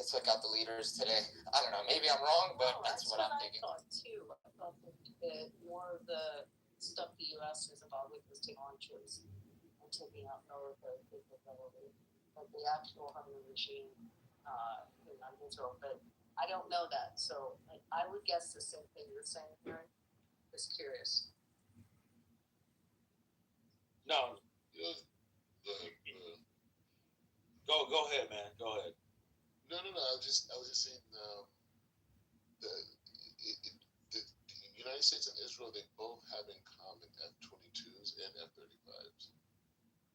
took out the leaders today. I don't know. Maybe I'm wrong, but that's what I'm thinking. I thought too. I thought that more of the stuff the U.S. is about with was launches and taking out military capability, but the actual Hunter regime in Israel. But I don't know that, so I would guess the same thing you're saying, Aaron. Just curious. No. Go ahead, man. Go ahead. No. I was just saying the United States and Israel, they both have in common F-22s and F-35s.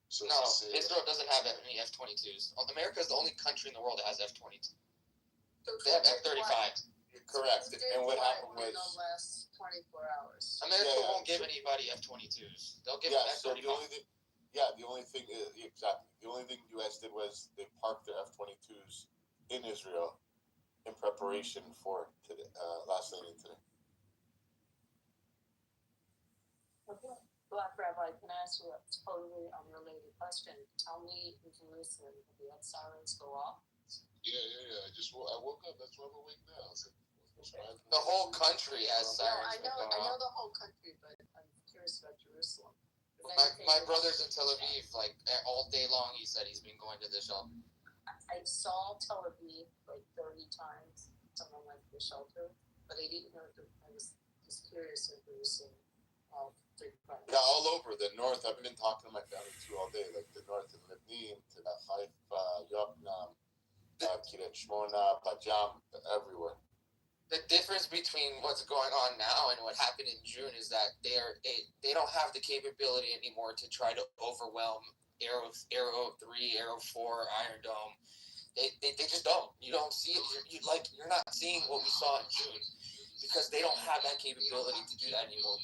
So no, Israel doesn't have any F-22s. America is the only country in the world that has F-22s. They have F-35s. Correct. And what happened was in the last 24 hours. America won't give anybody F-22s. They'll give them F-35s. So the only thing exactly. The only thing the U.S. did was they parked their F-22s in Israel in preparation for today, last landing today. Okay. Black Rabbi, can I ask you a totally unrelated question? Tell me in Jerusalem, did the sirens go off? Yeah. I woke up. That's why I'm awake now. The whole country has sirens. No, I know the whole country, but I'm curious about Jerusalem. My brother's in Tel Aviv, like all day long. He said he's been going to the shelter. I saw Tel Aviv like 30 times. Someone went to the shelter, but I didn't know. I was just curious if there was some. Yeah, all over the north. I've been talking to my family too all day, like the north in Lebanon, to the Haifa, Yokneam, Kiryat Shmona, Pajam, everywhere. The difference between what's going on now and what happened in June is that they don't have the capability anymore to try to overwhelm Arrow 3, Arrow 4, Iron Dome. They just don't. You don't see it. You're not seeing what we saw in June because they don't have that capability to do that anymore.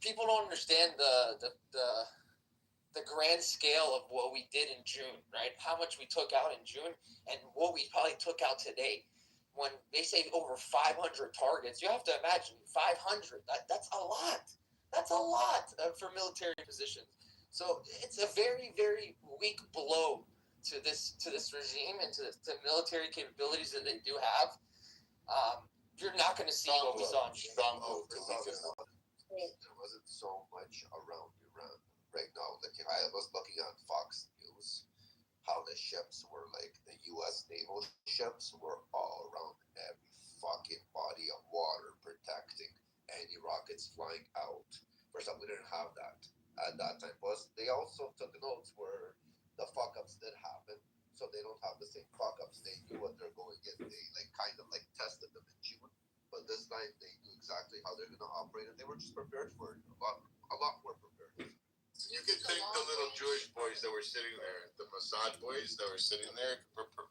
People don't understand the grand scale of what we did in June, right? How much we took out in June and what we probably took out today. When they say over 500 targets, you have to imagine 500. That's a lot. That's a lot for military positions. So it's a very, very weak blow to this regime and to military capabilities that they do have. You're not going to see what we saw in June. Strong move to weaken. There wasn't so much around Iran right now. Like I was looking at Fox News, how the ships were like the U.S. naval ships were all around every fucking body of water protecting any rockets flying out. First time we didn't have that at that time. Plus, they also took notes where the fuck ups did happen, so they don't have the same fuck ups. They knew what they're going in. They kind of tested them in June, but this time they knew exactly how they're gonna operate, and they were just prepared for it. A lot more prepared. You can thank the little Jewish boys that were sitting there, the Mossad boys that were sitting there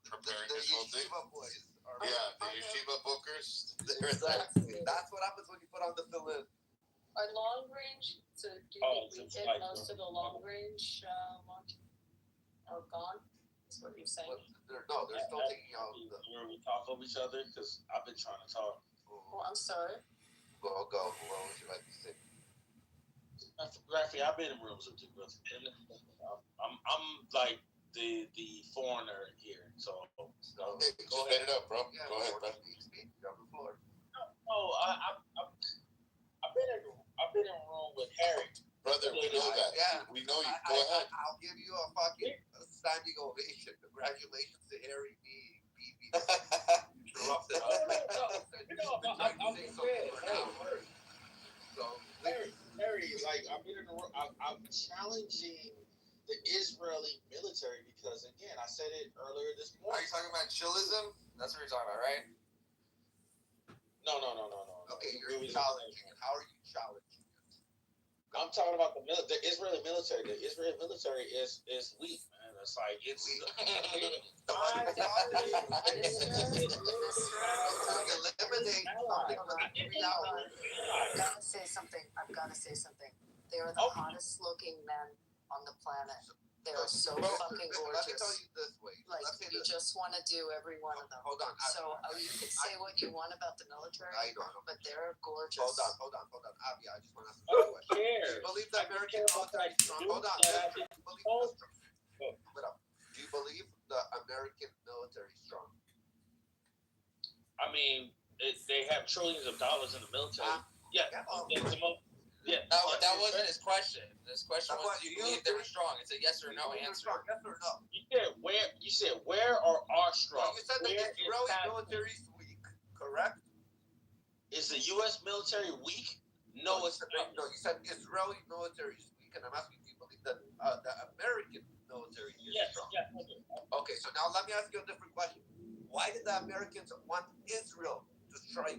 preparing this whole thing. Boys the yeshiva bookers. Exactly. That's what happens when you put on the fill-in. Are long range? So do you think we did most of the long range launch are gone? That's what you're saying. They're still taking out. Where we talk over each other because I've been trying to talk. Well, I'm sorry. Go. What would you like to say? Rafi, I've been in rooms with you, brother. I'm like the foreigner here, so go ahead. Spit it up, bro. Yeah, go ahead, bro. You're on the floor. No, I've been in a room with Harry. Brother, we know that. Yeah, we know you. Go ahead. I'll give you a fucking standing ovation. Congratulations to Harry B. Interrupted us. Harry, like I'm challenging the Israeli military because again, I said it earlier this morning. Are you talking about chillism? That's what you're talking about, right? No. Okay, you're challenging it. How are you challenging it? I'm talking about the Israeli military. The Israeli military is weak, man. It's like it's. I've got to say something. They are the hottest looking men on the planet. They are so fucking gorgeous. Let me tell you this way. You just want to do every one of them. Hold on. So you can say what you want about the military, but they're gorgeous. Hold on. Abby, I just want to ask you a question. Do you believe the American military is strong? Hold on. Do you believe the American military is strong? mean, they have trillions of dollars in the military. Yeah. That wasn't his question. His question was, do you believe they were strong? It's a yes or no answer. Yes or no? You said where or are strong? No, you said the Israeli military is weak, correct? Is the U.S. military weak? No, it's not. No, you said Israeli military is weak, and I'm asking if you believe that the American military is strong. Yes. Okay, so now let me ask you a different question. Why did the Americans want Israel to strike?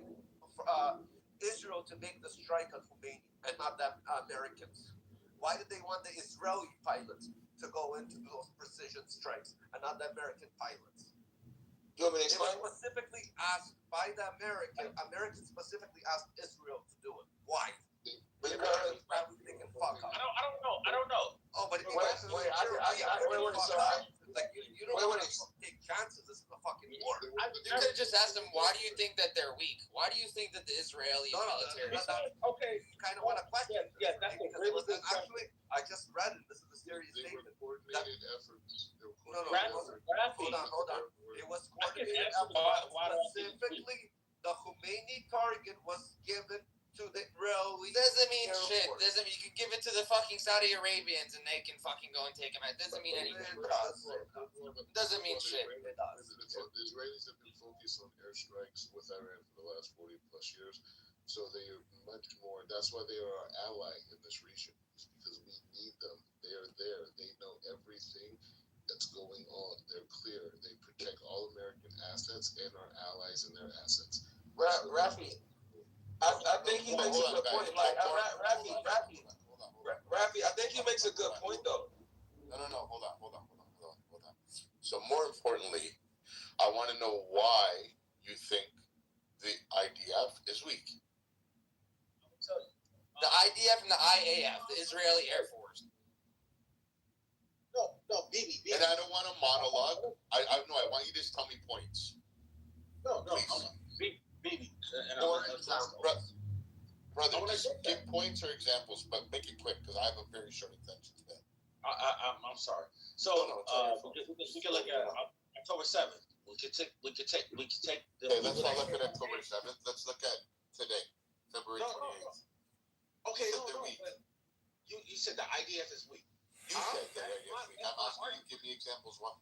Israel to make the strike on Khomeini and not the Americans? Why did they want the Israeli pilots to go into those precision strikes and not the American pilots? You want me to It was explain? specifically asked by the Americans specifically asked Israel to do it. Why? Because they can fuck up. I don't know. Oh, but if you Wait, like you don't want to take chances. This is a fucking war. You could have just asked them, why do you think that they're weak? Why do you think that the Israeli military is weak? Okay. You kind of want to question. Yeah, that's a really good question. Actually, I just read it. This is a serious statement. Coordinated efforts. No. Hold on. It was I can coordinated answer effort. why Specifically, the Khomeini target was given to the Israeli. Doesn't mean Air shit. Force. Doesn't mean you can give it to the fucking Saudi Arabians and they can fucking go and take them out. Doesn't mean anything. Doesn't mean shit. The Israelis have been focused on airstrikes with Iran for the last 40 plus years, so they are much more. That's why they are our ally in this region. It's because we need them. They are there. They know everything that's going on. They're clear. They protect all American assets and our allies and their assets. Rafi, I think he makes a good point. Like Rafi, I think he makes a good point though. No. Hold on. So more importantly, I want to know why you think the IDF is weak. The IDF and the IAF, the Israeli Air Force. No, Bibi. And I don't want a monologue. I want you to just tell me points. No, Bibi. Brother, just give points or examples, but make it quick because I have a very short attention span. I'm sorry. So we can look at October 7th. We could take. The Okay, let's not look at October 7th. Let's look at today, February 28th. Okay, but you said the IDF is weak. You said that. I'm asking you, give me examples. What?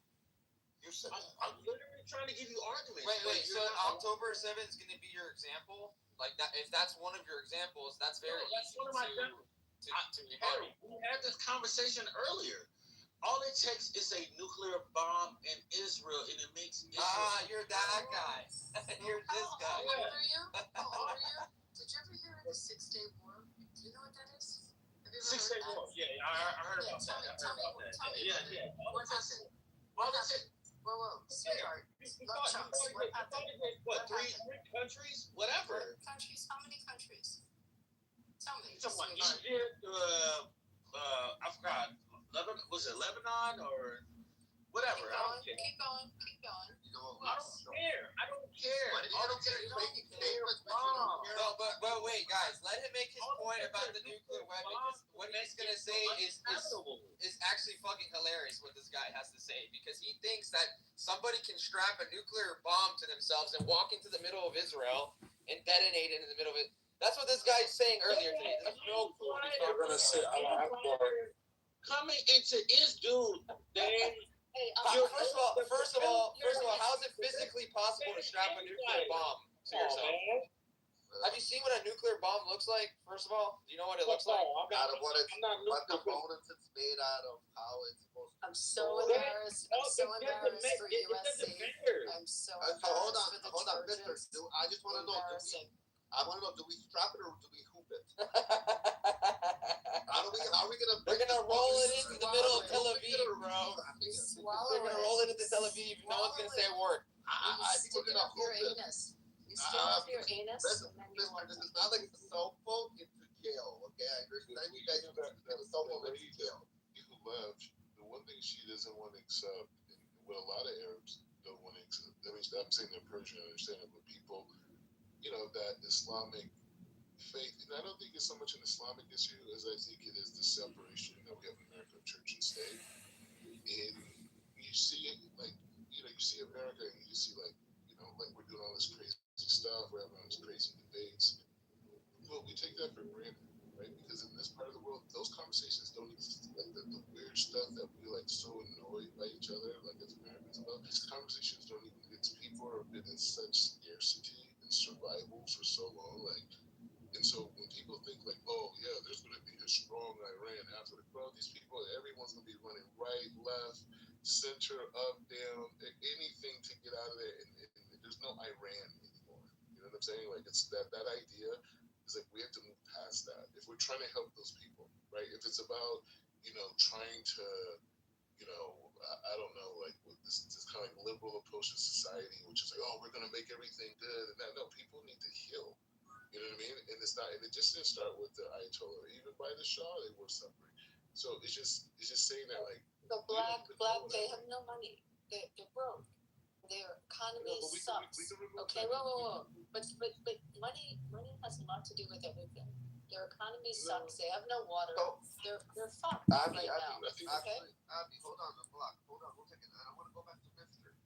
You said that. I'm literally trying to give you arguments. Wait. So October 7th is going to be your example? Like that? If that's one of your examples, that's very easy one of my examples. to rebuttal. We had this conversation earlier. All it takes is a nuclear bomb in Israel, and it makes Israel. You're that guy. You're this guy. How old are you? Did you ever hear of the 6-Day War? Do you know what that is? Have you ever 6-Day heard War. that? Yeah, I heard about that. Tell me. Yeah. What happened? All it takes. Whoa, sweetheart. Love chunks. What happened? What, three countries? Whatever. Countries? How many countries? Tell me. Someone sweetheart. Egypt, I forgot. Was it Lebanon or whatever? Keep going. I don't care. All it takes is making statements. No, but wait, guys, let him make his point about the nuclear weapon. What he's gonna say is actually fucking hilarious. What this guy has to say, because he thinks that somebody can strap a nuclear bomb to themselves and walk into the middle of Israel and detonate it in the middle of it. That's what this guy's saying earlier today. There's no clue what he's talking about. Coming into dude, Dave. Hey, first of all, how is it physically possible to strap a nuclear bomb to yourself? Have you seen what a nuclear bomb looks like? First of all, do you know what it looks like? Out of what components it's made out of, how it's supposed to. I'm so embarrassed. For USC. I'm so embarrassed for the Hold on, mister. Trojans. I just want to know. I want to know, do we strap it or do we hoop it? How are we gonna? They're gonna roll it into the middle of Tel Aviv, bro. You swallow They're gonna roll it into Tel Aviv. No one's gonna say a word. I think we're gonna hoop it. You stick it up your anus, and then you Mister, this is not like the cell phone into jail. Okay, I understand you guys are going to get a cell phone into jail. Who left? The one thing she doesn't want to accept, and what a lot of Arabs don't want to accept. I mean, I'm saying they're Persian, I understand it, but people, that Islamic faith, and I don't think it's so much an Islamic issue as I think it is the separation that we have in America of church and state. And you see it, like, you see America and you see, like, like we're doing all this crazy stuff. We're having these crazy debates. Well, we take that for granted, right? Because in this part of the world, those conversations don't exist. Like the weird stuff that we like so annoyed by each other, like as Americans about, these conversations don't even exist. People have been in such scarcity and survival for so long, like. And so when people think like, oh yeah, there's going to be a strong Iran after the bro, these people, everyone's going to be running right, left, center, up, down, anything to get out of there. And there's no Iran anymore. You know what I'm saying? Like it's that idea is like we have to move past that if we're trying to help those people, right? If it's about trying to I don't know, like with this kind of like liberal approach to society, which is like, oh, we're going to make everything good, and that no, people need to heal. You know what I mean? And it's not, and it just didn't start with the Ayatollah. Even by the Shah, they were suffering. So it's just saying that like the black, they have no money. They're broke. Their economy sucks. Okay, whoa. But money has a lot to do with everything. Their economy sucks. They have no water. They're fucked right now. Okay, Abby, hold on, Block. Hold on, one second. I want to go back to Mister.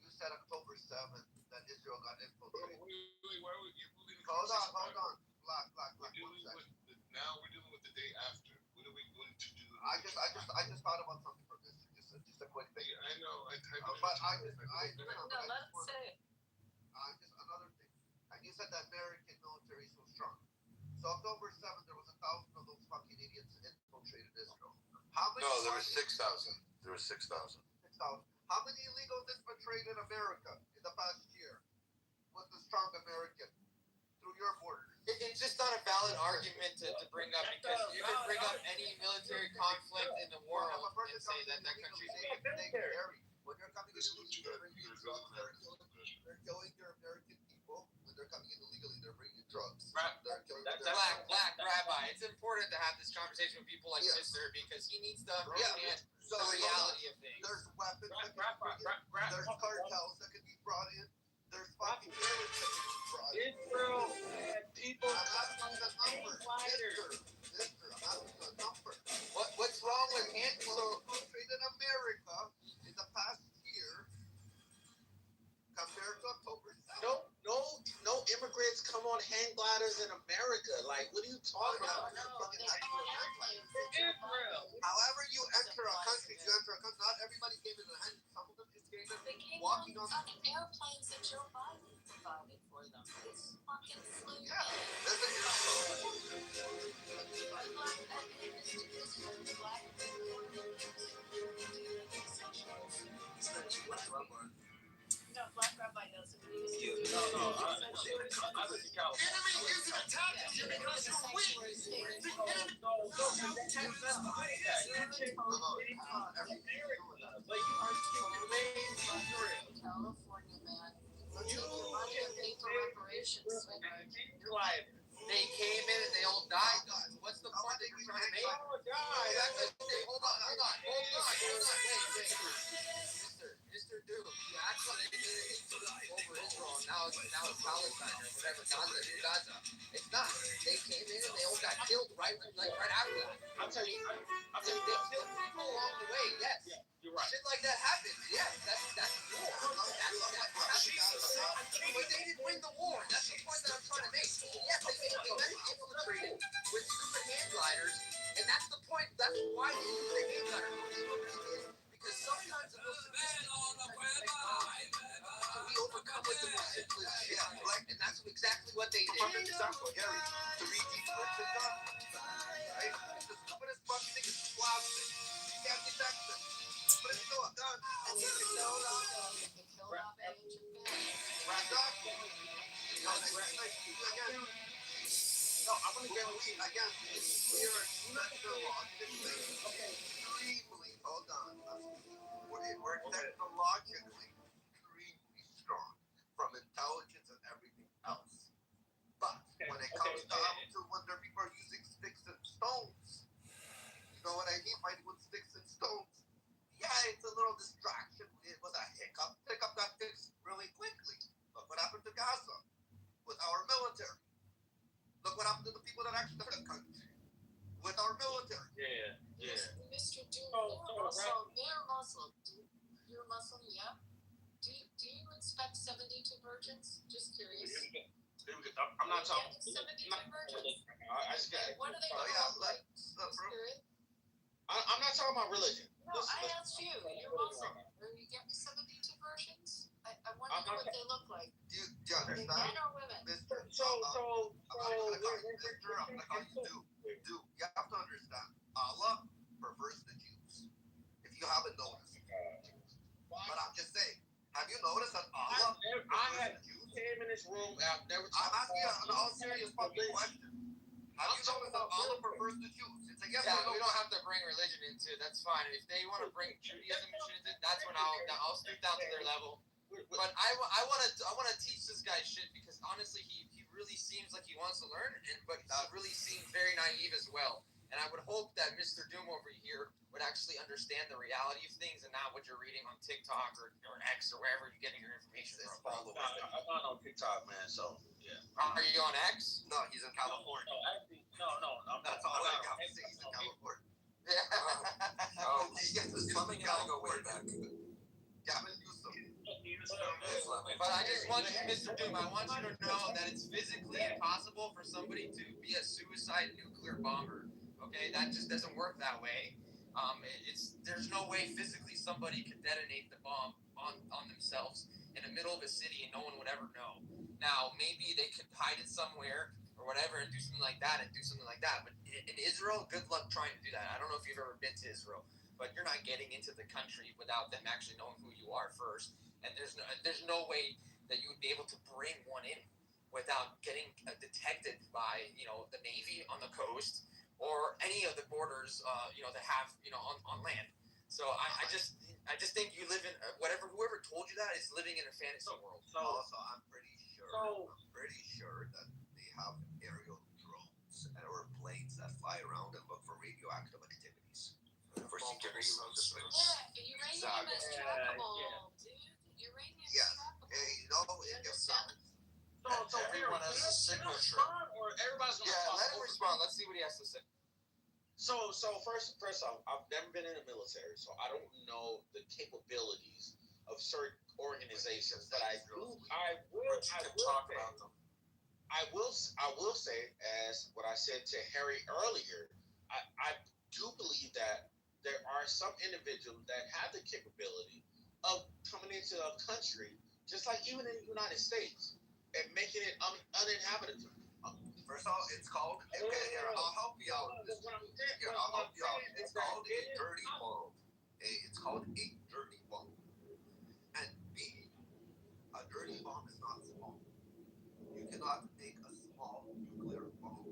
You said October 7th that Israel got infiltrated. Wait, why would you believe? Hold on. Block. Now we're dealing with the day after. What are we going to do? I just thought about something for this. Just a quick thing. Yeah, I know. But let it say it. Just another thing. And you said that American military is so strong. So October 7th, there was 1,000 of those fucking idiots infiltrated Israel. How many? No, there was 6,000. There was 6,000. 6,000. How many illegals infiltrated America in the past year? Was the strong American through your borders? It's just not a valid argument to bring up because you can bring up any military conflict in the world and say that country's military. When you're coming in illegally, they're killing your American people. When they're coming in illegally, they're bringing drugs. Black rabbi. It's important to have this conversation with people like Sister because he needs to understand the reality of things. There's weapons that can be brought in. There's cartels that can be brought in. There's fucking terrorists that can be brought in. Israel and people. I'm asking the number. Mister, I'm asking the number. What's wrong with infiltrated America in the past year compared to October 7th? No immigrants come on hang gliders in America. Like, what are you talking about? Israel. However you enter a country, not everybody came in a hang. Some of them just came in walking on airplanes that Joe Biden provided for them. It's fucking flew. Yeah, that's a No, Black Rabbi doesn't. No, I live in California. Enemy isn't attacking you because you're weak. California, man. You can pay for reparations. They came in and they all died. What's the point that you're trying to make? Hold on. Wait. Mr. Doom, you actually did it over Israel. Now it's Palestine or whatever. Gaza. It's not. They came in and they all got killed right after that. I'll tell you. They killed people along the way. Yes. Yeah, you're right. Shit like that happens. Yes. That's war. But they didn't win the war. That's the point that I'm trying to make. Yes, they infiltrated with stupid hand gliders, and that's the point. That's why they use the hand gliders. Because sometimes the most can be overcome with the most simplest shit. And that's exactly what they did. Perfect example, Gary. 3D printed gun. Right? It's the stupidest fucking thing. It's plastic. You can't detect it. But it's still a gun. No, I'm going to guarantee again. We are technologically extremely. Hold on. We're technologically extremely strong from intelligence and everything else. But when it comes down to when people are using sticks and stones, you know what I mean? Fighting with sticks and stones. Yeah, it's a little distraction. It was a hiccup. Hiccup got fixed really quickly. Look what happened to Gaza with our military. Look what happened to the people that actually took the country with our military. Yeah. Mr. Doom, they're Muslim. You're Muslim, yeah? Do you inspect 72 virgins? Just curious. I'm not talking. Getting 72 virgins. I just got. What are they Oh, gonna yeah, look like? look, Just bro. curious. I'm not talking about religion. No, I asked you. You're Muslim. Are you getting 72 virgins? I want to know what they look like. Do you Are they understand? men or women? Mister, So, I'm not gonna call you Mister, I'm gonna call you Dude, you have to understand. Allah prefers the Jews. If you haven't noticed. But I'm just saying, have you noticed that Allah prefers the Jews? came in this room. I've never. I'm asking you an all serious fucking question. Have you noticed that Allah prefers the Jews? It's a yes or Yeah, no. we don't have to bring religion into it. That's fine. If they want to bring Judaism and shit into it, that's when I'll stoop down to their level. But I want to teach this guy shit because honestly, he really seems like he wants to learn, but he really seems very naive as well. And I would hope that Mr. Doom over here would actually understand the reality of things and not what you're reading on TikTok or X or wherever you're getting your information from. I'm not on TikTok, man. So yeah. Are you on X? No, he's in California. No. That's all I got to say. He's in California. Yeah. Oh, he gets his coming and I go way back. Gavin Newsom. But I just want you, Mr. Doom, I want you to know that it's physically impossible for somebody to be a suicide nuclear bomber. Okay, that just doesn't work that way. There's no way physically somebody could detonate the bomb on themselves in the middle of a city and no one would ever know. Now, maybe they could hide it somewhere or whatever and do something like that. But in Israel, good luck trying to do that. I don't know if you've ever been to Israel, but you're not getting into the country without them actually knowing who you are first. And there's no way that you would be able to bring one in without getting detected by the Navy on the coast or any of the borders that have on land. So I just think you live in whoever told you that is living in a fantasy world. Also, I'm pretty sure that they have aerial drones or planes that fly around and look for radioactive activities. For security reasons. Yeah, uranium is trackable, dude. Uranium is trackable. Hey, it gets understand? So Everyone has a signature. Or everybody's gonna Yeah, talk let him over respond. Let's see what he has to say. So first off, I've never been in the military, so I don't know the capabilities of certain organizations. But I will say, as what I said to Harry earlier, I do believe that there are some individuals that have the capability of coming into a country, just like even in the United States, and making it uninhabitable. First of all, it's called. Okay, here, I'll help you out. I'll help you out. It's called a dirty bomb. It's called a dirty bomb. And B, a dirty bomb is not small. You cannot make a small nuclear bomb.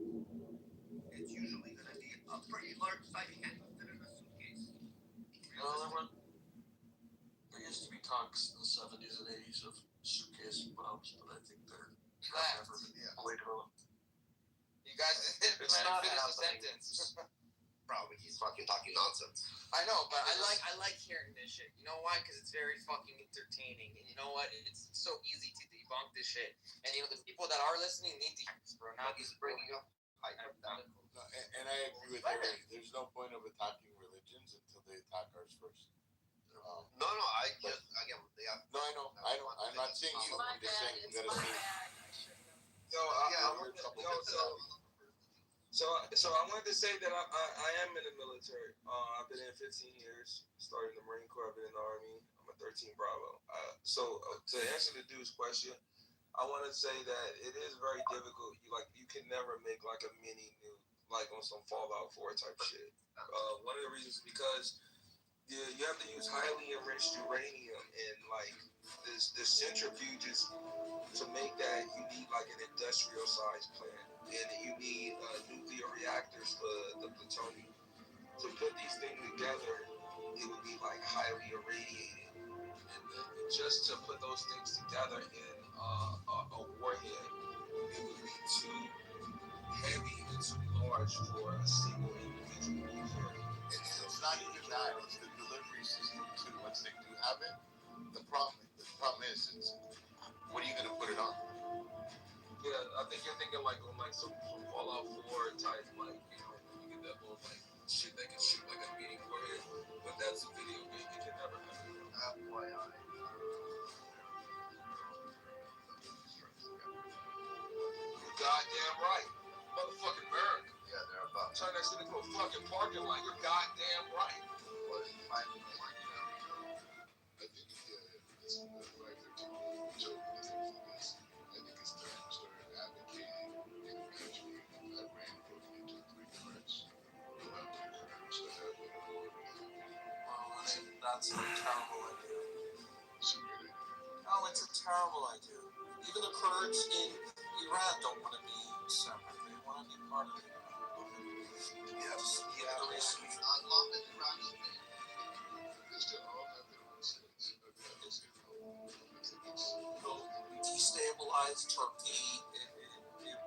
It's usually going to be a pretty large size. You can't fit in a suitcase. There used to be talks in the 70s and 80s of suitcase bombs, but I think they're never way developed. You guys didn't It's let not him finish the happening. sentence. Probably he's fucking talking nonsense. I know, but I like hearing this shit. You know why? Because it's very fucking entertaining. And you know what? It's so easy to debunk this shit. And the people that are listening need to hear this, bro. Not He's bringing up hypotheticals. And I agree with Harry. There's no point of attacking religions until they attack ours first. No, I just again they have. No, I know. I'm not saying you. I'm just saying you gotta say. So I wanted to say that I am in the military. I've been in 15 years, started in the Marine Corps, I've been in the Army. I'm a 13 Bravo. So to answer the dude's question, I want to say that it is very difficult. You can never make like a mini nuke, like on some Fallout 4 type shit. One of the reasons is because you have to use highly enriched uranium and like the centrifuges to make that. You need like an industrial size plant. And you need nuclear reactors for the plutonium. To put these things together, it would be like highly irradiated. And just to put those things together in a warhead, it would be too heavy and too large for a single individual user. And it's not even that; it's the delivery system too. Once they do have it, the problem is, what are you going to put it on? Yeah, I think you're thinking like on like some Fallout 4 type, like you get that little like shit that can shoot like a mini warhead, but that's a video game. It can never happen. FYI. goddamn right. Motherfucking America. Yeah, they're about. Turn that shit into a fucking parking lot. You're goddamn right. What is it, 5 million? I think it's 513. So the thing for this, I think it's time we started advocating and actually Iran broken into 3 parts. We'll have 3 curves that have one more. Well, I mean, that's a terrible idea. It's a great idea. Oh, it's a terrible idea. Even the Kurds in Iran don't want to be separate. They want to be part of Iran. Yes. Yeah, the reason. As long as Iran is there. They still all have their own states. I don't see no. I think it's. It'll destabilize Turkey. It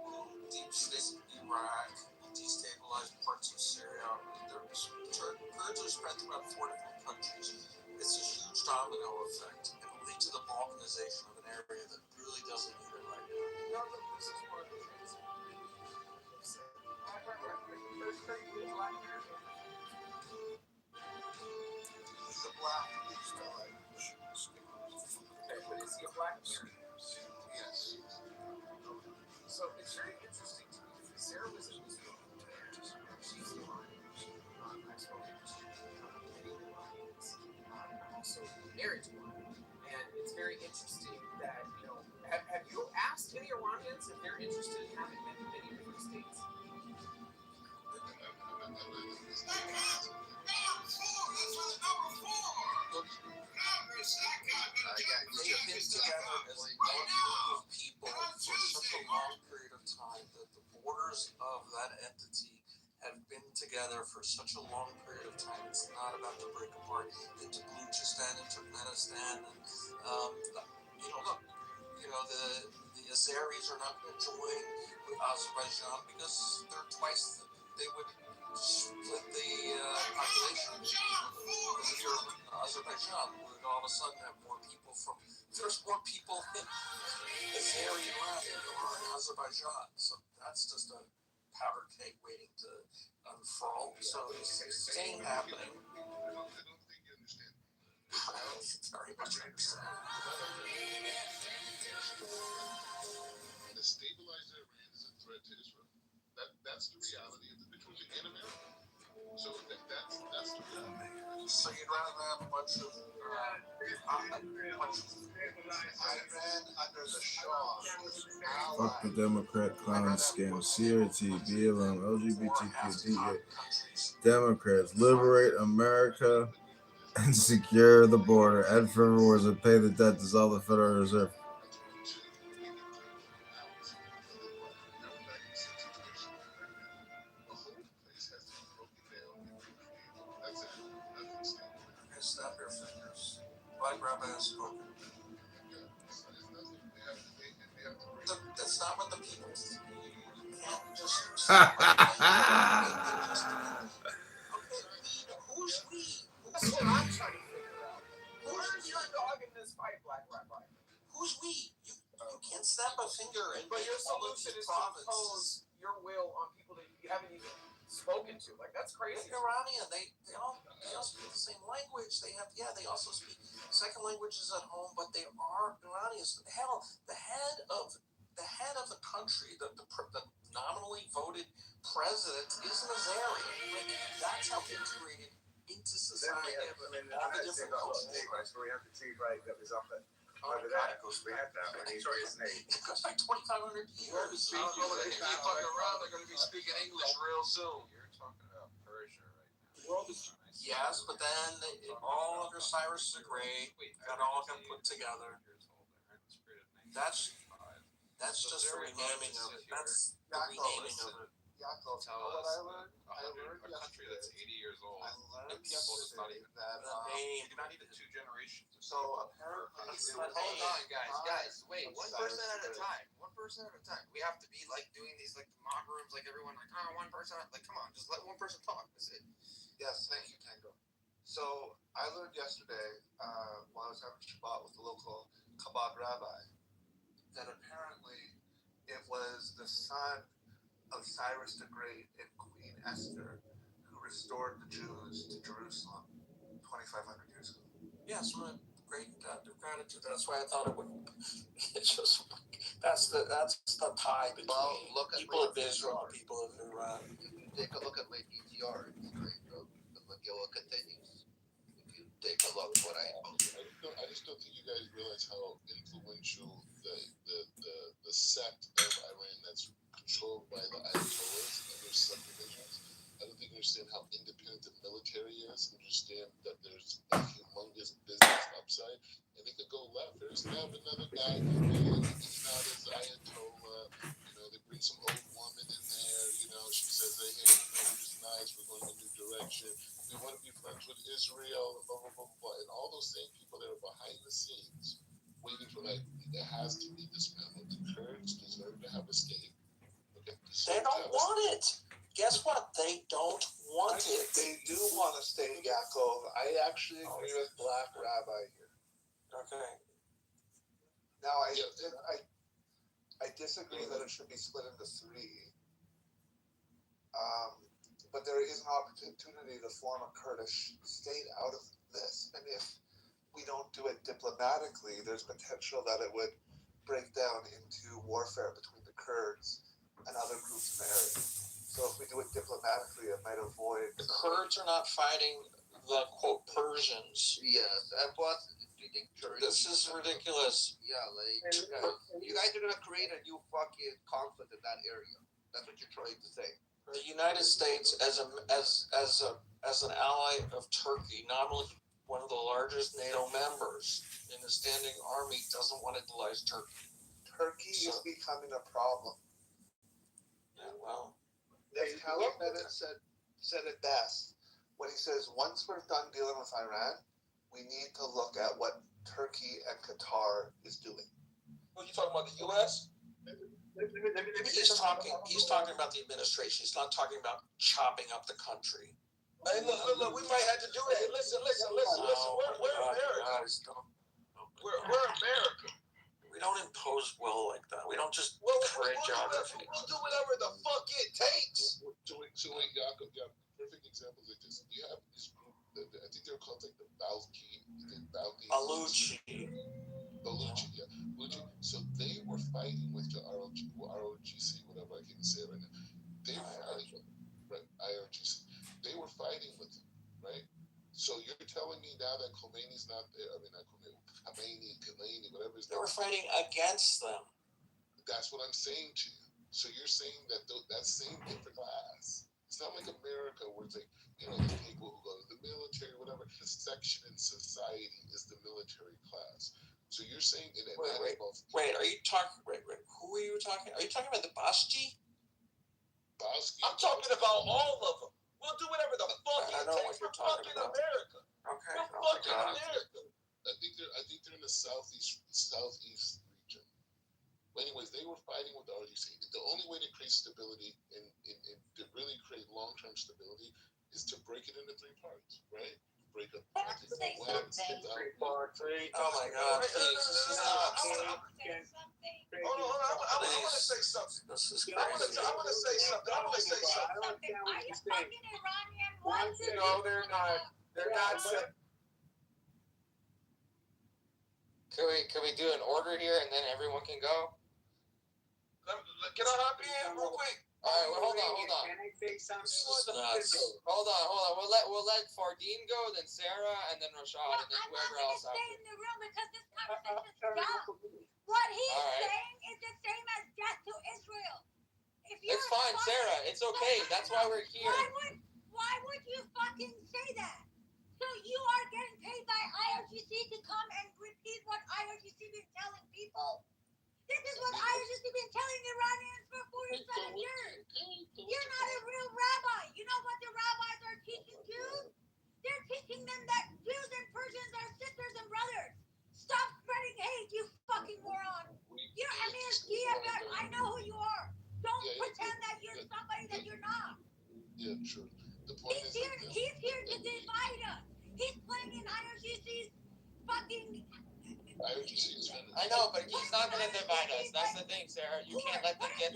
will destabilize Iraq. Destabilize parts of Syria. Kurds are spread throughout 4 different countries. It's a huge domino effect. It will lead to the balkanization of an area that really doesn't need it right now. No, look, this is one of the things that you said. There's crazy black hair. He's a black. He's not like. Okay, but is he a black American? Yes. So it's very interesting to me because Sarah was in this book. She's the one. I've spoken to many Iranians. I'm also married to one. And it's very interesting that, have you asked any Iranians if they're interested in having many different states? They've been together as one group of people for such a long period of time that the borders of that entity have been together for such a long period of time. It's not about to break apart into Balochistan and Turkmenistan. And, the Azeris are not going to join with Azerbaijan because they're twice they would split the population. Azerbaijan would all of a sudden have more people there's more people in Azeri Iran than there are in Azerbaijan. So that's just a powder keg waiting to unfurl. So it's the same happening. I don't think you understand. Very much understand. The stabilized Iran is a threat to Israel. That's the reality of the between in America. So that's the reality. So you'd rather have a bunch of Iran under the Shah. Fuck the Democrat clown scam. CRT, BLM, LGBTQ, DA. Democrats, liberate America and secure the border. Add further wars and pay the debt. Dissolve the Federal Reserve. snap your fingers. Black Rabbi has spoken. That's not what the people. You can't just. Who's we? That's what I'm trying to figure out. Who's your dog in this fight, Black Rabbi? Who's we? You can't snap a finger and. But your solution is to impose your will on people that you haven't even spoken to. Like, that's crazy. Iranian, they all speak the same language. They also speak second languages at home, but they are Iranians. Hell, the head of the country, the nominally voted president is an Azeri. Like, that's how integrated into society. All the different cultures. So we have the tea right that was up at over there. We had that when he started his name. It goes back 2,500 years. They keep fucking around, they're going to be speaking English real soon. You're talking about Persia right now. The world is yes, but then all under Cyrus the Great got all got put together. That's just the renaming of it. That's the renaming of it. Yaakov, Tell what us I learned? a country that's 80 years old. I learned and people just not yesterday even that you do not need 2 generations. so apparently it Hold was on, guys. Wait, one person at a time. One person at a time. We have to be like doing these like mock rooms, like everyone like, one person. Like, come on, just let one person talk. That's it. Yes, thank you, Tango. So I learned yesterday while I was having Shabbat with the local Chabad rabbi that apparently it was the son of Cyrus the Great and Queen Esther who restored the Jews to Jerusalem 2,500 years ago. Yes, my great gratitude. That's why I thought it would. It's just that's That's the tie between look at people my of Israel and PTR. people of Iran. If you take a look at my PTR, the Megillah continues. If you take a look what I posted. I just don't think you guys realize how influential the sect of Iran that's controlled by the Ayatollahs and their subdivisions. I don't think you understand how independent the military is. Understand that there's a humongous business upside, and they could go left. There's now another guy, and he's not as Ayatollah. They bring some old woman in there. She says, hey, we're just nice. We're going in a new direction. We want to be friends with Israel, blah, blah, blah, blah, blah. And all those same people that are behind the scenes waiting for it has to be dismantled. The Kurds deserve to have a state. Okay, they don't want it. Guess what? They don't want it. They do want a state, Yaakov. I actually agree with Black Rabbi here. Okay. Now, I disagree that it should be split into three. But there is an opportunity to form a Kurdish state out of this. And if we don't do it diplomatically, there's potential that it would break down into warfare between the Kurds and other groups in the area. So if we do it diplomatically, it might avoid... The Kurds are not fighting the, quote, Persians. Yes, and plus, do you think Turkey... This is ridiculous. Yeah, you guys are going to create a new fucking conflict in that area. That's what you're trying to say. The United States, as an ally of Turkey, not only one of the largest NATO members in the standing army, doesn't want to utilize Turkey. Turkey is becoming a problem. Yeah, well, Naftali Bennett said it best when he says, once we're done dealing with Iran, we need to look at what Turkey and Qatar is doing. What are you talking about, the U.S.? He's talking about the administration. He's not talking about chopping up the country. Hey, look, we might have to do that. Listen. We're America. We're America. We don't impose will like that. We don't just create geography. We'll do whatever the fuck it takes. So wait, Yaakov, perfect examples like this. You have this group, I think they're called like the Balki. Baluchi. Yeah. Baluchi. So they were fighting with the ROGC, whatever, I can't say it right now. They were fighting, right? IRGC. They were fighting with them, right? So you're telling me now that Khomeini's not there? I mean, not Khomeini, whatever his name. They were fighting against them. That's what I'm saying to you. So you're saying that that same different class. It's not like America where it's like, the people who go to the military, whatever. The section in society is the military class. So you're saying that wait, are you talking? Wait, who are you talking? Are you talking about the Bashki? I'm talking about all of them. We'll do whatever the fuck it takes for fucking America. Okay. For fucking America. I think they're in the southeast region. But anyways, they were fighting with the RGC. The only way to create stability and to really create long-term stability is to break it into three parts, right? Break up. Oh my God! Please, this is not. Hold on. I want to say something. This is crazy. I want to say something. Are you fucking Iranian? No, they're not. They're not. Can we do an order here and then everyone can go? Can I hop in real quick? All right, well, hold on. Can I say something? Hold on. We'll let Fardeen go, then Sarah, and then Rashad, and then whoever else. I'm not going to stay in the room because this conversation is dumb. What he's saying is the same as death to Israel. It's fine, Sarah. It's okay. That's why we're here. Why would you fucking say that? So you are getting paid by IRGC to come and repeat what IRGC been telling people? This is what IRGC been telling the Iranians for 47 years. You're not a real rabbi. You know what the rabbis are teaching Jews? They're teaching them that Jews and Persians are sisters and brothers. Stop spreading hate, you fucking moron. You're Amir Kiev. I know who you are. Don't pretend that you're somebody that you're not. Yeah, true. The point He's here to divide us. He's playing in IRGC's fucking... I know, but he's not going to divide us. That's the thing, Sarah. You can't let him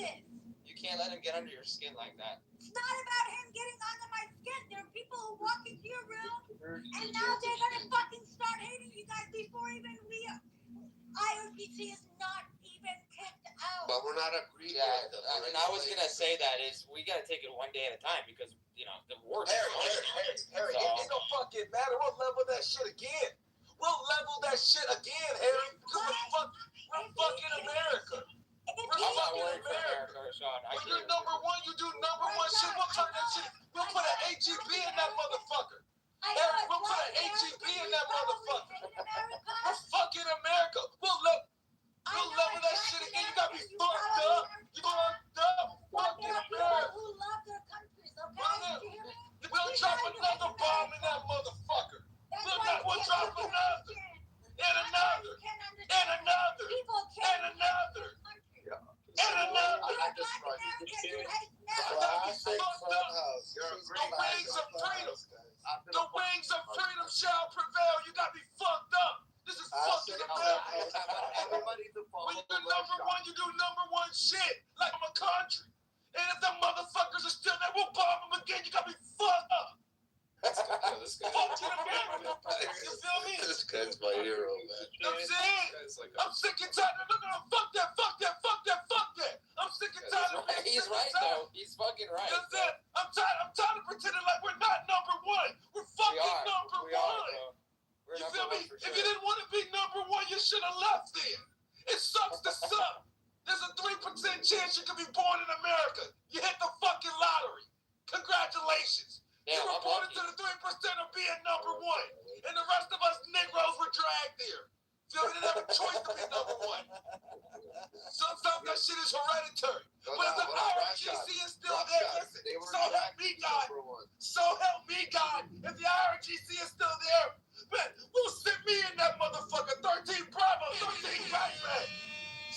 get under your skin like that. It's not about him getting under my skin. There are people who walk into your room and now they're going to fucking start hating you guys before even IRGC is not even kicked out. we're not agreeing Yeah, with them. and I was gonna say that is we gotta take it one day at a time because the war. Harry, it don't fucking matter. We'll level that shit again. Harry. Because we're fucking America. I'm not worried for America, Sean. When you're number one, you do number one shit. We'll turn that shit. We'll put an HEB in that motherfucker. Harry, we'll put an HEB in that motherfucker. We're fucking America. We'll level that shit again. You gotta be fucked up. You fucked up. Fucking America. Who love their countries, okay? We'll drop another bomb in that motherfucker. We'll drop another. And another. And another. And another. And another. I just right. Classic Clubhouse. The wings of freedom. The wings of freedom shall prevail. You gotta be fucked up. This is fucking America. When you're number one, you do number one shit. Like I'm a country. And if the motherfuckers are still there, we'll bomb them again. You gotta be fucked up. Fucking America. You feel me? This guy's my hero, man. I'm saying, I'm sick and tired of looking at fuck that. I'm sick and tired of being He's sick and right tired. though. He's fucking right. You know what I'm saying? I'm tired of pretending like we're not number one. We're fucking number one. You feel me? If you didn't want to be number one, you should have left then. It sucks to suck. There's a 3% chance you could be born in America. You hit the fucking lottery. Congratulations. You were born into the 3% of being number one. And the rest of us Negroes were dragged there. So we didn't have a choice to be number one. Sometimes that shit is hereditary. But if the IRGC is still there, so help me God. So help me God. If the IRGC is still there, man, we'll sit me in that motherfucker. 13 Bravo, 13 Batman.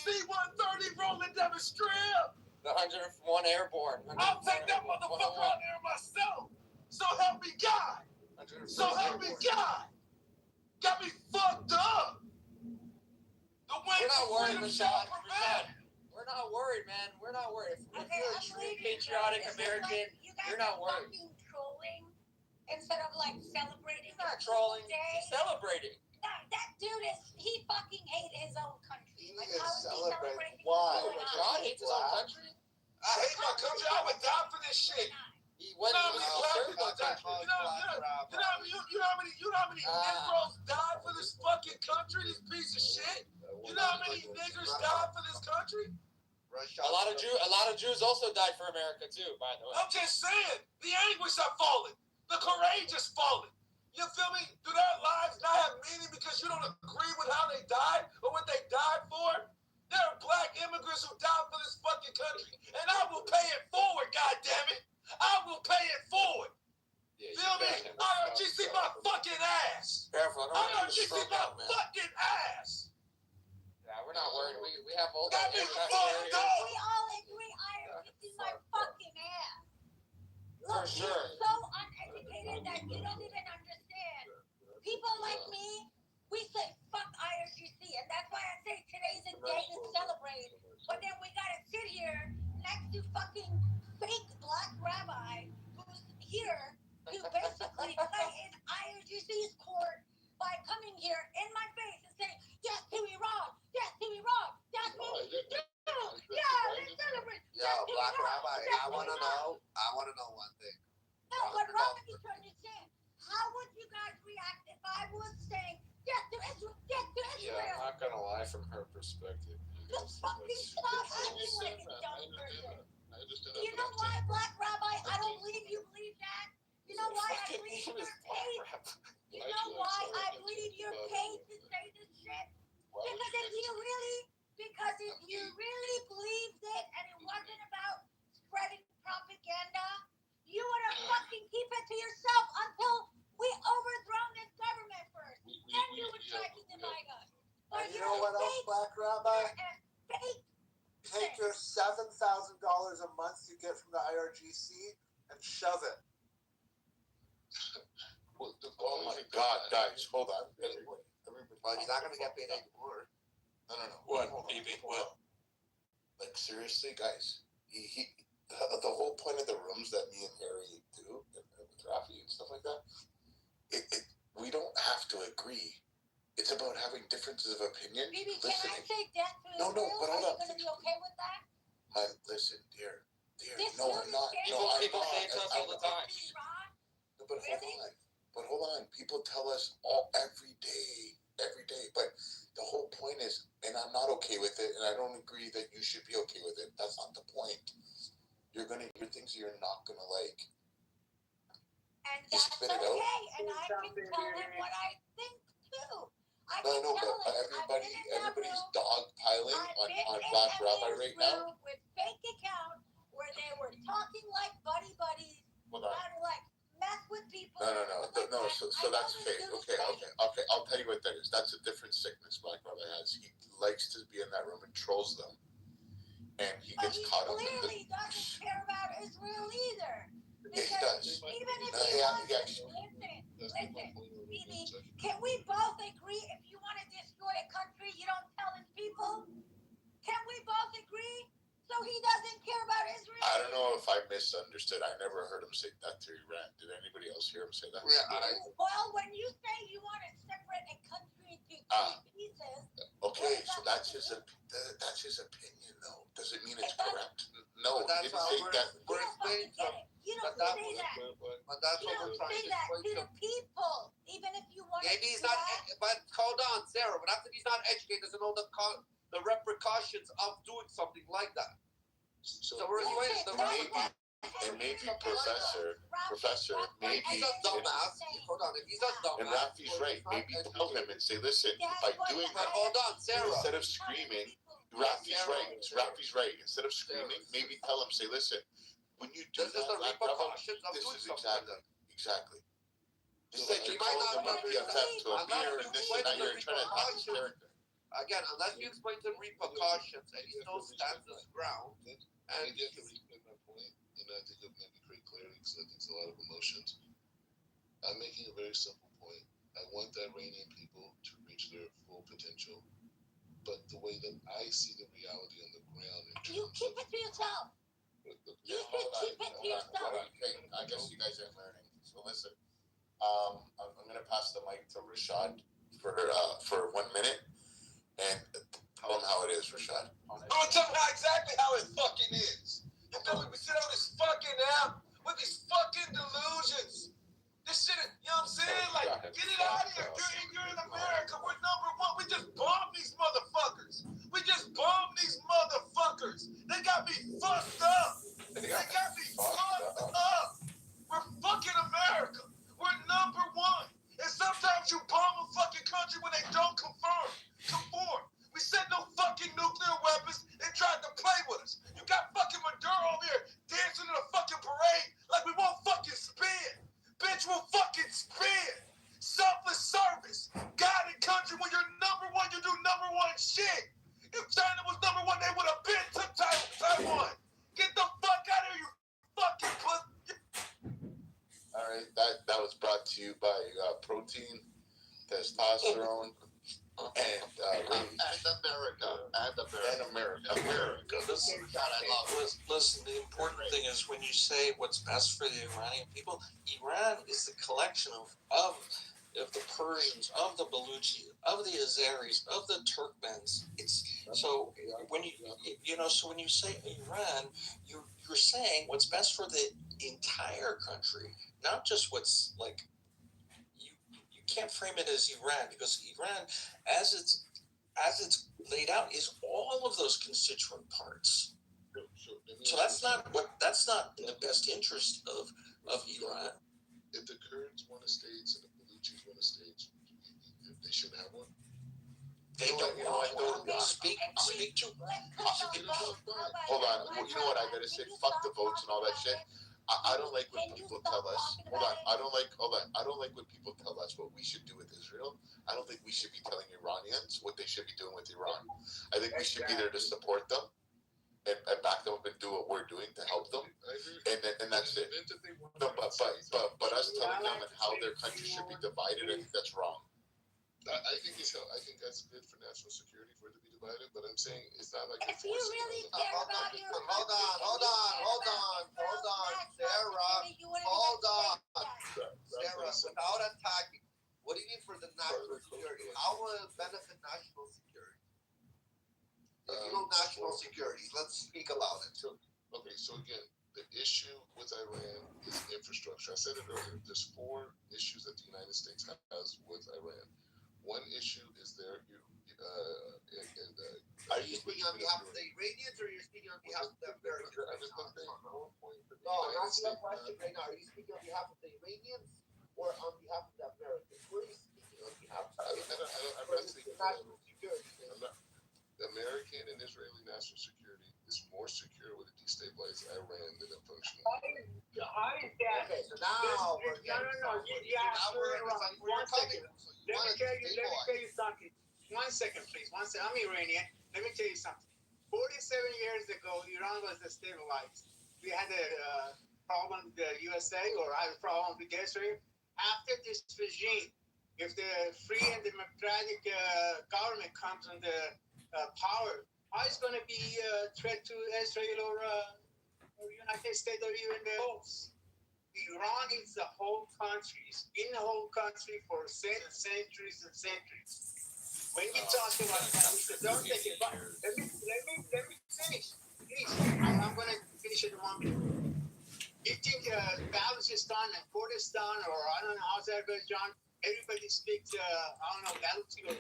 C-130 rolling down the strip. The 101 Airborne. I'll take that motherfucker out there myself. So help me God. So help me God. Got me fucked up. The We're not worried, Michelle. prevent. We're not worried, man. We're not worried. If Okay, you're a true patriotic American, you're not worried. Fucking trolling instead of like celebrating. He's not trolling. Day. He's celebrating. That dude he fucking hates his own country. Like He how is is he celebrating. celebrating? Why? Sean hates his own country. I hate my country. I would die for this shit. He went to serve the country. You know how many Negroes died for this fucking country, this piece of shit? You know how many niggers died for this country? A lot of Jews also died for America too, by the way. I'm just saying, the anguish have fallen. The courage has fallen. You feel me? Do their lives not have meaning because you don't agree with how they died or what they died for? There are black immigrants who died for this fucking country, and I will pay it forward, goddammit. I will pay it forward. Yeah, feel me? IRGC my fucking ass. Careful, I don't want you to IRGC stroke my out, man. fucking ass. Yeah, we're not worried. We have all Got that me impact fucked here. up. We all agree IRGC my fucking ass. Look, For sure. you're so uneducated that you don't even understand. People like me, we say fuck IRGC, and that's why I say today's a day to celebrate. But then we gotta sit here next to fucking fake black rabbi who's here to basically play in IRGC's court by coming here in my face and saying, yes to Iran, yes to Iran, yes to Iran, yeah, let's celebrate. Yo, Black Rabbi, I want to know one thing. No, what Robin is trying to say, how would you guys react if I was saying, yes to Israel, yes to Israel? Yeah, I'm not gonna lie, from her perspective. Just fucking stop acting like a dumb person. You know why? why, Black Rabbi? I don't believe you believe that. You know why I believe you're paid? You know why I believe you're paid to say this shit? Because if you really believed it and it wasn't about spreading propaganda, you would have fucking keep it to yourself until we overthrown this government first. Then you would try to divide us. But And you know what else, Black Rabbi? Fake. Take your $7,000 a month you get from the IRGC and shove it. Oh my God, guys, hold on. Well, he's not going to get paid anymore. No. What? Well, like seriously, guys, he the whole point of the rooms that me and Harry do with Rafi and stuff like that, we don't have to agree. It's about having differences of opinion. Maybe can I listening. say death to No, Israel? but hold Are you on. going to be okay with that? Listen, dear. This No, dude I'm is not. saying No, that I'm People not. say to us all the time. Ron, No, but Really? hold on. People tell us all every day. But the whole point is, and I'm not okay with it, and I don't agree that you should be okay with it. That's not the point. You're gonna hear things you're not gonna like. and You that's spit it okay. out. And I can tell him what I think too. I No, can no, tell but him. everybody's dogpiling on Black Rabbi right now. With fake account where they were talking like buddies, Hold on. trying to like mess with people. No. So that's fake. Okay. I'll tell you what that is. That's a different sickness Black Rabbi has. He likes to be in that room and trolls them, and he But gets he caught up in clearly doesn't care about Israel either. Yeah, he does. Even if No, he yeah, wants he to actually- listen, Bibi, can we both agree if you want to destroy a country, you don't tell its people? Can we both agree? So he doesn't care about Israel? I don't know if I misunderstood. I never heard him say that to Iran. Did anybody else hear him say that? Well, when you say you want to separate a country into pieces, Okay, so that's his opinion, though. Does it mean it's correct? No, he didn't say that. we're explaining to him. You don't say that. But that's You what don't we're trying say to that explain to to the people, even if you want Maybe to he's do not, that. but hold on, Sarah. But after he's not educated, doesn't know the repercussions of doing something like that. So we're explaining And maybe Professor, maybe. He's a dumbass. Hold on, if he's a dumbass. And Rafi's right. Maybe tell him and say, listen, by doing But that, hold on, Sarah. instead of screaming, Rafi's right. Instead of screaming, maybe tell him, say, listen, when you do This is that, the Black Rebel, repercussions of this doing is something like that. exactly. Just So like you're he might calling not him a PFF to a beer and this and that, you're trying to attack his character. Again, unless you explain the repercussions and he still stands his ground. And maybe I can repeat my point, and I think it maybe create clarity because I think it's a lot of emotions. I'm making a very simple point. I want the Iranian people to reach their full potential, but the way that I see the reality on the ground. You keep it to yourself. You should keep it to yourself. Okay, I guess you guys aren't learning. So listen, I'm gonna pass the mic to Rashad for 1 minute, and tell him how it is, Rashad. I'm gonna tell you exactly how it fucking is. You feel me? We sit on this fucking app with these fucking delusions. This shit, you know what I'm saying? Like, get it out of here. You're in America. We're number one. We just bombed these motherfuckers. They got me fucked up. They got me fucked up. We're fucking America. We're number one. And sometimes you bomb a fucking country when they don't conform. We sent no fucking nuclear weapons and tried to play with us. You got fucking Maduro over here dancing in a fucking parade like we won't fucking spin. Bitch, we'll fucking spin. Selfless service. Guiding country when you're number one, you do number one shit. If China was number one, they would have been took Taiwan. Get the fuck out of here, you fucking pussy. All right, that was brought to you by protein, testosterone, and America. Listen, the important thing is when you say what's best for the Iranian people, Iran is the collection of the Persians, of the Baluchi, of the Azeris, of the Turkmens. It's so when so when you say Iran, you're saying what's best for the entire country, not just what's like. You can't frame it as Iran because Iran, as it's laid out, is all of those constituent parts. So that's not in the best interest of Iran. If the Kurds want a state and the Baluchis want a state, they should have one. They don't want one. Speak to. Hold on. Well, you know what I gotta say? Fuck the votes and all that shit. I don't like when people tell us. Hold on. I don't like when people tell us what we should do with Israel. I don't think we should be telling Iranians what they should be doing with Iran. I think we should be there to support them and back them up and do what we're doing to help them. And that's it. No, but us telling them and how their country should be divided, I think that's wrong. I think that's good for national security for it to be divided, but I'm saying it's not like If you really care about your hold on, Sarah, hold on. Sarah, without attacking, what do you mean for the national security? How will it benefit national security? national security. Let's speak about it. So again, the issue with Iran is infrastructure. I said it earlier. There's 4 issues that the United States has with Iran. One issue is their Are you speaking on behalf of the Iranians or are you speaking on behalf of the Americans? I just think they more point for the No, I'm United asking you a States. question right now. Are you speaking on behalf of the Iranians or on behalf of the Americans? Who are you speaking on behalf of? I'm For not the speaking national security. I'm not. The American and Israeli national security is more secure with a destabilized Iran than a functional. How is that? Okay, so now we're getting No. now we're understanding where you're coming from. So you want to Let me tell you something. 1 second, please. 1 second. I'm Iranian. Let me tell you something. 47 years ago, Iran was destabilized. We had a problem with the USA, or I had a problem with Israel. After this regime, if the free and democratic government comes on the power, how is going to be a threat to Israel or United States or even the hosts? Iran is the whole country. It's been the whole country for centuries and centuries. When you talk about that, don't take it back. Let me finish. Please, I'm going to finish it in 1 minute. You think Balochistan and Kurdistan, or I don't know, Azerbaijan, everybody speaks, I don't know, Balochi or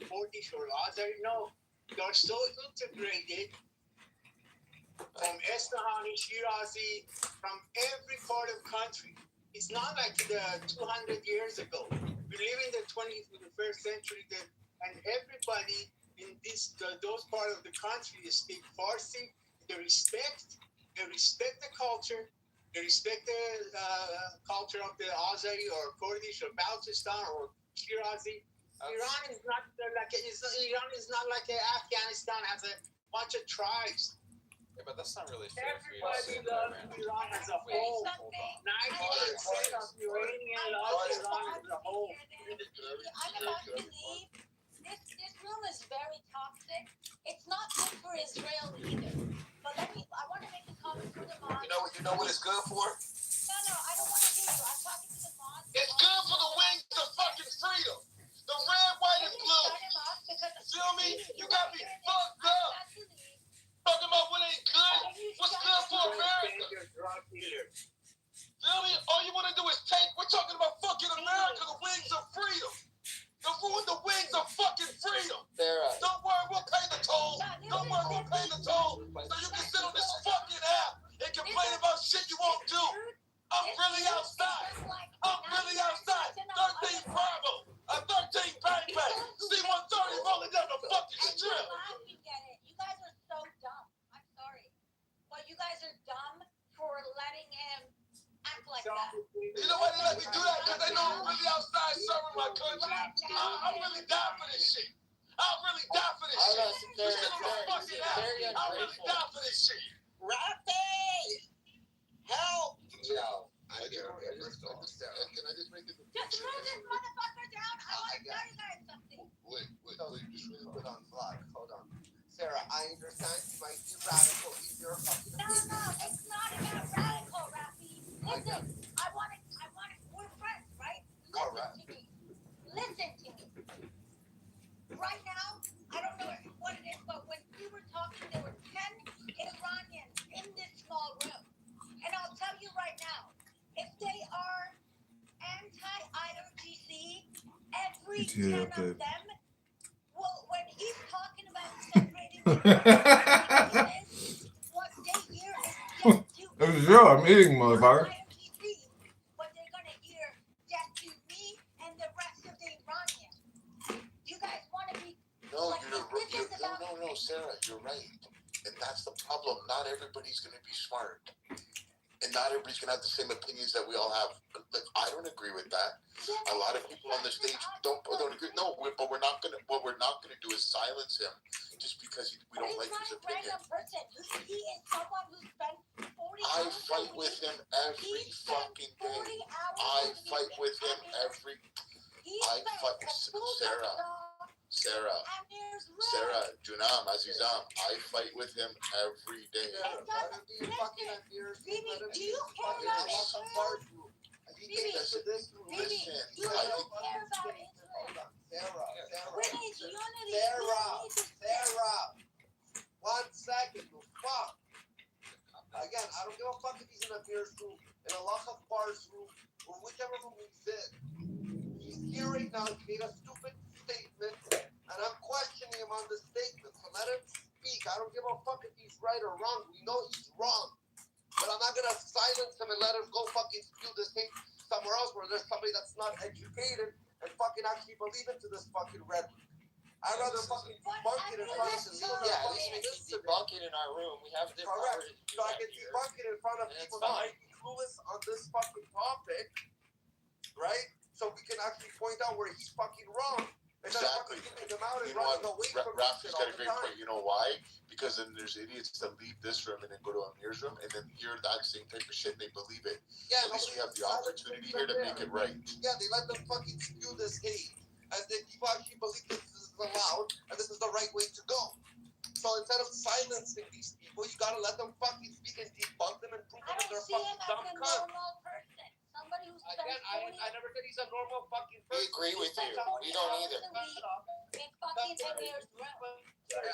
Kurdish or Azeri? No, they're so integrated from Esfahan, Shirazi, from every part of the country. It's not like 200 years ago. We live in the 21st century, and everybody in those parts of the country speak Farsi. They respect the culture. They respect the culture of the Azeri or Kurdish or Balochistan or Shirazi. Iran is not like Afghanistan has a bunch of tribes. Yeah, but that's not really fair for you to Everybody say loves that, man. Iran as a whole. 90% of Iranian loves Iran as a whole. I'm about to leave. This room is very toxic. It's not good for Israel either. But I want to make a comment for the mods. You know what it's good for? No, I don't want to hear you. I'm talking to the mods. It's good for the wings of fucking freedom. The red, white, and blue. Feel me? You got me fucked up. Talking about what ain't good. What's good for America? Feel me? All you want to do is take. We're talking about fucking America, the wings of freedom. The wings of fucking freedom. Don't worry, we'll pay the toll. Don't worry, we'll pay the toll. So you can sit on this fucking app and complain about shit you won't do. I'm really outside. 13 Bravo. A 13 bang bang. C-130 rolling down the fucking strip. You guys are so dumb. I'm sorry. But you guys are dumb for letting him act like that. You know why they let me do that? Because they know I'm really outside serving my country. I'm really down for this shit. I'll really die for this shit. You sit on the fucking app. I'll really die for this shit. Rafi! Help! Yo. I get it. Can I just make it? Just throw this motherfucker down. I want to tell you guys something. Wait. Just really Put on vlog. Hold on. Sarah, I understand you might be radical in your fucking opinion. No, it's not about radical, Rafi. Listen, I want to, we're friends, right? Listen to me. Right now, I don't know what it is, but when we were talking, there were 10 Iranians in this small room. And I'll tell you right now, if they are anti-IRGC, every 10 of them, well, when he's talking about separating what they hear is death to I'm eating, motherfucker. what they're going to hear death to me and the rest of the Iranians. You guys want to be... No, Sarah, you're right. And that's the problem. Not everybody's going to be smart. And not everybody's going to have the same opinions that we all have. Like, I don't agree with that. A lot of people on the stage don't agree. No, but we're not going to. What we're not going to do is silence him just because we don't like his opinion. He is someone who spent 40 I fight with him every fucking day. I fight with him every. Sarah, Junam, Azizam, I fight with him every day. Do you care about Israel? Listen, Sarah. When it's unity, Sarah. 1 second, you fuck. Again, I don't give a fuck if he's in a beer's room, in a Loch bar's room, or whichever room he's in. He's here right now. He made a stupid statement, and I'm questioning him on the statement. So let him speak. I don't give a fuck if he's right or wrong. We know he's wrong. But I'm not gonna silence him and let him go fucking spew this hate somewhere else where there's somebody that's not educated and fucking actually believe into this fucking rhetoric. I'd rather fucking debunk it in front of people. Yeah, at least we can debunk it in our room. We have the power to do So I that can here. debunk it in front of And people it's that fine. might be clueless on this fucking topic, right? So we can actually point out where he's fucking wrong. Instead of Exactly. fucking kicking him out and You know running what? away from Rafi's shit got all a the great time. point. You know why? Because then there's idiots that leave this room and then go to Amir's room and then hear that same type of shit. They believe it. Yeah, At least we have the opportunity here to make it right. Yeah, they let them fucking spew this hate. And then people actually believe this is allowed and this is the right way to go. So instead of silencing these people, you gotta let them fucking speak and debunk them and prove I them that don't they're see him fucking as dumb a cunts. normal person. Somebody who's Again, I never said he's a normal fucking We person. agree with you. We don't either. in fucking Amir's room. I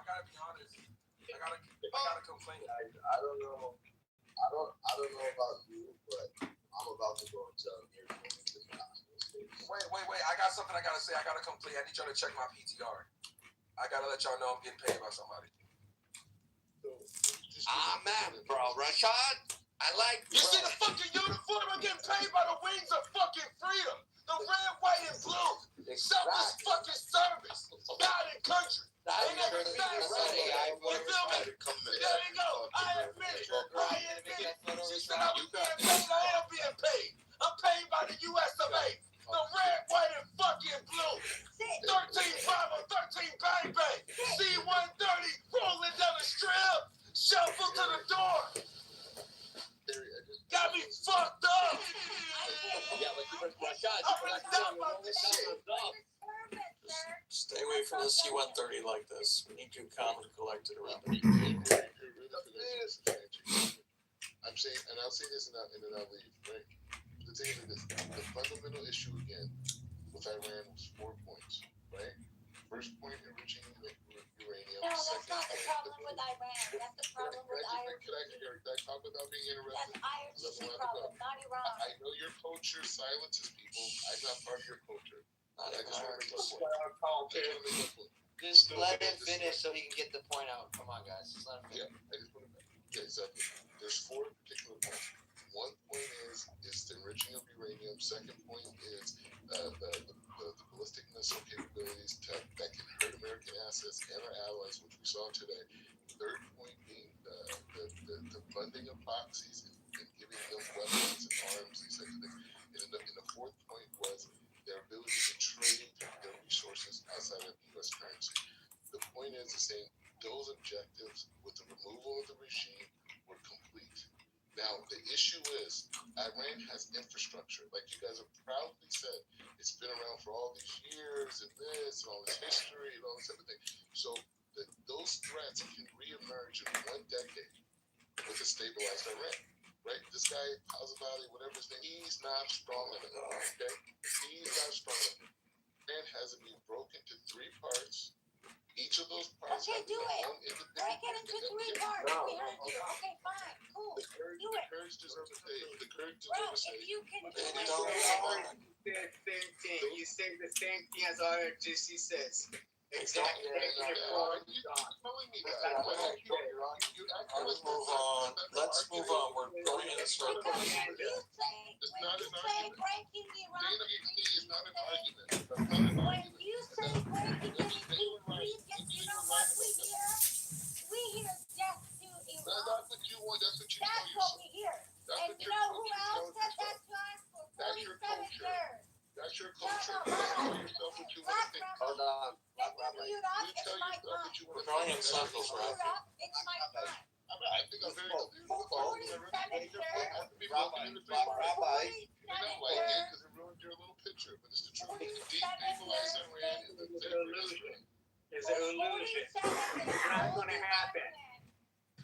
gotta be honest. I gotta complain. I don't know. I don't know about you, but I'm about to go and tell you. Wait. I got something I gotta say. I gotta complain. I need y'all to check my PTR. I gotta let y'all know I'm getting paid by somebody. Man, bro. Rashad, I like You see the fucking uniform? I'm getting paid by the wings of fucking freedom. The red, white, and blue. Selfless fucking service. God and country. They never said you feel me? There you go. I admit it. She said I was being paid. I am being paid. I'm paid by the US of A. The red, white, and fucking blue. 13 Bravo, 13 Bang Bang. C-130 rolling down the strip. Shuffle to the door. Got me fucked up. I'm gonna die about this shit. Stay away from the C-130 like this. We need to calm and collected around it. I'm saying, and I'll say this and then I'll leave, right? The thing is this, the fundamental issue again with Iran was 4 points, right? First point, enriching uranium. No, that's not the problem with Iran. That's the problem with IRGC. Can I talk without being interrupted? That's IRGC problem, not Iran. I know your culture silences people. I'm not part of your culture. I just want to make my point. Just let him finish so he can get the point out. Come on, guys. Just let him finish. Yeah, I just want to. Yeah, exactly. There's 4 particular points. One point is the enriching of uranium. Second point is the ballistic missile capabilities that can hurt American assets and our allies, which we saw today. Third point being the funding of proxies and giving them weapons and arms, these types of things. And the fourth point was their ability to trade their resources outside of U.S. currency. The point is the same. Those objectives, with the removal of the regime, were complete. Now, the issue is Iran has infrastructure. Like you guys have proudly said, it's been around for all these years and this and all this history and all this type of thing. So those threats can reemerge in 1 decade with a stabilized Iran. Right? This guy, Al-Zawahiri, whatever his name, he's not strong enough. Okay? He's not strong enough. Iran has to be broken into 3 parts. Each of those parts Okay, have do their it. own independent. Break it into 3 parts. We heard you. Okay, fine. Cool. The Kurds deserve a say. The Kurds Bro, deserve a say. if you can do They it. don't. Same thing. You say the same thing as RGC says. Exactly. You're telling me that. Let's move on. Let's move on. We're going in a circle. Because when you say breaking Iran, It's not an argument. when you say breaking it in 2, you know what we hear? We hear death to Iran. That's what you want. That's what you tell That's what yourself. we hear. That's And what you your know who culture else tells said yourself. that to us for That's your 47 culture. years? That's your culture. You tell yourself what you want to think. Hold on. Let me mute up. You It's tell my yourself time. what you want We're to going in think. circles, Mute Rafi. up. It's my time. I think I'm very clear. For 47 years. I have to be broken into 3 parts. Rabbi. You don't like it because it ruined your little picture, but it's the truth. You destabilize Iran in the It's an illusion. It's an illusion. It's not going to happen.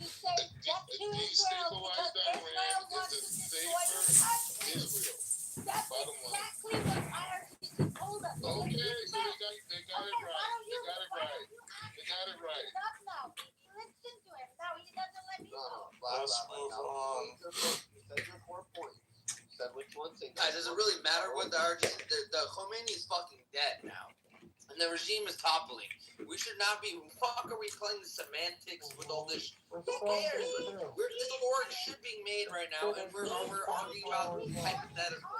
To say death to Israel because Israel wants to destroy the country. Israel. That's Bottom line. exactly what IRGC told us. Okay, so they got it Okay, why right. don't you They got it right. ask They got it it up now, baby. Listen to him. Now he doesn't let me know. Let's move on. You said your 4 points. You said which one thing. Guys, does it really matter what the RGC? The Khomeini is fucking dead now, and the regime is toppling. We should not be. Fuck, are we playing the semantics with all this? Who cares? This war should be made right now, and we're arguing about hypothetical.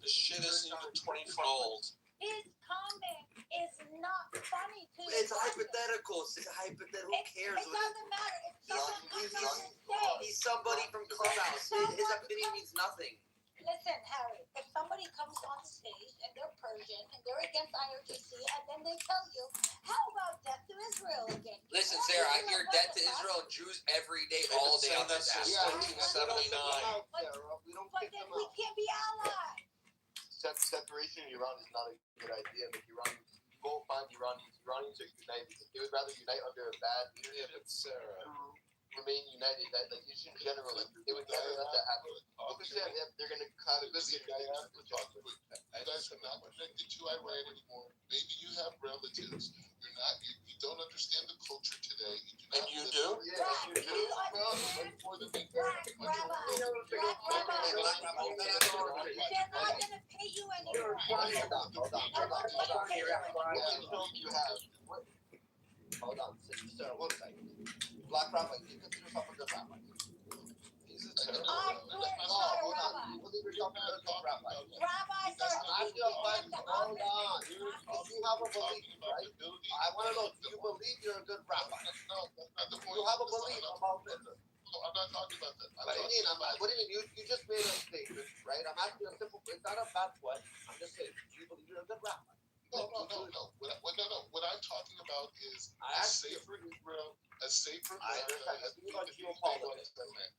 This shit isn't even 20 years old. His comment is not funny to It's the audience. hypothetical. It's hypothetical. Who cares? It doesn't matter. If someone comes on the stage, He's somebody from Clubhouse. His opinion means nothing. listen, Harry, if somebody comes on stage and they're Persian and they're against IRGC and then they tell you, how about death to Israel again? Listen, Sarah, I hear death to Israel and Jews every day, all day. Saying that since 1979. But we can't be allies. Separation in Iran is not a good idea. But Iranians, you won't find Iranians. Iranians are united. They would rather unite under a bad leadership to remain united. That, like, in general, like, they would never let that happen. They're going to have a good leadership. You guys are not connected to Iran anymore. Maybe you have relatives. You're not. You don't understand the culture today. And you do? Yeah, you do. They're not going to pay you anymore. Hold on, Sarah, one second. Black Rabbi, you consider yourself a good rabbi? He's a terrible I'm not a rabbi. You believe yourself a good rabbi? Rabbis are Hold on. You have a belief, right? I want to know, do you believe you're a good rabbi? No, that's not the point. You have a belief about this. No, I'm not talking about that. What do you mean? You just made a statement, right? I'm asking a simple, it's not a bad question. I'm just saying, do you believe you're a good rabbi? No. What I'm talking about is a safer Israel, a safer America.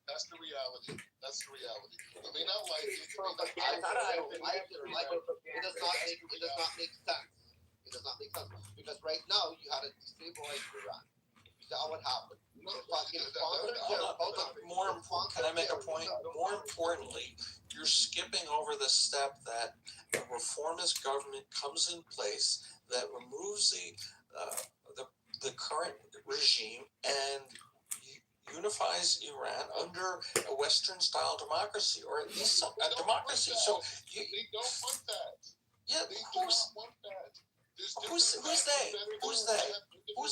That's the reality. That's the reality. You may not like it. I don't like it or like it. It does not make sense. It does not make sense. Because right now you had a destabilized Iran. You saw what happened. More important, can I make a point? More importantly, you're skipping over the step that a reformist government comes in place that removes the current regime and unifies Iran under a Western-style democracy, or at least a democracy. So they don't want that. Yeah, They of course. do not want that. Who's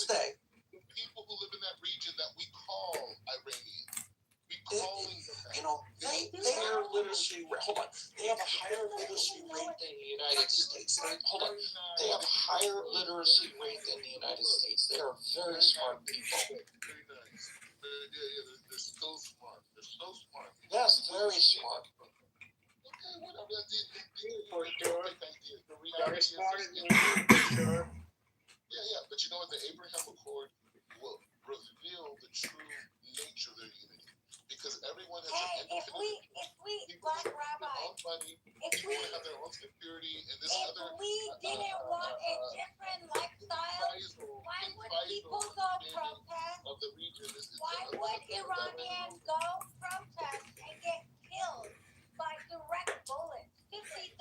they? The people who live in that region that we call Iranian. We call them that. You know, their literacy rate. Hold on. They have a higher literacy rate than the United States. Hold on. They have a higher literacy rate than the United States. They are very smart people. Very nice. They're so smart. They're so smart. Yes, very smart. Okay, whatever. Very smart in sure. Yeah. But you know what? The Abraham Accord will reveal the true nature of their unity. Because everyone has Hey, an if we, Black Rabbi, money, if we have their own security, and this If other. we didn't want a different lifestyle, why would people go protest? Of the region, Why would Iranians go protest and get killed by direct bullets? 50,000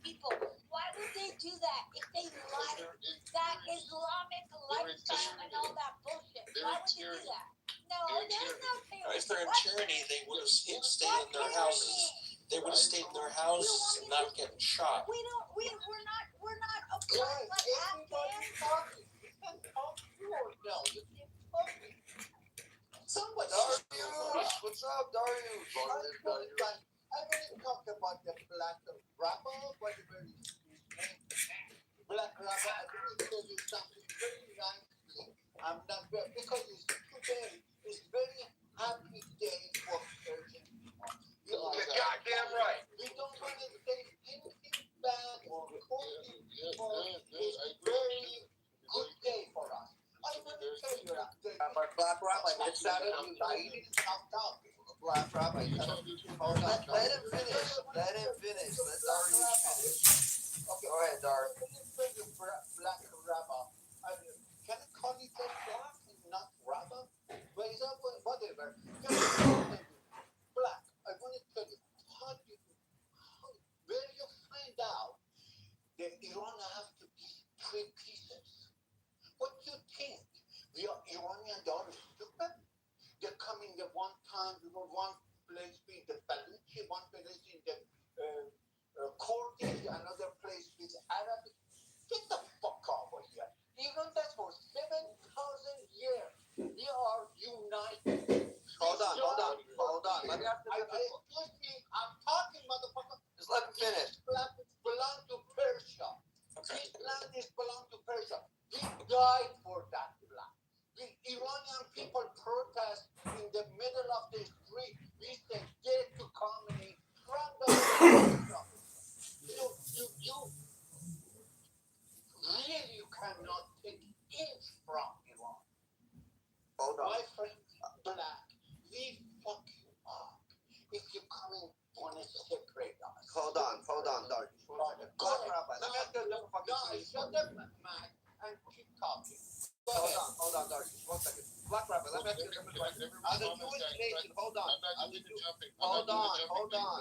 people. Why would they do that if they like that Islamic lifestyle and all that bullshit? Why would they do that? No, there's no tyranny. If they're in tyranny, they would have stayed in their houses. They would have stayed in their houses and not getting shot. We're not oppressed like Afghans. Darius, what's up, Darius? I really talk about the black rapper, but the very black rapper. I really tell you something very nicely. I'm not very, because today is very happy day for Persian people. You're goddamn right. We don't want to say anything bad or quoting people. It's a I agree. very good day for us. I want to tell you that. But Black Rabbi, it's Saturday. I didn't stop talking. Black Rabbi, hold on. Let him finish. Let Darius finish. Okay. Go ahead, Darius. Black Rabbi. Can I call you just Black and not Rabbi? But it's up, whatever. Black, I want to tell you, where you find out that Iran has to be 3 pieces. What do you think? Iran one place be the Baluchi, one place in the Kurdish, another place is Arabic. Get the fuck over here. Even that for 7,000 years, we are united. Hold on. Let me ask you. Excuse me, I'm talking, motherfucker. Just let him finish. This land belong to Persia. Okay. This land belong to Persia. We died for that land. The Iranian people protest in the middle of the street. We said, get to Khomeini from the you really you cannot take inch from Iran. Hold on. My friend, black, we fuck you up. If you come in, want to separate us. Hold on, Darky. Let me ask you a different fucking question. Shut up, Mac, and keep talking. Hold on, Darky. 1 second. Black Rabbit, let me ask you a different question. As a Jewish nation, hold on. Hold on.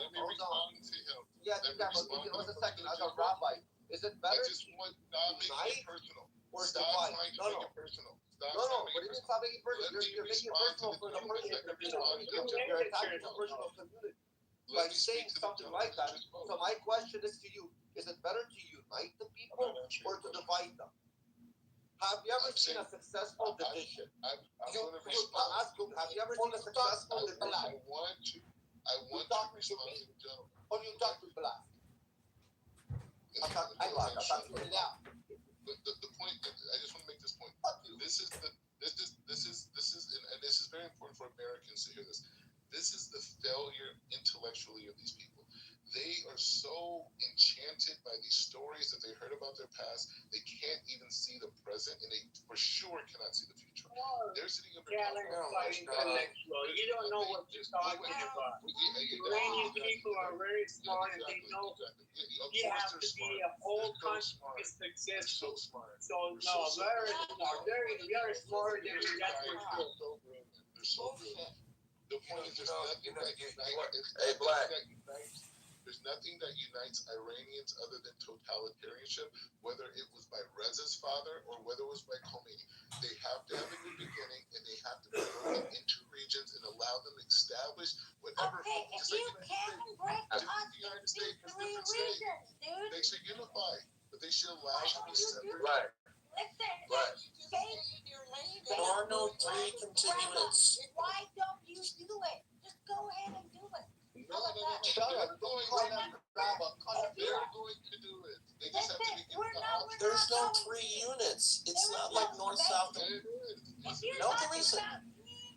Yes, you can, but give me 1 second. As a rabbi, is it better? I just want not making it personal. Or Stop divide? trying to make it personal. No, what do you mean stop making it personal? You're making it personal for the person. You're attacking the personal community. By saying something like that. So my question is to you, is it better to unite the people or to divide them? Have you ever seen a successful division? I'm going to respond. Have you ever seen a successful division? I want to respond to the gentleman. Or you talk to black? I talk to black. The point, I just want to make this point. This is very important for Americans to hear this. This is the failure intellectually of these people. They are so enchanted by these stories that they heard about their past, they can't even see the present, and they for sure cannot see the future. They're sitting up Yeah, they're quite intellectual. You don't know what you're talking about. Iranian people are very smart, and they know you have to be a whole country to be successful. So no, very smart, very smarter than we got to do. They're so good. The point is, there's nothing that unites. Hey, Black. There's nothing that unites Iranians other than totalitarianship, whether it was by Reza's father or whether it was by Khomeini. They have to have a new beginning, and they have to be broken into regions and allow them to establish whatever. Okay, if you can't break us into 3 regions, dude. They should unify, but they should allow to be separate. Right. Listen, There are no 3 continuance. Why don't you do it? Just go ahead and do it. No. They're going to do it. They just have to be given the option. There's no 3 units. It's not like north, south. There is. No, there isn't.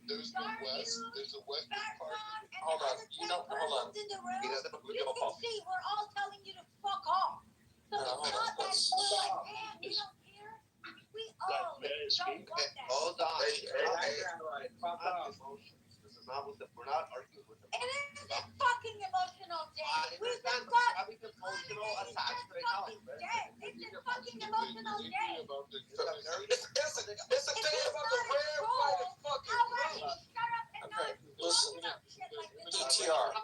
There's the west. There's the western part. Hold on. You don't. Hold on. You can see we're all telling you to fuck off. So it's not that we're like, man, you don't care. We all don't want that. Hold on. We're not arguing with them. It is a fucking emotional day. We've been having emotional attacks right now. It's a fucking emotional day. It's a day about the rare fight of fucking Alright, shut up and Okay, not listen. shit like this. PTR.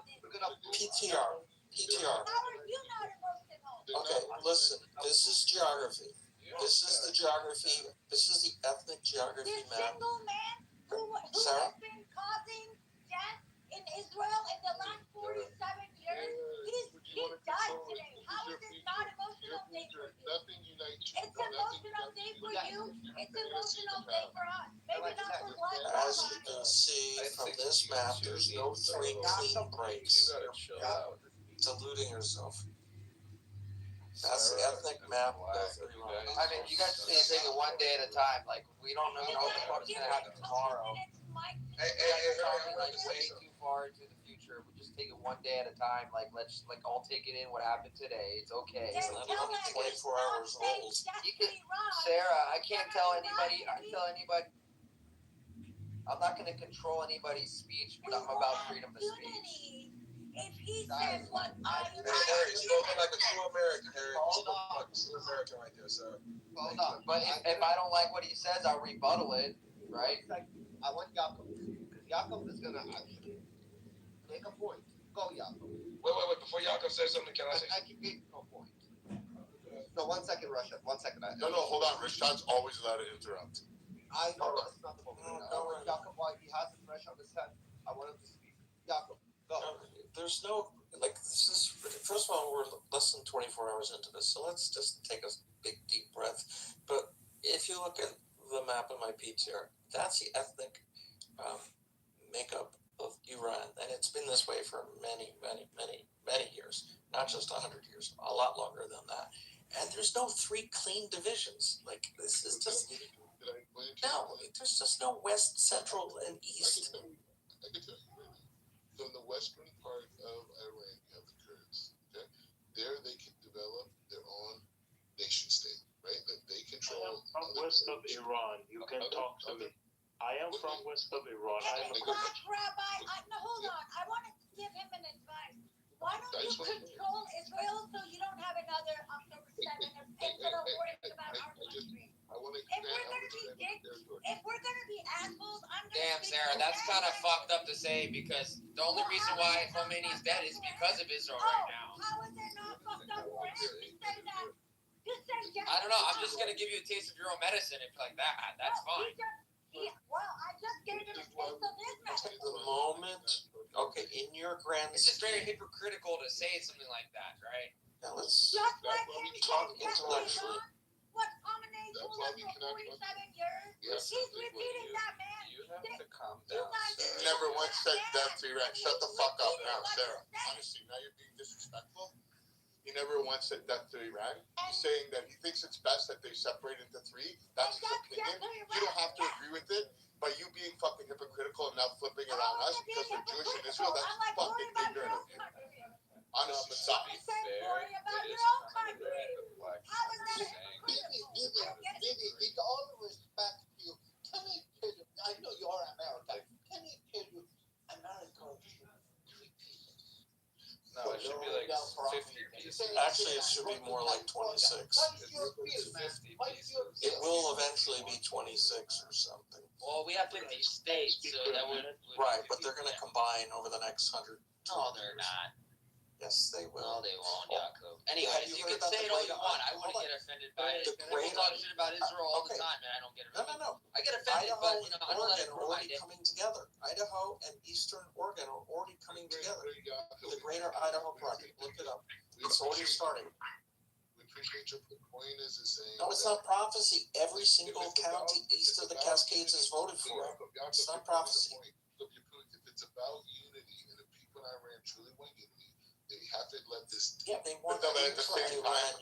How are you not emotional? Okay, listen. This is geography. This is the geography. This is the ethnic geography This map. single man who Sarah? has been causing death in Israel in the last 47 years, he died today. How is this not emotional day for you? Nothing unites you. It's emotional day for you. It's emotional day for us. Maybe not for Black As you can see from this map, there's no 3 clean breaks. Deluding yourself. That's the ethnic map of Iran. I mean, you guys need to take it one day at a time. Like, we don't know what the fuck's gonna happen tomorrow. Like, way too far into the future. We just take it one day at a time. Like, let's all take it in. What happened today? It's okay. It's not even 24 hours old. You can, Sarah. I can't tell anybody. I'm not gonna control anybody's speech, but I'm about freedom of speech. If he says what I Harry, spoken like a true American, Harry. True American right there, sir. Hold on. But if I don't like what he says, I'll rebuttal it, right? I want Yaakov, because Yaakov is gonna actually make a point. Go, Yaakov. Wait. Before Yaakov says something, can I say I can make no point. So 1 second, Russia. 1 second. No, hold on. Rashad's always allowed to interrupt. I know that's not the moment. Yaakov, while he has it fresh on his head, I want him to speak. there's no, like, this is, first of all, we're less than 24 hours into this, so let's just take a big, deep breath. But if you look at the map of my PTR, that's the ethnic makeup of Iran, and it's been this way for many, many, many, many years, not just 100 years, a lot longer than that. And there's no three clean divisions. Like, this is just, no, there's just no west, central, and east. I can tell you. So in the western part of Iran, you have the Kurds. Okay, there they can develop their own nation state, right? That they control. I am from west of Iran. You can talk to me. I am from west of Iran. Hey, Black Rabbi, no, hold on. I want to give him an advice. Why don't you control Israel so you don't have another October 7th instead of worrying about our country? If we're gonna be assholes, I'm gonna. Damn, Sarah, that's kind of fucked up to say because the only reason why Khomeini's dead is because of Israel right now. How is it not fucked up for him to say that? I don't know. I'm just gonna give you a taste of your own medicine if like that. That's fine. Well, I just gave him a taste of his medicine. The moment, okay, in your grand It's just very hypocritical to say something like that, right? Now let's Just like him talk intellectually. What Khamenei told us for 47 years? Yes. He's repeating that, man. You have to calm down. You never once said death to Iran. Shut the fuck up now, Sarah. Honestly, now you're being disrespectful. He never once said death to Iran. He's saying that he thinks it's best that they separate into three. That's his opinion. You don't have to agree with it. But you being fucking hypocritical and now flipping around us because we're Jewish in Israel, that's fucking ignorant of you. Honestly, stop. Fair, it is kind of black. With all the respect to you, can I tell you, I know you're American, can I tell you, America is 3 pieces. No, it should be like 50 pieces. Actually, it should be more like 26. It will eventually be 26 or something. Well, we have 50 states, so that would Right, but they're going to combine over the next 100. No, they're not. Yes, they will. No, they won't, Jacob. Anyways, you can say it all you want. I wouldn't get offended by it. People talk shit about Israel all the time, and I don't get offended. No. I get offended, Idaho but I don't let it and ruin my Oregon are already day. coming together. Idaho and Eastern Oregon are already coming together. The Greater Idaho Project. Look it up. It's already starting. We appreciate your point is saying. No, it's not prophecy. Every single county east of the Cascades is voted for it. It's not prophecy. If it's about unity and if people in Iran truly want unity, they have to let this. Yeah, they want But at the same Iran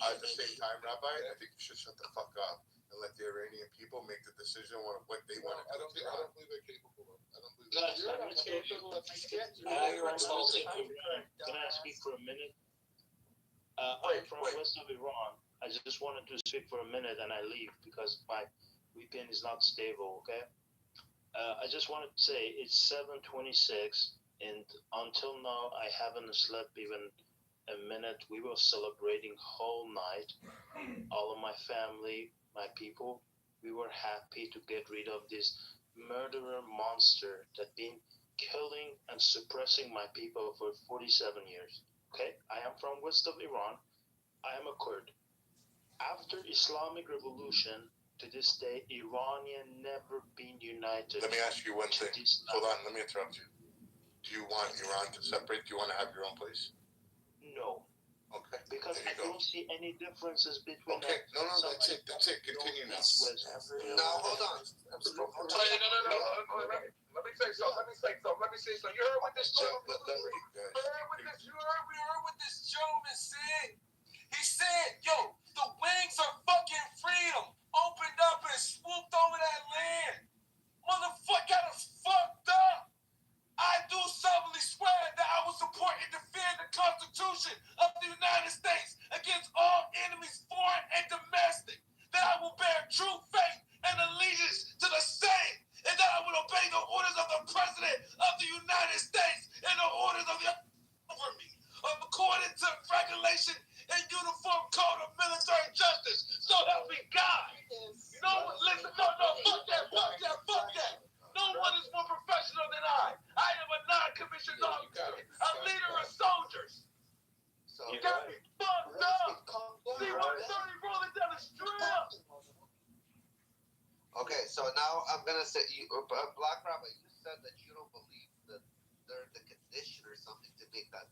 time, Rabbi, I think you should shut the fuck up and let the Iranian people make the decision on what they want to do. I don't believe they're capable of. I don't believe Guys, they're I'm capable of you're insulting. Can I speak for a minute? I'm from west of Iran. I just wanted to speak for a minute and I leave because my weekend is not stable, okay? I just wanted to say it's 7:26 and until now I haven't slept even a minute. We were celebrating whole night. All of my family, my people, we were happy to get rid of this murderer monster that been killing and suppressing my people for 47 years. Okay, I am from west of Iran. I am a Kurd. After Islamic Revolution, to this day, Iranian never been united. Let me ask you one thing. Hold on, let me interrupt you. Do you want Iran to separate? Do you want to have your own place? No. Okay. Because I don't see any differences between. Okay. No, that's it. That's it. Continue now. Now, hold on. No. Let me say something. You heard what this gentleman said? He said, yo, the wings of fucking freedom opened up and swooped over that land. Motherfucker got us fucked up. I do solemnly swear that I will support and defend the Constitution of the United States against all enemies, foreign and domestic. That I will bear true faith and allegiance to the same. And that I will obey the orders of the President of the United States and the orders of the over me. According to regulation and uniform code of military justice. So help me God. No, listen, fuck that. No one is more professional than I. I am a non-commissioned officer, a leader of soldiers. So You got me fucked up. C-130 rolling down the strip. Okay, so now I'm gonna say, Black Rabbi, you said that you don't believe that they're the condition or something to make that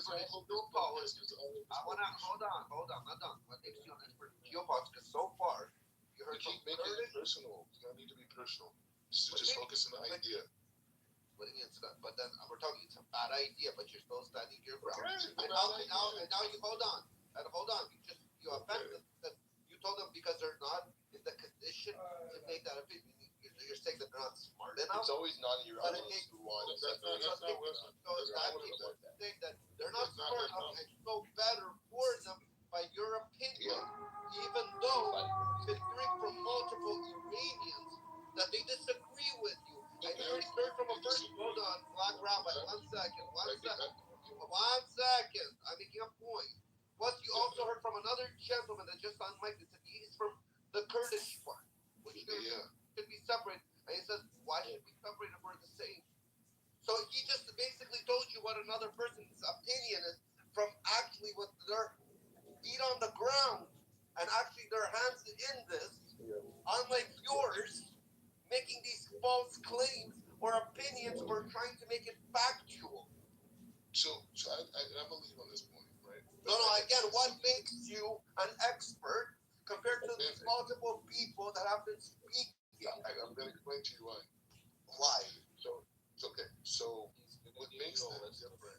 I wanna hold on, not done. What makes you an expert in geopolitics? Because so far, you heard keep from making it Kurdish. personal. You don't need to be personal. Just focus on the idea. Putting into that, but then we're talking. It's a bad idea, but you're still standing your ground. Okay, And now you hold on. You offended them. You told them because they're not in the condition to make that opinion. You're saying that they're not smart enough. It's always not in your But own. it makes- That's not what saying that they're not smart enough, and you know better for them by your opinion, even though you've been hearing from multiple Iranians that they disagree with you. And you already heard from a person. Hold on, Black Rabbi. 1 second. I'm making a point. Plus, you also heard from another gentleman that just on mic that said he's from the Kurdish part, which should be separate. And he says, why should we separate if we're the same? So he just basically told you what another person's opinion is from actually what their feet on the ground and actually their hands in this, unlike yours, making these false claims or opinions or trying to make it factual. So I'm gonna leave on this point, right? No, again, what makes you an expert compared to these multiple people that have been speaking? I'm gonna explain to you why. Why? So it's okay. So what makes them different?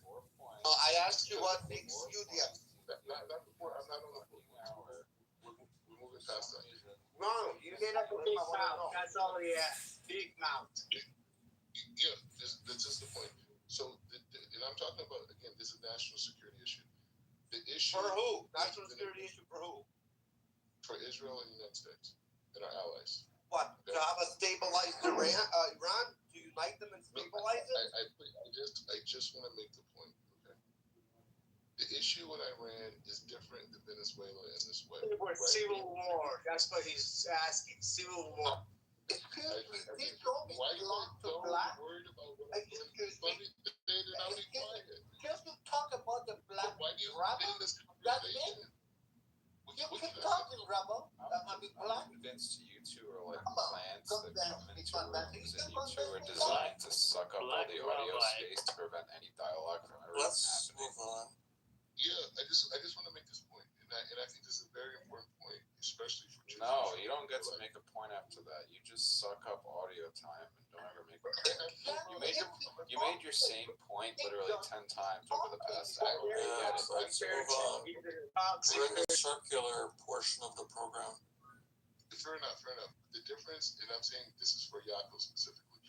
I asked you what makes you the expert. Not before. I'm not on the book. We're moving past that. No, you made up a Big mouth. That's all he has. Big mouth. Yeah, that's just the point. So, and I'm talking about, again, this is a national security issue. The issue for who? National security issue for who? For Israel and the United States and our allies. What? Okay. To have a stabilized Iran? To unite them and stabilize it? I just want to make the point. Okay. The issue in Iran is different than Venezuela in this way. Right? Civil war. That's what he's asking. Civil war. Why are you so worried about what I'm doing? Just to talk about the black rabble. That's it. You keep talking, Rebel. I'm convinced you two are like plants that come into rooms, and you two are designed to suck up all the audio space to prevent any dialogue from ever Let's happening. move on. Yeah, I just want to make this point, and I think this is a very important point, especially for Jews. No, you don't get to make a point after that. You just suck up audio time and don't ever make a point. You made your same point literally 10 times over the past hour. Let's move on. We're in the circular portion of the program. Fair enough. The difference, and I'm saying this is for Yaakov specifically,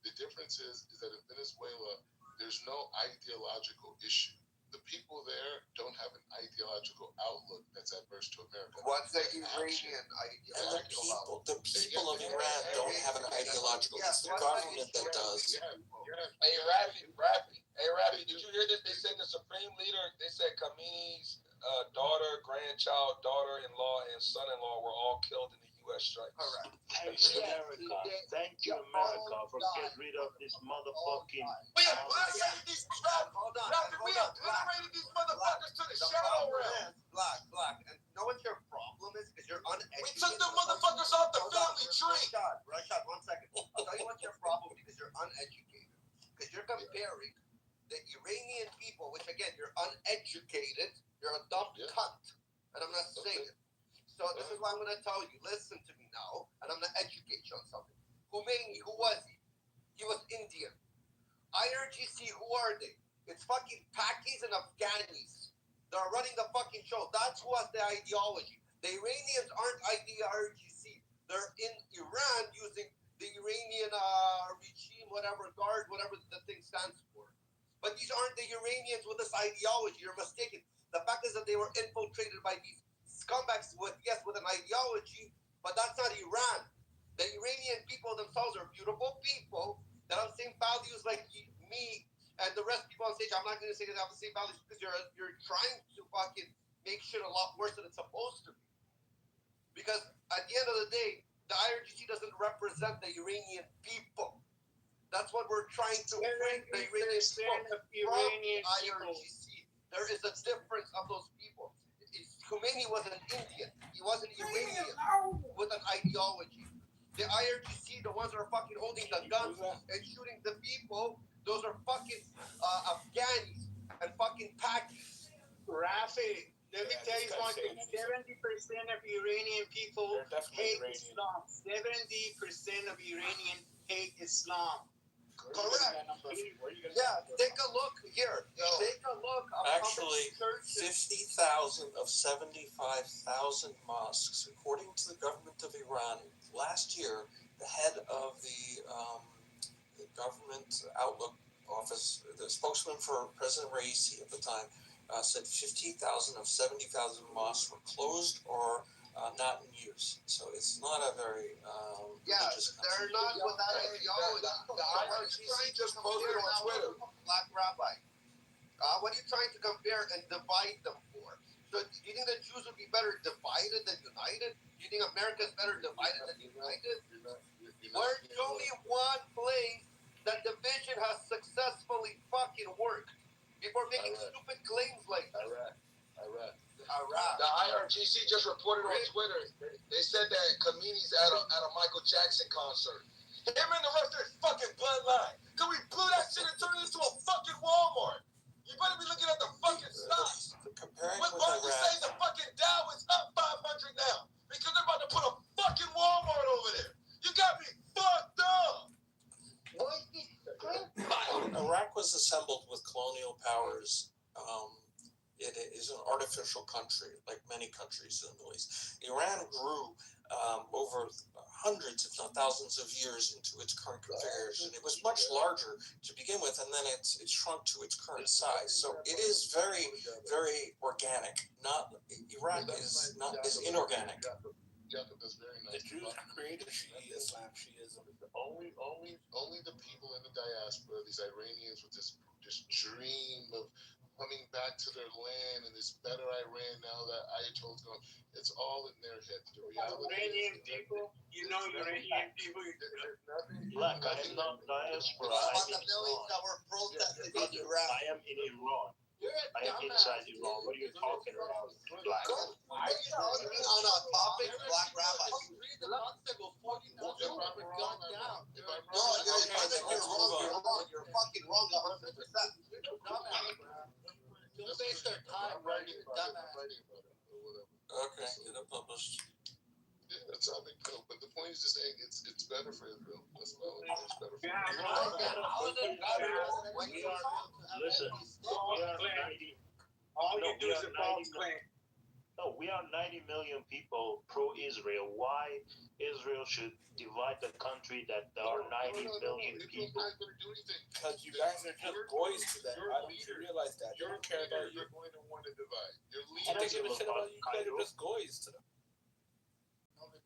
the difference is that in Venezuela, there's no ideological issue. The people there don't have an ideological outlook that's adverse to America. What's the Iranian ideological outlook? The people of Iran don't have an ideological. It's the government that does. Hey, Rafi, did you hear this? They said the supreme leader, they said Khamenei's daughter, grandchild, daughter-in-law, and son-in-law were all killed in the U.S. strikes. Correct. Thank you, America. Thank you, America, for getting rid of this motherfucking. We obliterated these motherfuckers to the shadow realm. Black. And you know what your problem is? Because you're uneducated. We took the motherfuckers off the family tree. Rashad, 1 second. I'll tell you what your problem is, because you're uneducated. Because you're comparing the Iranian people, which again, you're uneducated. You're a dumb cunt. And I'm not saying it. So this is what I'm going to tell you. Listen to me now, and I'm going to educate you on something. Khomeini, who was he? He was Indian. IRGC, who are they? It's fucking Pakis and Afghanis. They're running the fucking show. That's who has the ideology. The Iranians aren't IRGC. They're in Iran using the Iranian regime, whatever the thing stands for. But these aren't the Iranians with this ideology. You're mistaken. The fact is that they were infiltrated by these scumbags with an ideology, but that's not Iran. The Iranian people themselves are beautiful people that have the same values like me and the rest of people on stage. I'm not going to say that they have the same values because you're trying to fucking make shit a lot worse than it's supposed to be. Because at the end of the day, the IRGC doesn't represent the Iranian people. That's what we're trying to bring the Iranian people from IRGC. There is a difference of those people. Khomeini was an Indian. He wasn't Iranian with an ideology. The IRGC, the ones that are fucking holding the guns and shooting the people, those are fucking Afghanis. and fucking pack. Rafi, let me tell you something. 70% of Iranian people hate Islam. 70% of Iranian hate Islam. Correct. Yeah, take a look here. Take a look. Actually, 50,000 of 75,000 mosques, according to the government of Iran, last year, the head of the government outlook office, the spokesman for President Raisi at the time, said 50,000 of 70,000 mosques were closed or not in use. So it's not a very religious country. They're not without ideology. The IRGC just posted on Twitter. Black rabbi. What are you trying to compare and divide them for? So do you think the Jews would be better divided than united? Do you think America's better divided than united? Where's only one place that division has successfully fucking worked before making stupid claims like that? Iraq. Iraq. The IRGC just reported on Twitter. They said that Khamenei's at a Michael Jackson concert. Him and the rest of his fucking bloodline. Cause we blew that shit and turned it into a fucking Walmart. You better be looking at the fucking stocks. Why do you say the fucking Dow is up 500 now? Because they're about to put a fucking Walmart over there. You got me fucked up. Iraq was assembled with colonial powers. It is an artificial country, like many countries in the Middle East. Iran grew over hundreds, if not thousands of years into its current configuration. It was much larger to begin with, and then it shrunk to its current size. So it is very, very organic. Iraq is inorganic. That's very nice. The Jews created Islam, Shiism. Only the people in the diaspora, these Iranians with this dream of coming back to their land and this better Iran now that Ayatollah's gone. It's all in their head. The reality Iranian people, Iranian people. Look, I am not diaspora. I'm in millions that were protesting in Iraq. I am in Iran. I am inside Iran. What are you talking about? Black. On a topic, black rabbi. 3 months ago, 40,000 were gunned down. No, you're wrong. You're fucking wrong 100%. Don't waste their time writing dumbass. Okay, get it published. Yeah, that's how they go. But the point is just saying it's better for Israel. That's all. It's better for Israel. Listen, we are 90. All you do is a false claim. No, we are 90 million people pro-Israel. Why Israel should divide the country that there are 90 million people? Because you guys are just boys to them. I don't you realize that. They don't care about you. You're going to want to divide. You're I don't give a shit about you. You guys are just boys to them.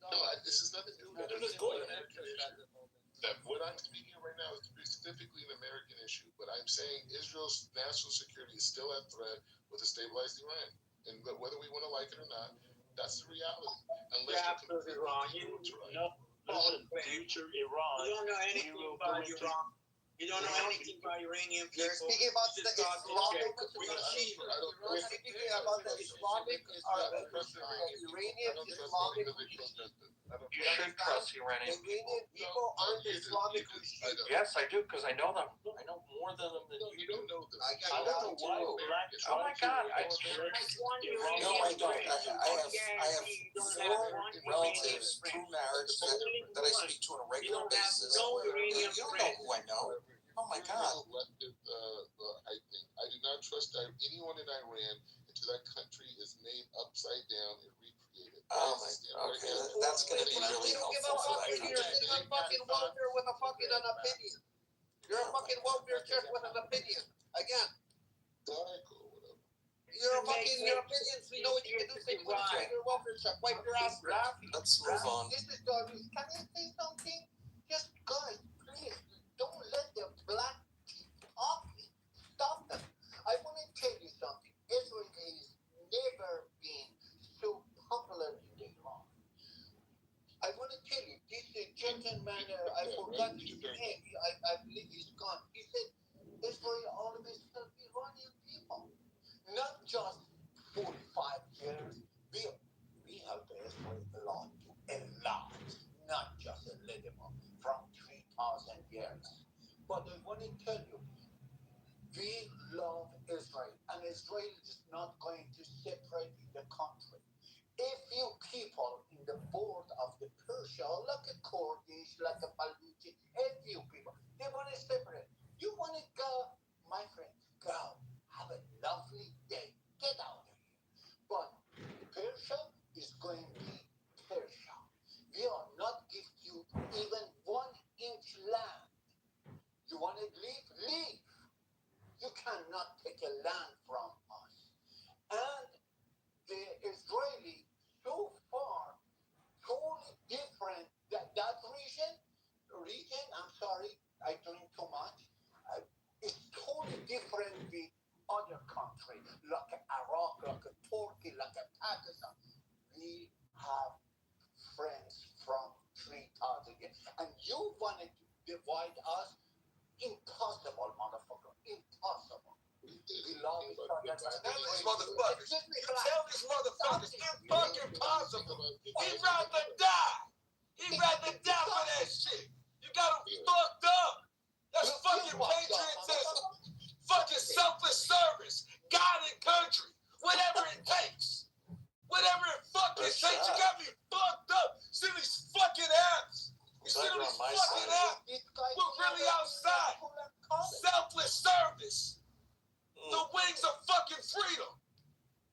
No, this is nothing to do with They're just boys. What I'm speaking of right now is specifically an American issue, but I'm saying Israel's national security is still at threat with a stabilized Iran. And whether we want to like it or not, that's the reality. You're absolutely wrong. Listen, future Iran. You don't know anything about Iran. You don't know anything about Iranian people. You're speaking about the Islamic. We're speaking about the Islamic, Iranian Islamic. You should trust Iranian Iranian people aren't Islamic regime. Yes, I do, because I know them. I know more than them than you don't know them. I don't know why. Oh my God! No, I don't. I have 4 relatives through marriage that I speak to on a regular basis. You don't know who I know. Oh my God! I do not trust anyone in Iran until that country is made upside down and recreated. Okay, that's going to be really helpful for that country. You're a fucking welfare with an opinion. You're a fucking welfare check with an opinion. Again. Your opinions, we know what you can do. Say you want to trade your welfare check. Wipe your ass. Let's move on. This is the news. Can I say something? Just guys, please, don't let the black stop them. I want to tell you something. Israel has never been so popular in Iran. I want to tell you, this gentleman, I forgot his name. I believe he's gone. He said, Israel always help Iranian people. Not just 45 years. We help Israel a lot. Not just a little from 3,000 years. But I want to tell you, we love Israel, and Israel is not going to separate the country. If you people in the board of the Persia, like a Kurdish, like a Baluchi, if you people, they want to separate. You want to go, my friend, go. Have a lovely day. Get out of here. But Persia is going to be Persia. We are not giving you even 1 inch land. You want to leave? Leave. You cannot take a land from us. And the Israeli, so far, totally different. That region, I'm sorry, I drink too much. It's totally different with other countries, like Iraq, like Turkey, like Pakistan. We have friends from 3,000 years. And you wanted to divide us? Impossible, motherfucker. Impossible. We love each other. Tell these motherfuckers. You tell these motherfuckers it's fucking possible. He'd rather die. He'd rather die for that shit. You got him fucked up. That's fucking patriotism. Fucking selfless service. God and country. Whatever it takes. Whatever it fucking takes. You got me fucked up. See these fucking apps. You see these fucking apps. We're really outside. Selfless service. The wings of fucking freedom.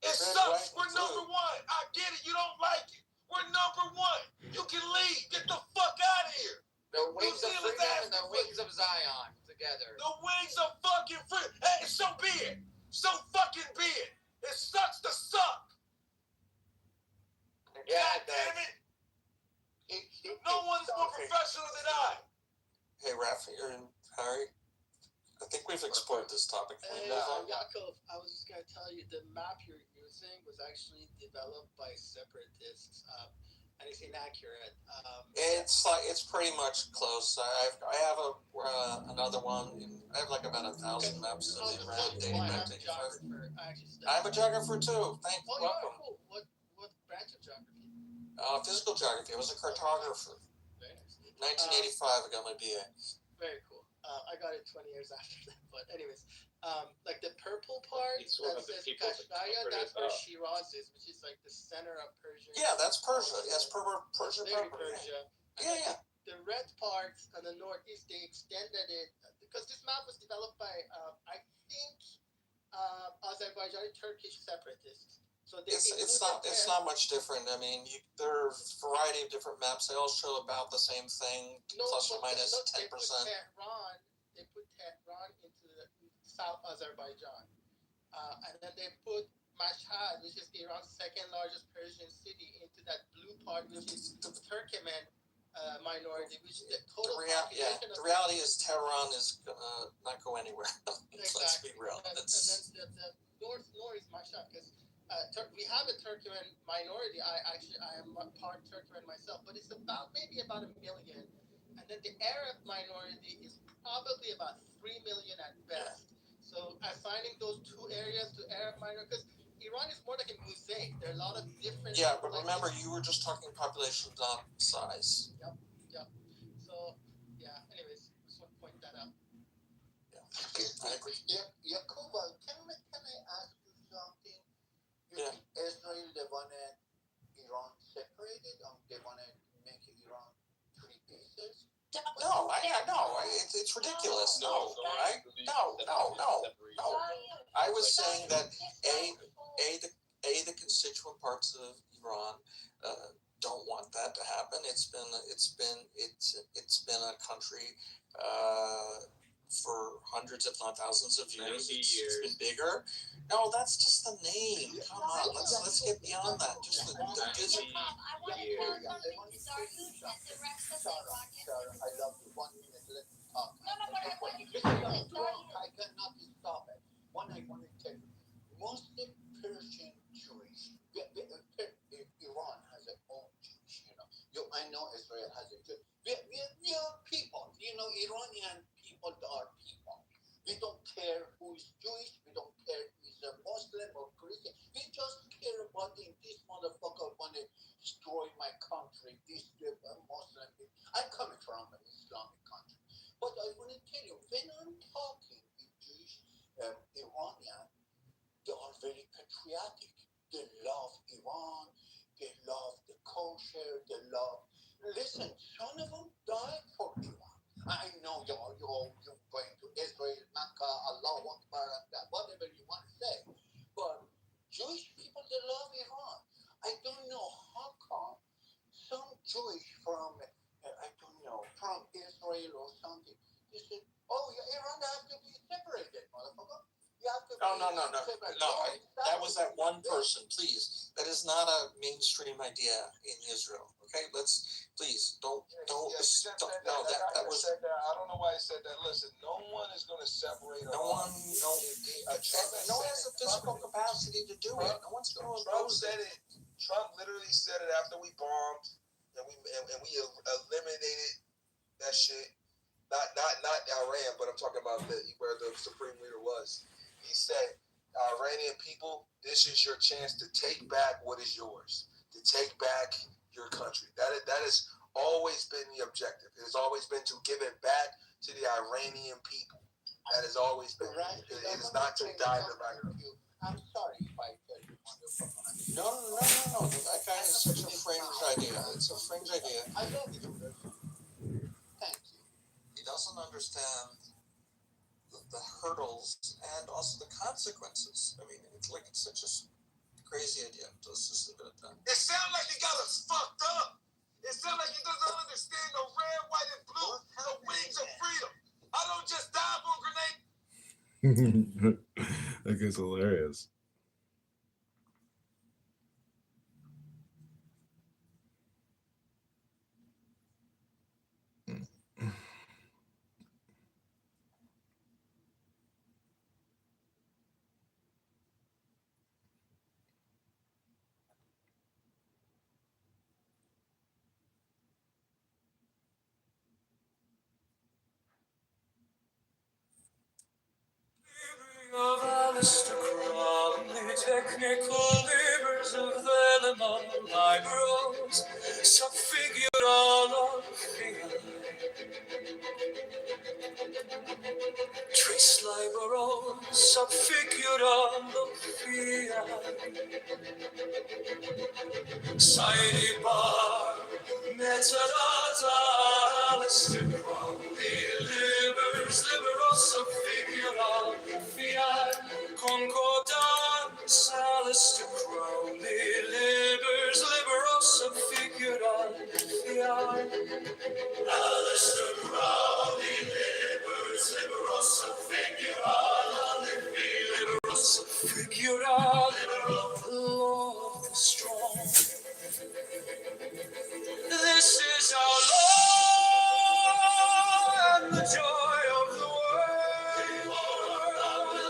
It sucks. We're number one. I get it. You don't like it. We're number one. You can leave. Get the fuck out of here. The wings of freedom and the wings of Zion together. The wings of fucking freedom. Hey, so be it. So fucking be it. It sucks to suck. Yeah, God damn it. No one's more professional than I. Hey, Rafi and Harry. I think we've explored this topic. Hey, Yaakov, I was just going to tell you, the map you're using was actually developed by separatists, and it's inaccurate. It's pretty much close. I have another one. I have like about 1,000 maps dating back to 85. I'm a geographer too. Welcome. Cool. What branch of geography? Physical geography. I was a cartographer. Very nice. 1985, I got my BA. Very cool. I got it 20 years after that. But anyways, like the purple part that says Kashgaria, that's where Shiraz is, which is like the center of Persia. Yeah, that's Persia. Yes, Persia. Very Persia. Yeah. The red parts on the northeast, they extended it because this map was developed by I think Azerbaijani Turkish separatists. So it's not much different. I mean, there are a variety of different maps. They all show about the same thing, plus or minus 10%. They put Tehran into the South Azerbaijan, and then they put Mashhad, which is Iran's second largest Persian city, into that blue part, which is the Turkmen minority, which is the total population. The reality is Tehran is not go anywhere. Let's be real. And then the north is Mashhad, because we have a Turkmen minority. I am part Turkmen myself, but it's maybe about 1 million. And then the Arab minority is probably about 3 million at best. So assigning those two areas to Arab minority, because Iran is more like a mosaic. There are a lot of different. Yeah, but remember, you were just talking population, not size. Yep. So anyways, just want to point that out. Yeah, I agree. Yakuba, can I ask you something? You think Israel, they wanted Iran separated, or they wanted to make Iran 3 pieces? No, it's ridiculous. No. I was saying that the constituent parts of Iran don't want that to happen. It's been a country for hundreds, if not thousands of years. It's been bigger. No, that's just the name. Come on, let's get beyond that. Just the vision. Sarah, I love you. 1 minute, let's talk. I cannot stop it. One I want to tell you, Muslim, Persian, Jewish. Iran has their own Jewish. I know Israel has a Jewish. We are people. Iranian people are people. We don't care who is Jewish. We don't care who is a Muslim or Christian. We just care about this motherfucker want to destroy my country. This Muslim. I'm coming from an Islamic country. But I want to tell you, when I'm talking with Jewish Iranian, patriotic. They love Iran. They love the culture. They love. Listen, some of them died for Iran. I know you're going to Israel, Mecca, Allah Akbar, and that, whatever you want to say. But Jewish people, they love Iran. I don't know how come some Jewish from, I don't know, from Israel or something, they said, oh, yeah, Iran has to be separated, motherfucker. You have to No. separated. That was that one person. Please, that is not a mainstream idea in Israel. Okay, let's please don't. No, that was. Said that. I don't know why he said that. Listen, no one is going to separate. No one has the physical capacity to do it. No one's going to impose it. Trump literally said it after we bombed and we eliminated that shit. Not Iran, but I'm talking about where the supreme leader was. He said, Iranian people, this is your chance to take back what is yours, to take back your country. That has always been the objective. It has always been to give it back to the Iranian people. That has always been. Right. It is not to die the right. I'm sorry if I tell you motherfucker. No. That guy is such a fringe idea. It's a fringe idea. I love you. Thank you. He doesn't understand the hurdles and also the consequences. I mean, it's such a crazy idea. Let's just leave it at that. It sounds like he got us fucked up. It sounds like he doesn't understand the red, white, and blue, the wings of freedom. I don't just die for a grenade. That guy's hilarious. Of aristocratic technical labors of the Lemon liberals, subfigured all of fear. Trace liberals, subfigured all of fear. Sidebar, metadata, aristocratic liberals, subfigured all of fear. Concordance, aristocratic liberals, subfigured all of fear. Aristocratic liberals, subfigured all of fear. Liberals, subfigured all of the law of the strong. This is our law and the joy of the world.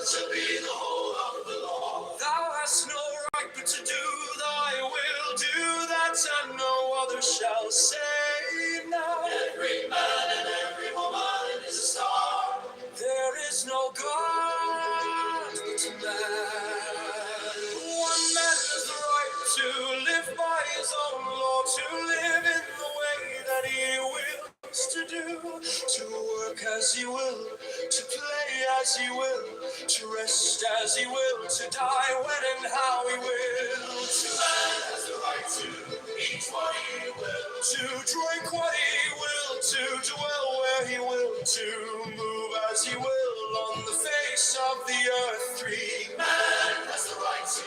To be the whole of the law. Thou hast no right but to do thy will, do that and no other shall say now. Every man and every woman is a star. There is no God but man. One man has the right to live by his own law, to live in the way that he wills to do, to work as he will, to play as he will, to rest as he will, to die when and how he will. Man has the right to eat what he will, to drink what he will, to dwell where he will, to move as he will on the face of the earth. Free man has the right to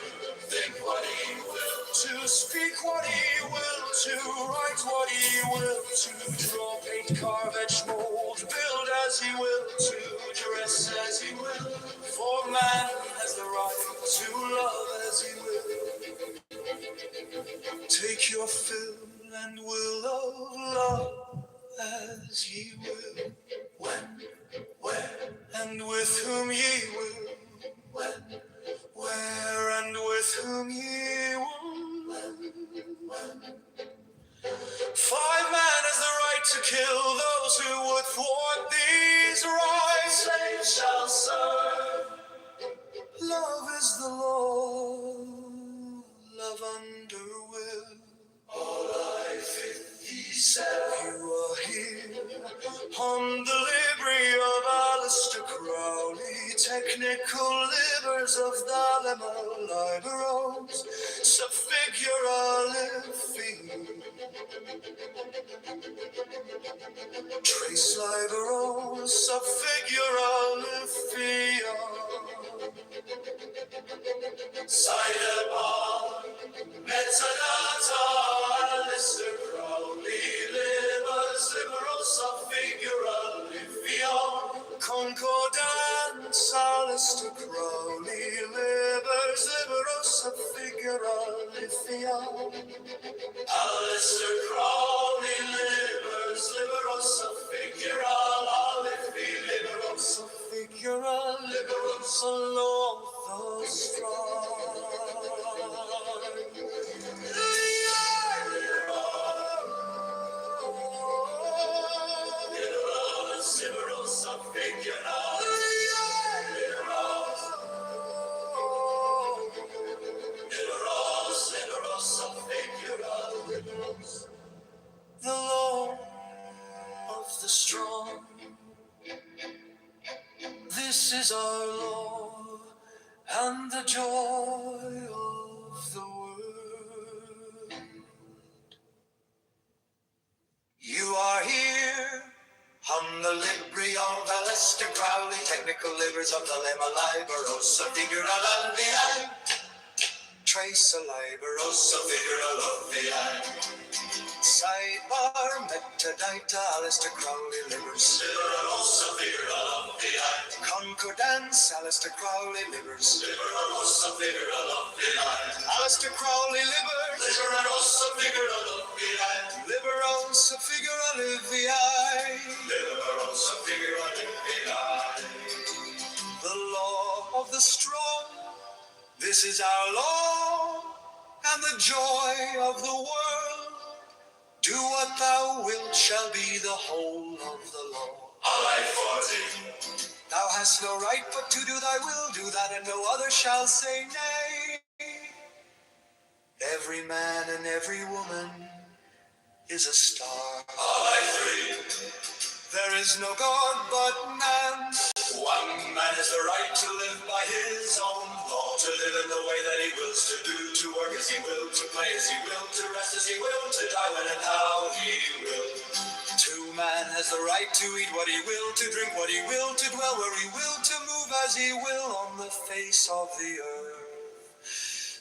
think what he will, to speak what he will, to write what he will, to draw, paint, carve, etch, mold, build as he will, to dress as he will. For man has the right to love as he will. Take your fill and will of love as ye will. When, where, and with whom ye will. When, where, and with whom ye will. Five man has the right to kill those who would thwart these rights. Slaves shall serve. Love is the law. Love under will. All life he said. You are here on the library of aristocratic technical livers of the liberals, subfiguralifi. Trace liberals, subfiguralifia. Side upon metadata, Lister Crowley, livers, liberals, subfiguralifia. Concordance, Alistair Crowley, livers, liberals, subfiguralifia. Alistair Crowley, livers, liberals, subfiguralifia, liberals, subfigural, liberals, along the stride. Liberals, subfigural, liberals, subfigural, liberals. The law of the strong. This is our law and the joy of the world. You are here on the Libri of Alistair Crowley, technical livers of the Lemma Liberosa, figura landiae, trace a Liberosa, figura landiae. Sidebar, metadata, Alistair Crowley, livers. Liberosa, figura landiae. Concordance, Alistair Crowley, livers. Liberosa, figura landiae. Alistair Crowley, livers. Liberosa, figura landiae. Liberosa, figura liviae. Liberosa, figura liviae. The law of the strong. This is our law and the joy of the world. Do what thou wilt shall be the whole of the law. I 40. Thou hast no right but to do thy will, do that and no other shall say nay. Every man and every woman is a star. I 3. There is no God but man. One man has the right to live by his own law, to live in the way that he wills to do, to work as he will, to play as he will, to rest as he will, to die when and how he will. Man has the right to eat what he will, to drink what he will, to dwell where he will, to move as he will on the face of the earth.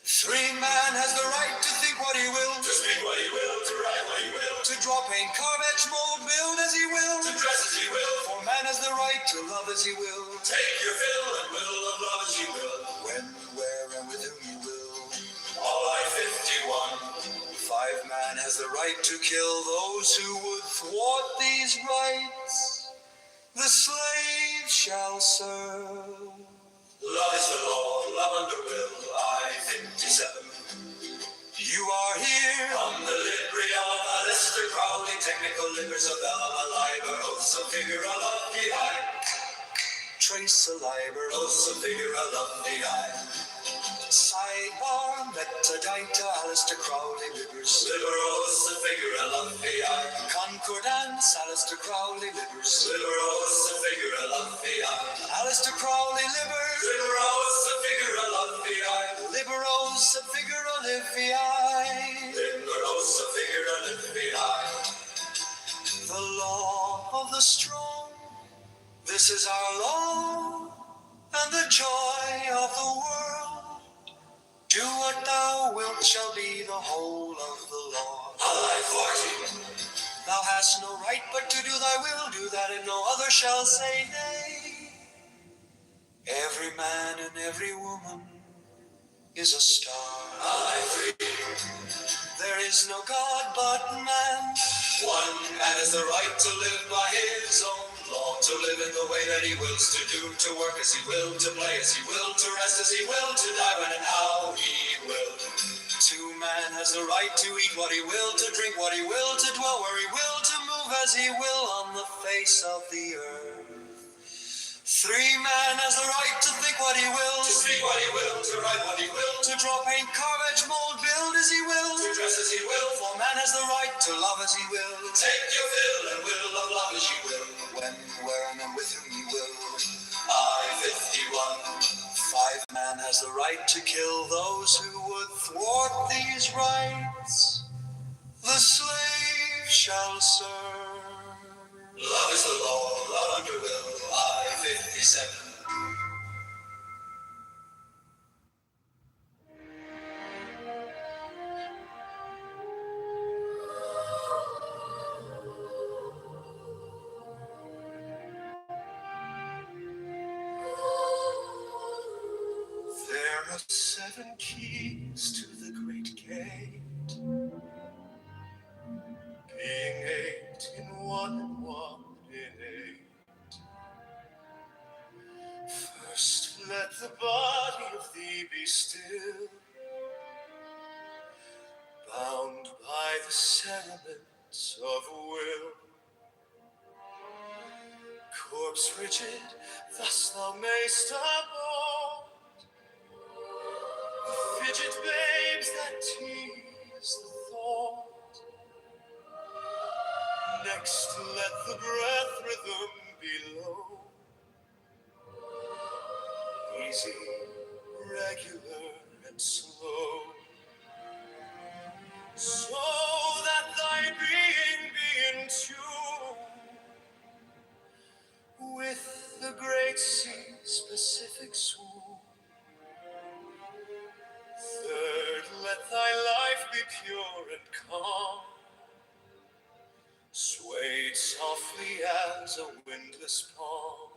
3 man has the right to think what he will, to speak what he will, to write what he will, to draw, paint, carve, etch, mold, build as he will, to dress as he will. 4 man has the right to love as he will, take your fill and will of love as he will, when, where, and with whom he will. All I 51. 5 man has the right to kill those who would thwart these rights. The slave shall serve. Love is the law, love under will, I 57. You are here on the Libri of Alistair Crowley, technical livers of Alma Liberosa, figura landiae. Trace a Liberosa, figura landiae. Sidebar, metadata, Alistair Crowley, livers. Liberosa, figura landiae. Concordance, Alistair Crowley, livers. Liberosa, figura landiae. Alistair Crowley, livers. Liberosa, figura landiae. Liberosa, figura liviae. Liberosa, figura liviae. The law of the strong. This is our law and the joy of the world. Do what thou wilt shall be the whole of the law. I 40. Thou hast no right but to do thy will, do that and no other shall say nay. Every man and every woman is a star. I 3. There is no God but man. 1 man has the right to live by his own law, to live in the way that he wills to do, to work as he will, to play as he will, to rest as he will, to die when and how he will. 2 man has the right to eat what he will, to drink what he will, to dwell where he will, to move as he will on the face of the earth. 3 man has the right to think what he will, to speak what he will, to write what he will, to draw, paint, carve, etch, mold, build as he will, to dress as he will. 4 man has the right to love as he will, take your fill and will of love as you will, when, where, and with whom you will. I-51. Five man has the right to kill those who would thwart these rights. The slave shall serve. Love is the law, love under will. I-57. There are 7 keys to the great gate, being 8 in one and 1 in 8. First, let the body of thee be still, bound by the cerements of will. Corpse rigid, thus thou mayst abort the fidget babes that tease the thought. Next, let the breath rhythm be low, easy, regular, and slow, so that thy being be in tune with the great sea's specific swoon. Third, let thy life be pure and calm, swayed softly as a windless palm.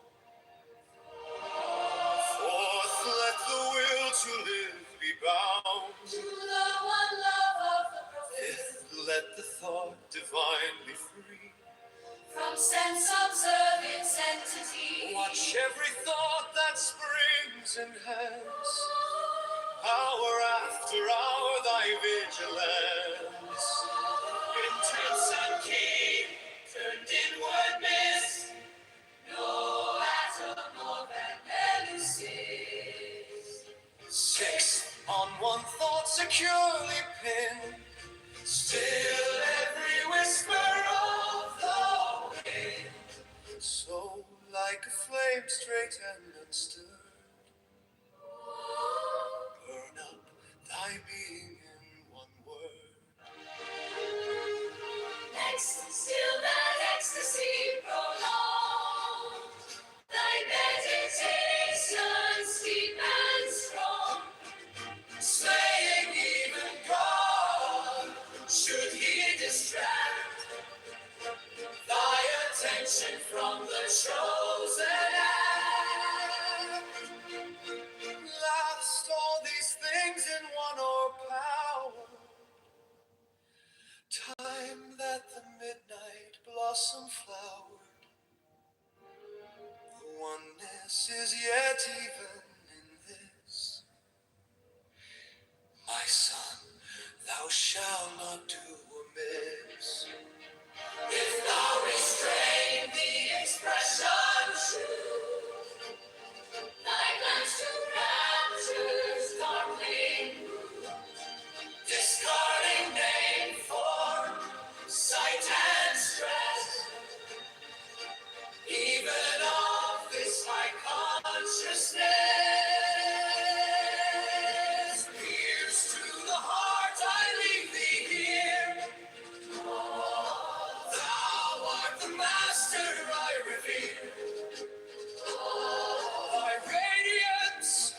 Fourth, let the will to live be bound to the one love of the prophet. Fifth, let the thought divinely free from sense observance entity. Watch every thought that springs and hence, hour after hour, thy vigilance. Intense and keen, turned inward mist, no atom more than elusive. Sixth, on one thought securely pinned, still every whisper of the wind. So, like a flame straight and unstirred, burn up thy being in one word. Next, still that ecstasy prolonged, thy meditations deep and strong, slaying even God, should he distract thy attention from the chosen act. Last, all these things in one power, time that the midnight blossom flowered, the oneness is yet even in this. My son, thou shalt not do amiss. If thou restrain the expression true, thy glance to raptures darkling, discarding name, form, sight, and stress, even of this high consciousness. Pierce to the heart, I leave thee here. Thou art the master I revere. Thy radiance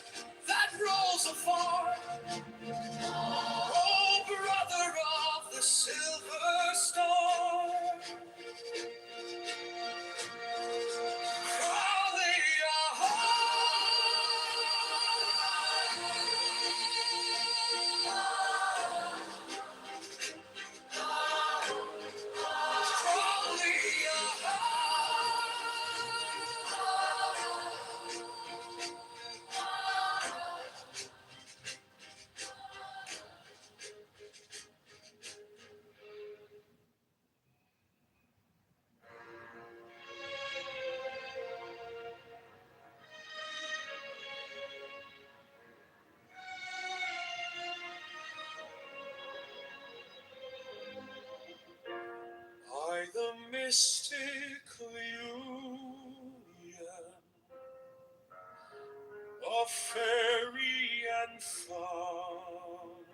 that rolls afar, oh brother of the silver star, Crowley, by the mystic union of fairy and fun,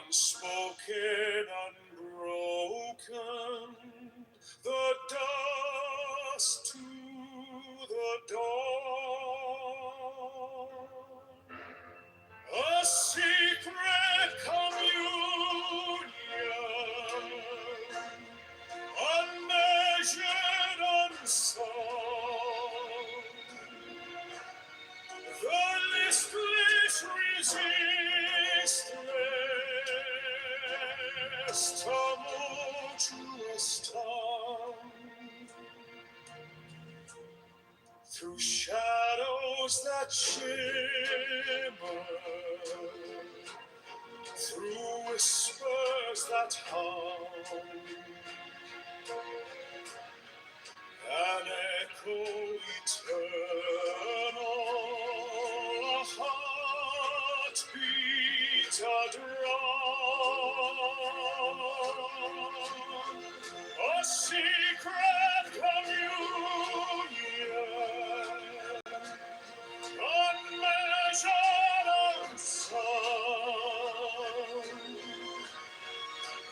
unspoken, unbroken, the dust to the dawn, a secret communion, unmeasured, unsung, the listless, resistless, tumultuous tongue, through shadows that shimmer, through whispers that hum, an echo eternal, a heartbeat, a drum, a secret communion, unmeasured, unsung,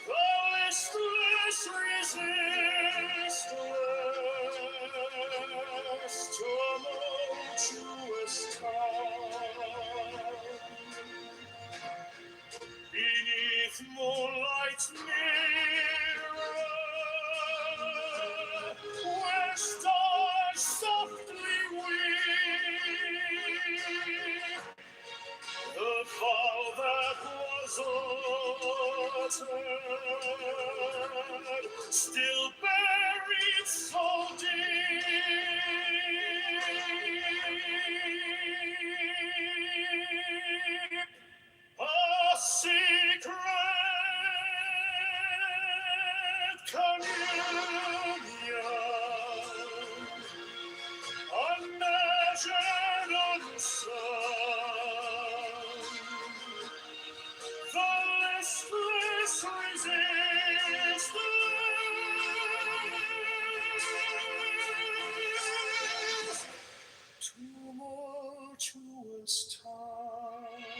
the listless, resistless, tumultuous time, beneath moonlight's mirror, where stars softly weep, the vow that was uttered, still buried so deep, a secret communion, unmeasured, unsung, the listless, resistless, tumultuous time.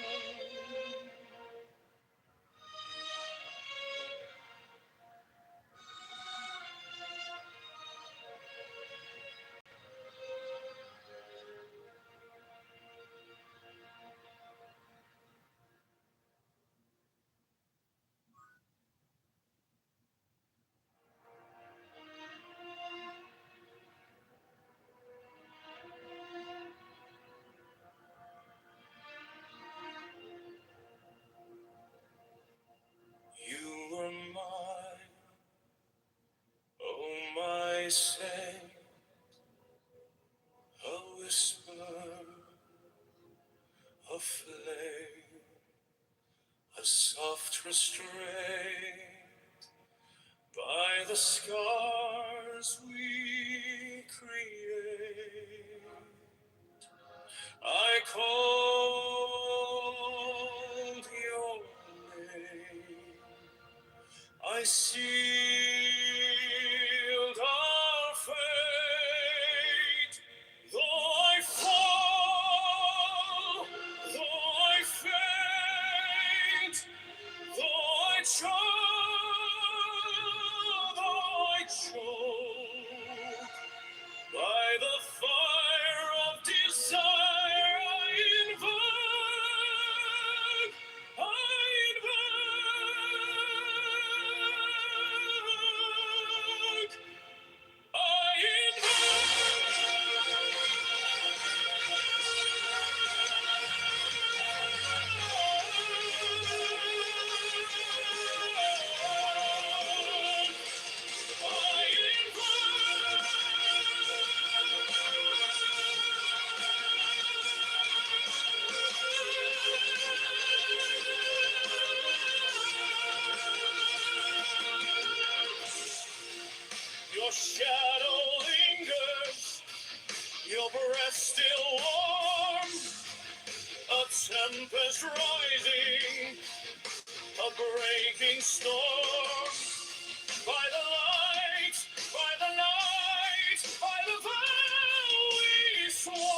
You were mine, oh my saint, a whisper, a flame, a soft restraint by the scars we create. I called your name, I sealed our fate. Though I fall, though I faint, though I choke, by the fire of desire I invoke, your shadow lingers, your breath still warm, a tempest rising, a breaking storm. By the light, by the night, by the vow we swore.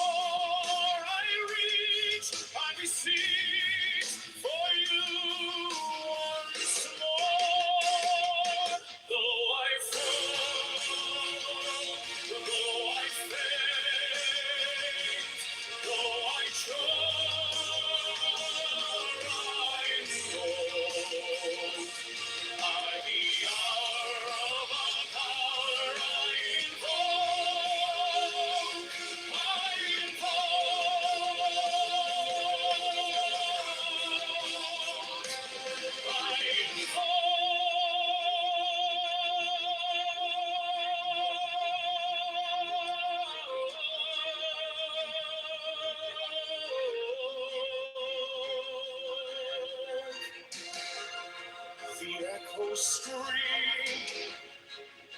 echoes scream,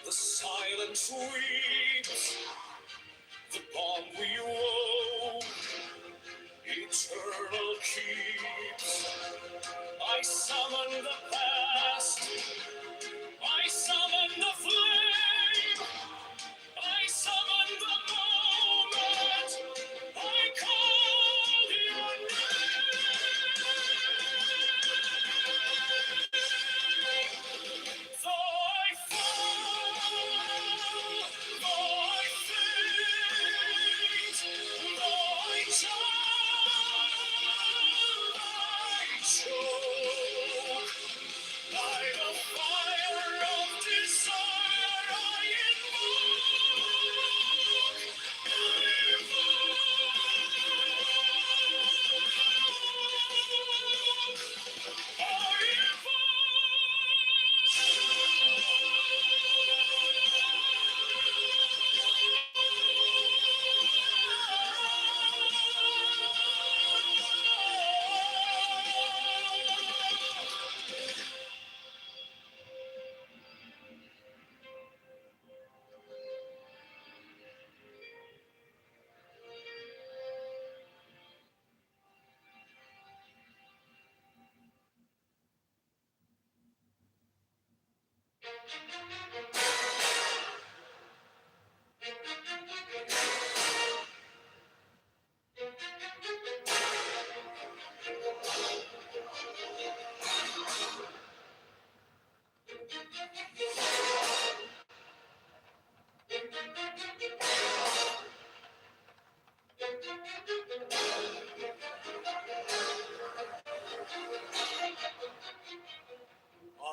the silence weeps, the bond we wove, eternal keeps. I summon the past, I summon the flame, I summon the moment, I call your name. Though I fall, though I faint, though I choke, by the fire of desire I invoke,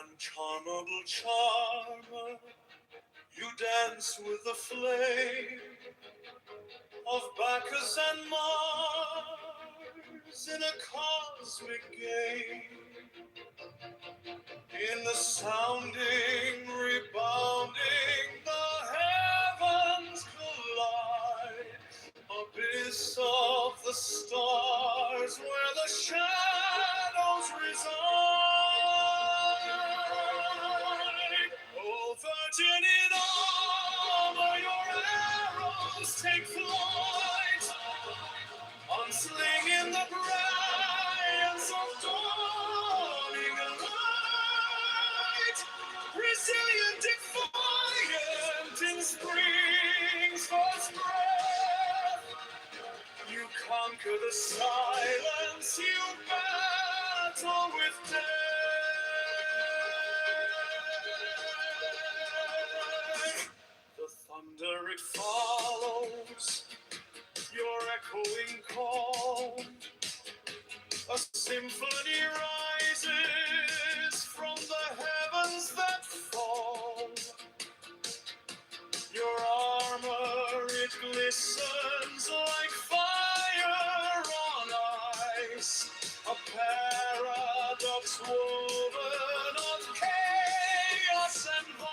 uncharmable charmer, you dance with the flame of Bacchus and Mars in a cosmic game. In the sounding, rebounding, the heavens collide. Abyss of the stars where the shadows reside. Oh, virgin in armor, your arrows take flight. Unslinging the brilliance of dawning light, resilient, defiant in spring's first breath, you conquer the silence, you battle with death. The thunder it follows, your echoing call, a symphony rises from the heavens that fall. Your armor, it glistens like fire on ice, a paradox woven of chaos and vice.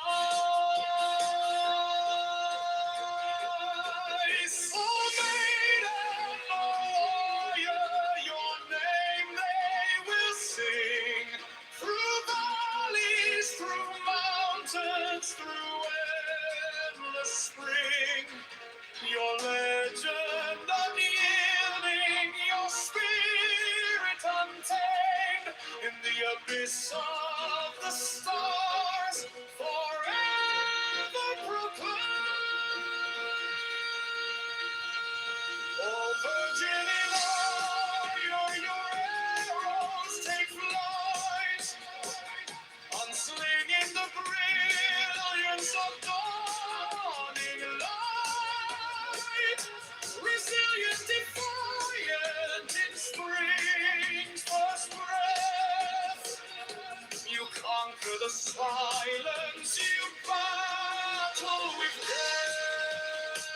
Oh, maiden, oh, warrior, your name they will sing, through valleys, through mountains, through endless spring. Your legend unyielding, your spirit untamed, in the abyss of the stars, forever proclaimed. Oh, virgin in all your arrows take flight, unslinging the brilliance of dawning light, resilient, defiant in spring's first breath, you conquer the silence, you battle with death.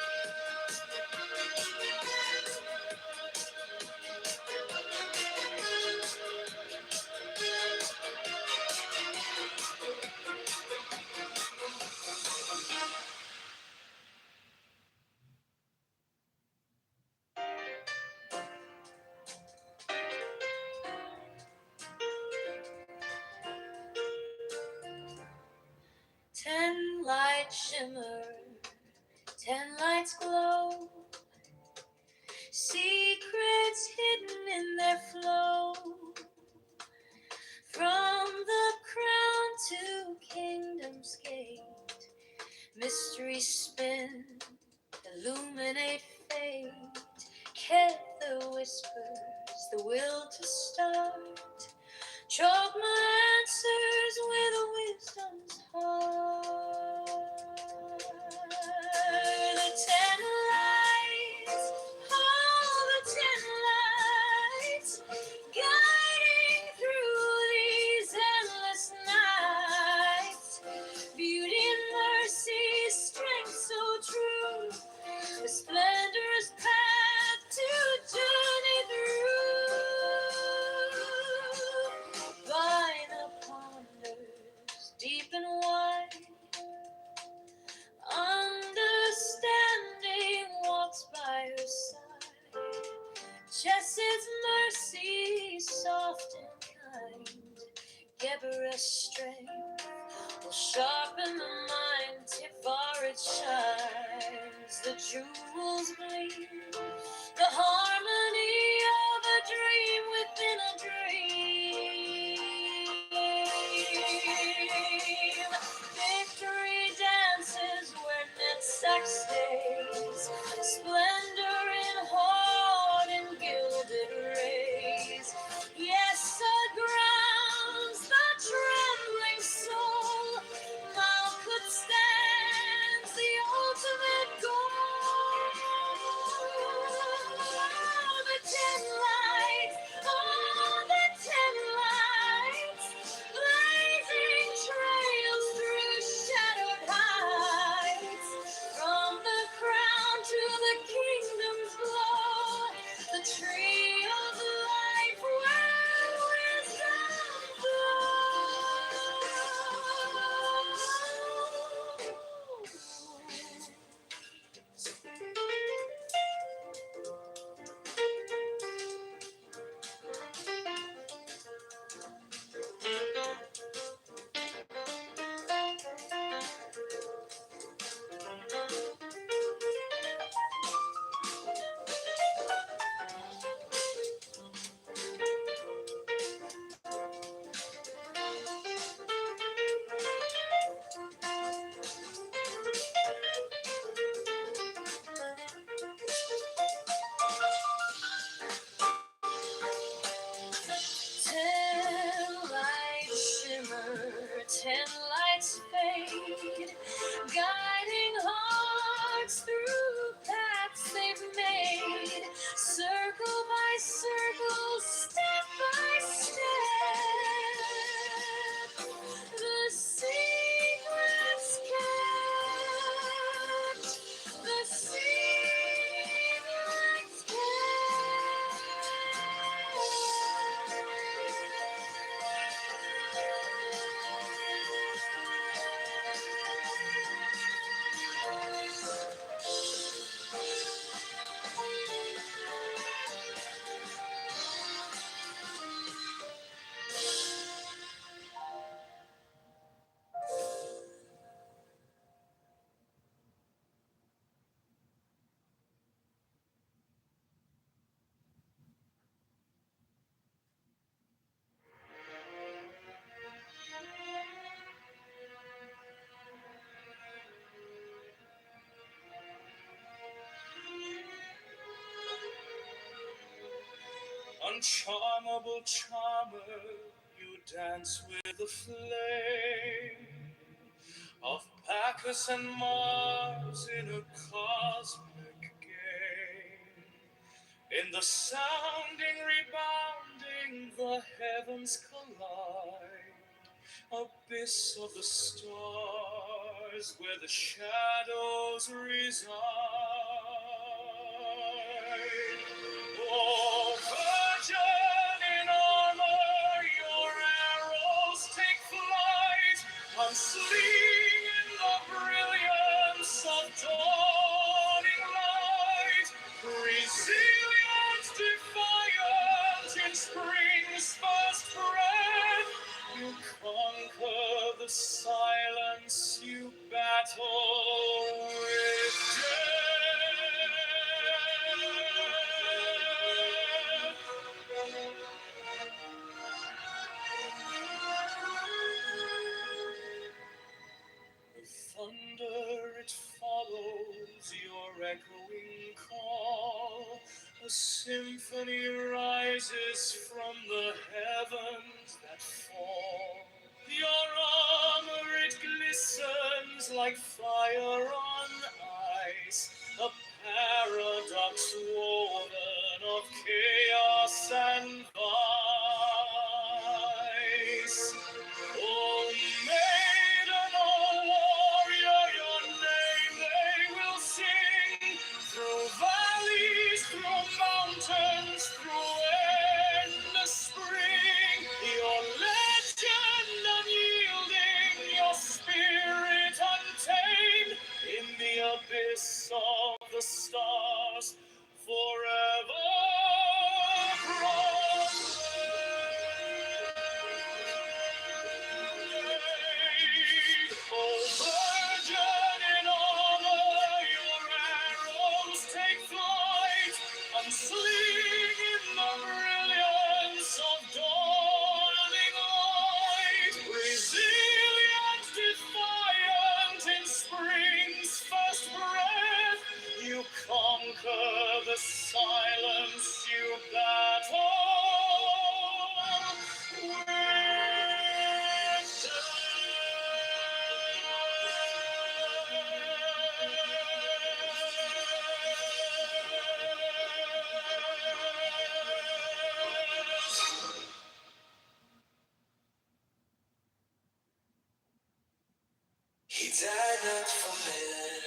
lights shimmer, 10 lights glow, secrets hidden in their flow. From the crown to kingdom's gate, mystery spin, illuminate fate. Kether whispers the will to start. Chalk my answers with wisdom's heart. The 10 lights, oh, the 10 lights, guiding through these endless nights. Beauty and mercy, strength so true, the splendorous path to journey through. By the ponders, deep and wide, understanding walks by her side. Jess's mercy, soft and kind, Deborah's strength will sharpen the mind. Tifaret shines, the jewels gleam, the harmony of a dream within a dream. Victory dances where Netzack stays, splendor in horn and gilded rays. Yes, grounds the trembling soul. Malkuth stands the ultimate goal. The 10 lights, oh, the 10 lights, blazing trails through shadowed heights. From the crown to the kingdom's glow, the tree of life where wisdom fade, guiding hearts through paths they've made, circle by circle, step by step. The secrets kept, the secrets Uncharmable charmer, you dance with the flame of Bacchus and Mars in a cosmic game. In the sounding, rebounding, the heavens collide. Abyss of the stars where the shadows reside. Oh, virgin in armor, your arrows take flight, unseen in the brilliance of dawning light. Resilient, defiant in spring's first breath, you conquer the silence, you battle symphony rises from the heavens that fall. Your armor, it glistens like fire on ice, a paradox woven of chaos and vice. Oh, maiden, oh, warrior, your name they will sing through valleys, through mountains, through endless spring. Your legend unyielding, your spirit untamed, in the abyss of the stars, forever proclaimed. Oh, virgin in armor, your arrows take flight, unsling in the brilliance of dawning light. Resilient, defiant in spring's first breath, you conquer the silence, you battle with He died not for men,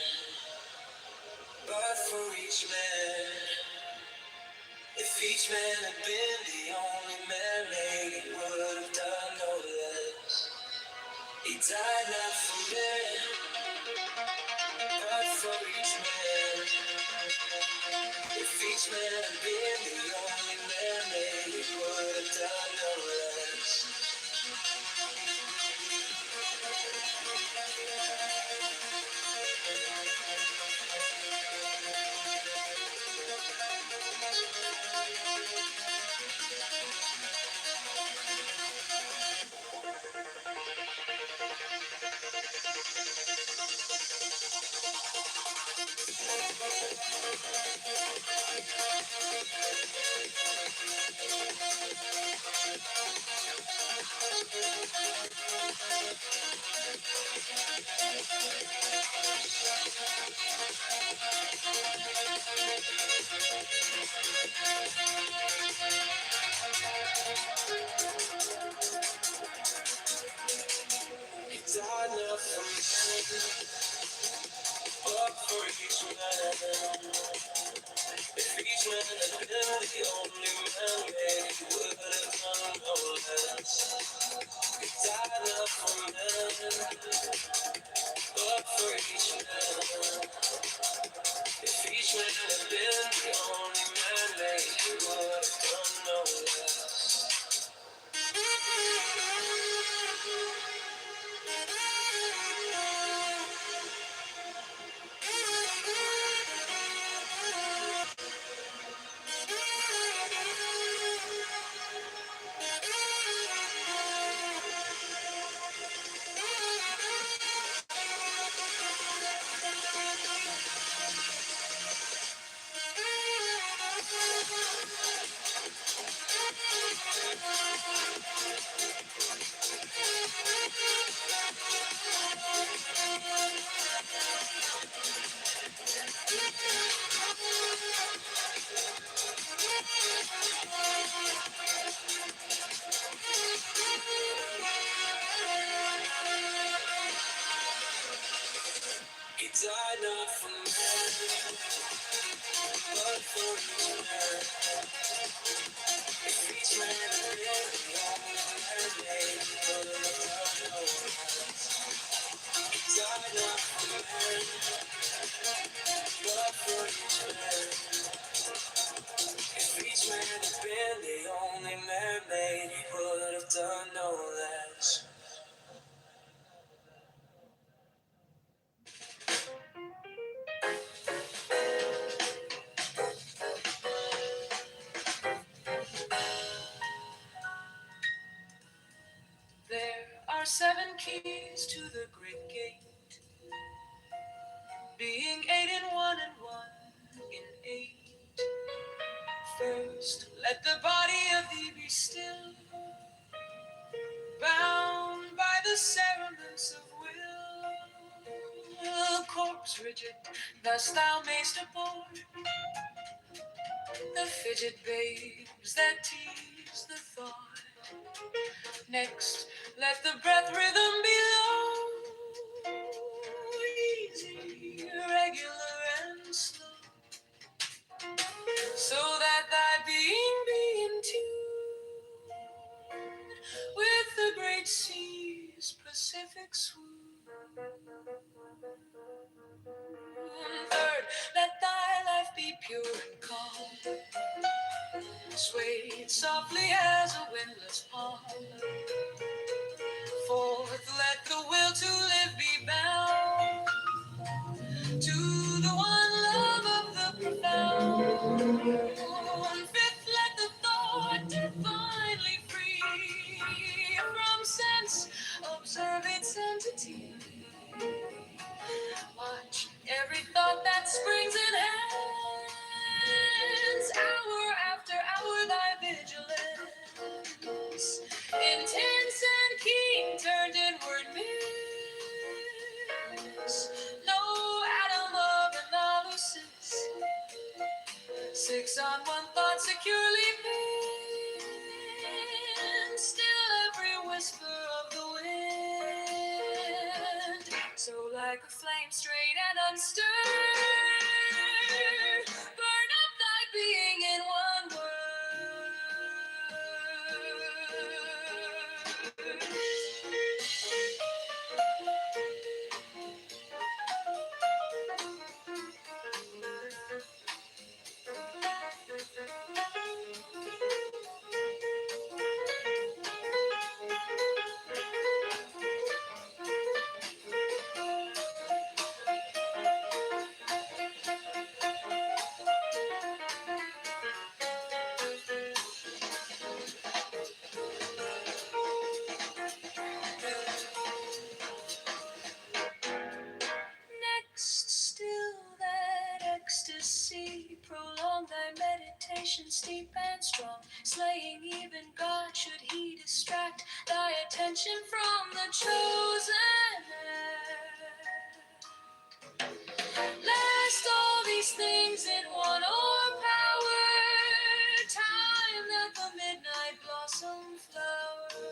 but for each man. If each man had been the only man made, he would have done no less. He died not for men, but for each man. If each man had been the only man made, he would have done no less. He died not for men, but for each man. If each man had been the only man made, he would have done no less. He died not for men, but for each man. If each man had been the only man made, he would have done no less. He died not for men, but for each man. If each man had been the only man made, he would have done no less. He died not for men, but for each man. If each man had been the only man made, he would have done no less. There are 7 keys to the great gate, being 8 in 1 and 1 in 8. First, let the body of thee be still, bound by the cerements of will. Corpse rigid, thus thou mayst abort the fidget babes that tease the thought. Next, let the breath rhythm be low, easy, regular, and slow, so that thy being be in tune with the great sea's Pacific swoon. Third, let thy life be pure and calm, swayed softly as a windless palm. Fourth, let the will to live be bound to the one love of the profound. Fifth, let the thought divinely free from sense observe its entity. Watch every thought that springs enhance, hour after hour thy vigilance, intense and keen, turned inward miss no atom of analysis. Six on one thought securely pinned, still every whisper of the wind, so like a flame straight and unstirred, burn up thy being in one word. Next, still that ecstasy, prolong thy meditation steep and strong, slaying even God should he distract thy attention from the chosen act. Last all these things in one o'erpower, time that the midnight blossom flower,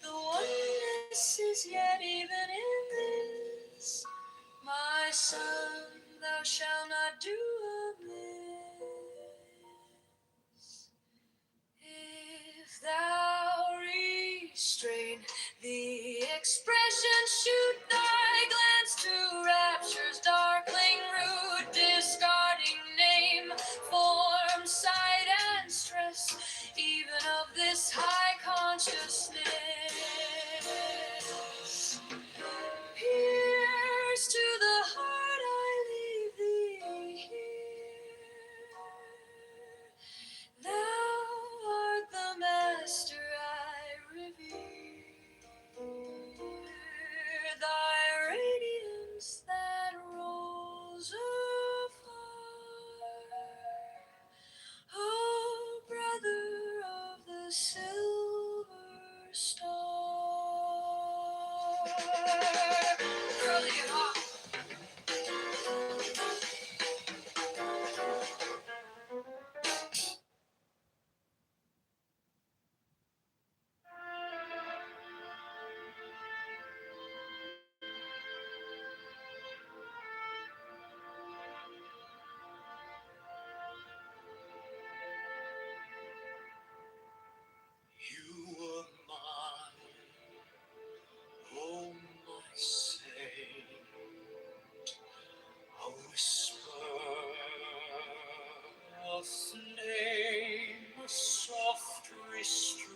the oneness is yet even in this. My son, thou shalt not do amiss. If thou restrain the expression, shoot thy glance to rapture's darkling root, discarding name, form, sight, and stress, even of this high consciousness. Pierce to the heart, I leave thee here. Thou art the master I revere. Thy radiance that rolls afar, oh brother of the silver star. Early and hot. You were mine, oh my saint, a whisper, a flame, a soft restraint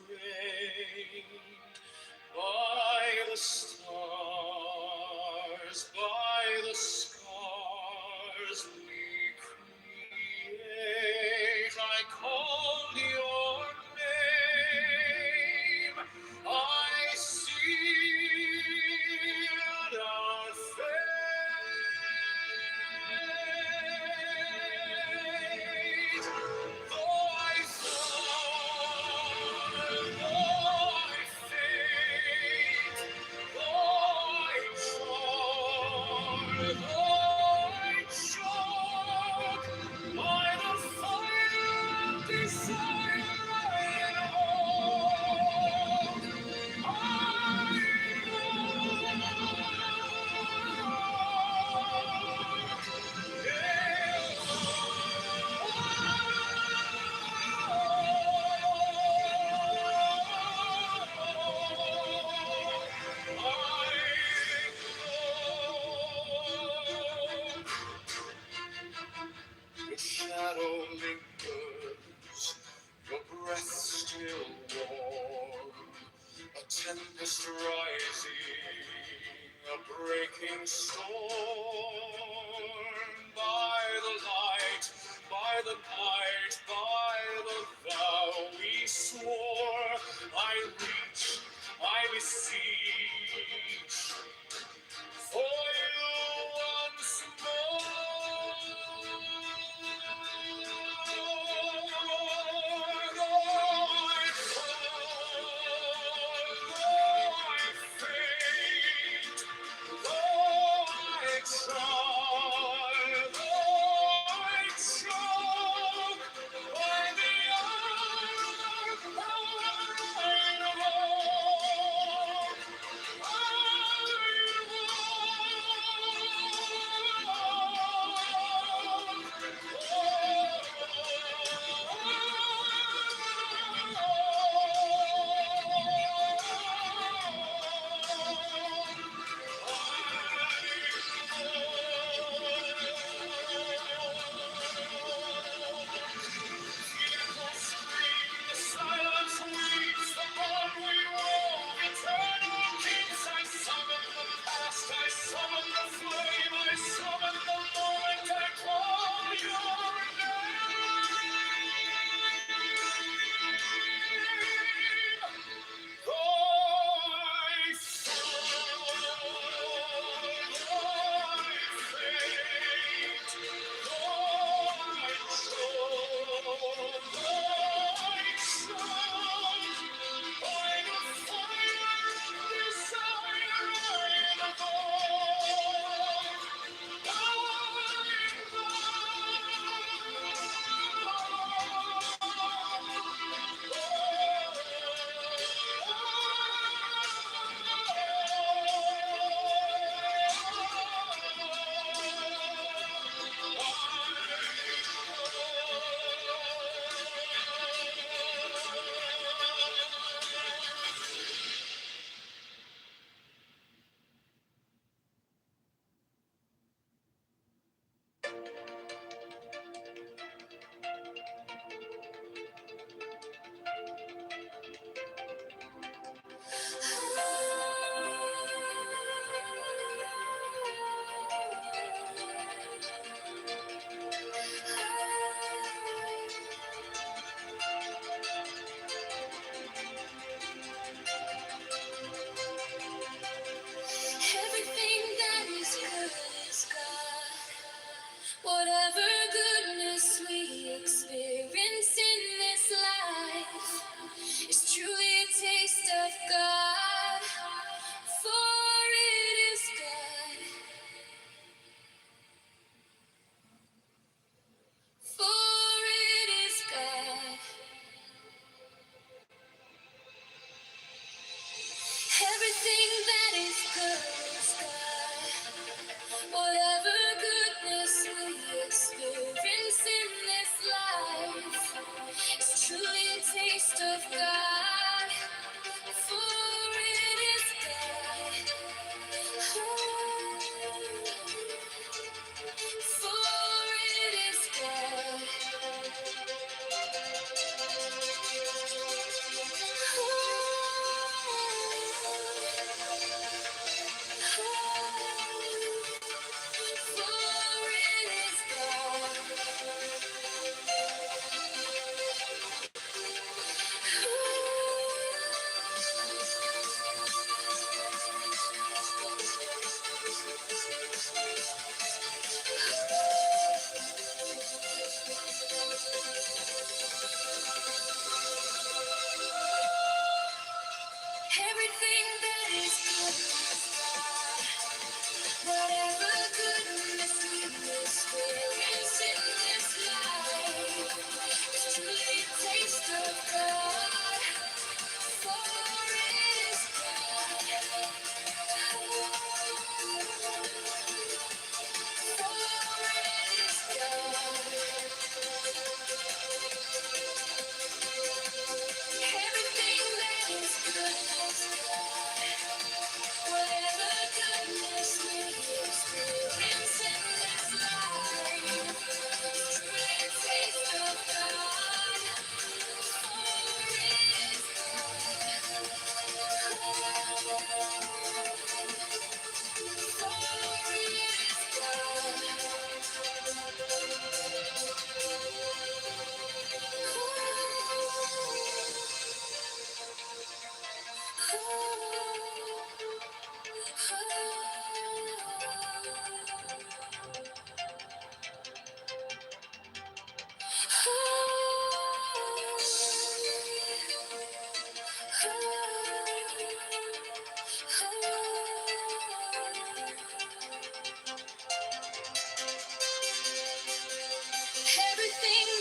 by the stars, by the scars we create. I called your name, I sealed our fate. Though tempest rising, a breaking storm. By the light, by the night, by the vow we swore, I reach, I beseech, for you once more. Though I fall, though I faint, though I try, though I choke, by the honor I invoke, silence weeps the bond we wove, eternal keeps. I summon the past, I summon the flame, I summon the moment I call your name. Though I fall, though I faint, though I choke, though I choke, by the fire of desire I Everything that is good is God. Whatever goodness we experience in this life is truly a taste of God. For it is God. For it is God. Everything that is good is God. Whatever goodness we experience in this life is truly a taste of God. For it is God. For it is God. Everything that is good is God. Whatever goodness we experience in this life is truly a taste of God. For it is God. For it is God. Everything that is good is God. Whatever goodness we experience. Everything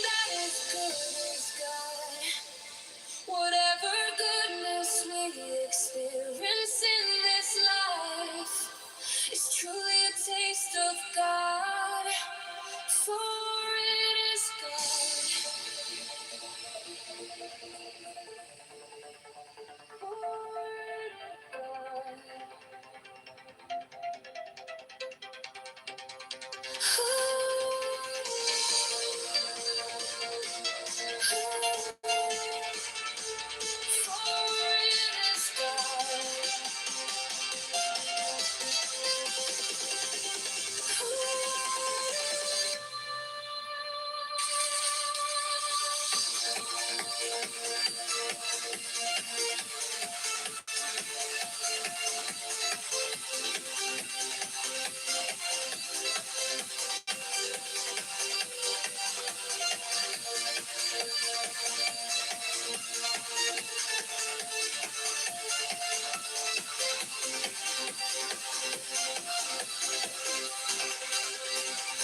that is good is God. Whatever goodness we experience in this life is truly a taste of God, for it is God.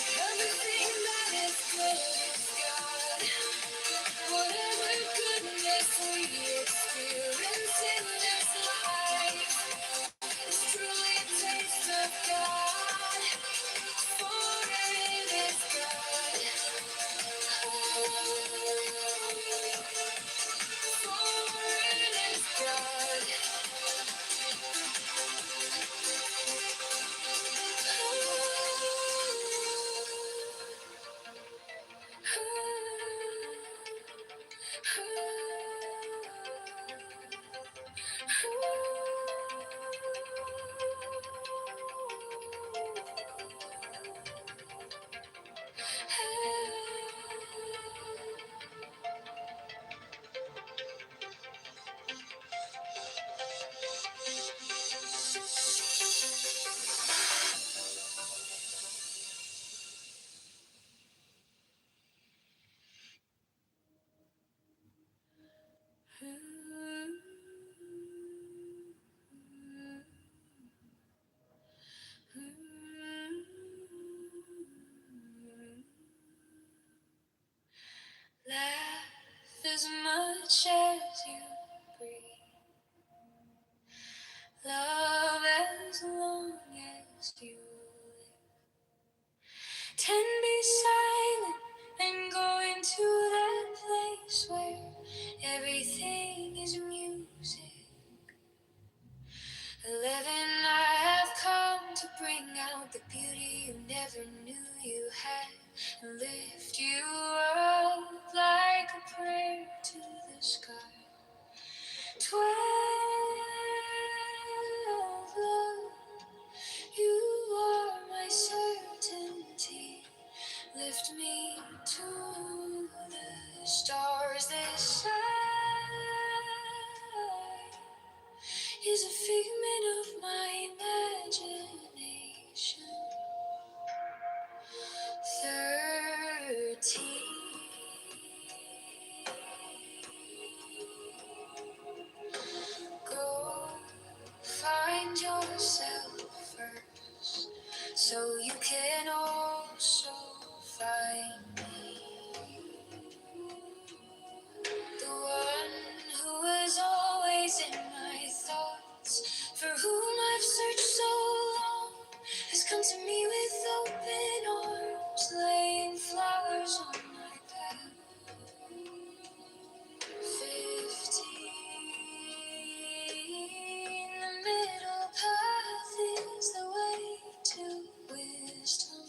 Everything that is good is God. Whatever goodness we experience in this life is truly a taste of God, for it is God. For it is God. Laugh as much as you breathe. Love as long as you live. Ten be silent and go into that place where everything is music. 11, I have come to bring out the beauty you never knew you had, and lift you up like a prayer to the sky. 12, love, you are my certainty. Lift me to the stars. This side is a figment of my imagination. 13. Go find yourself first, so you can also find me. The one who is always in my thoughts, for whom I've searched so long, has come to me with open arms, laying flowers on my path. 15, the middle path is the way to wisdom.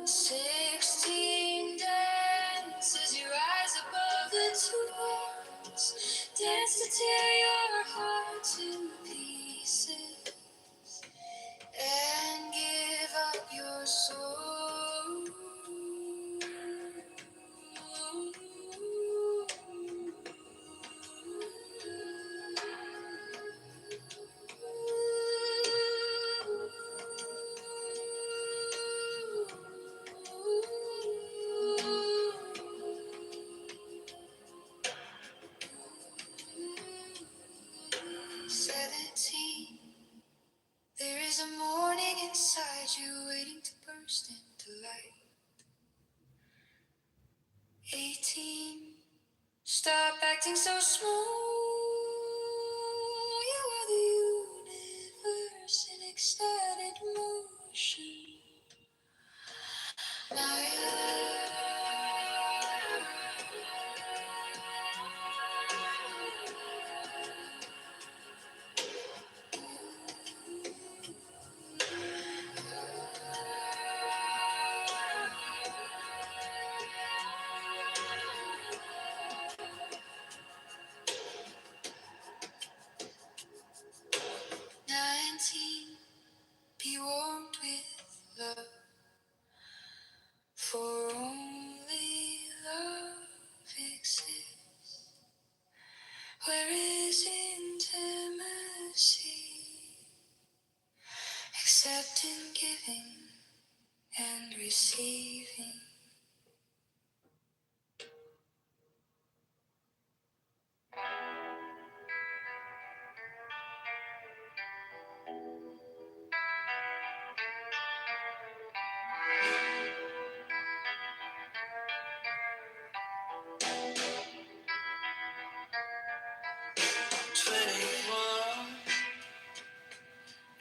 16, dance as you rise above the two worlds. Dance to tear your heart to pieces and give up your soul. acting so small. You are the universe in ecstatic motion. Now be warmed with love, for only love exists. Where is intimacy, except in giving and receiving?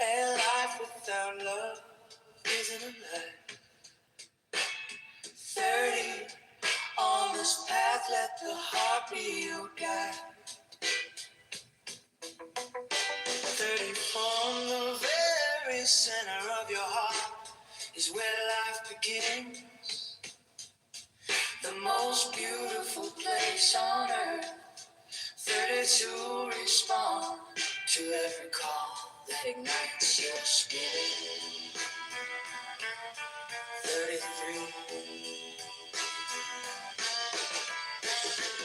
A life without love isn't a life. 30, on this path, let the heart be your guide. 30, from the very center of your heart is where life begins. The most beautiful place on earth. 30 to respond to every call that ignites your spirit. 33.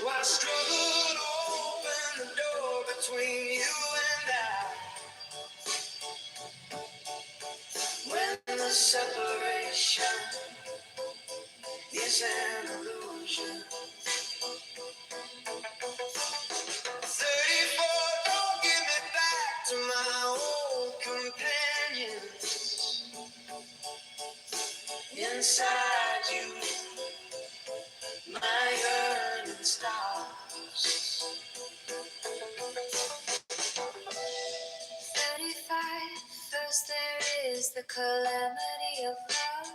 Why struggle to open the door between you and I when the separation is an illusion? 34, don't give me back to my old companions. Inside you, my yearning stars. 35, first there is the calamity of love.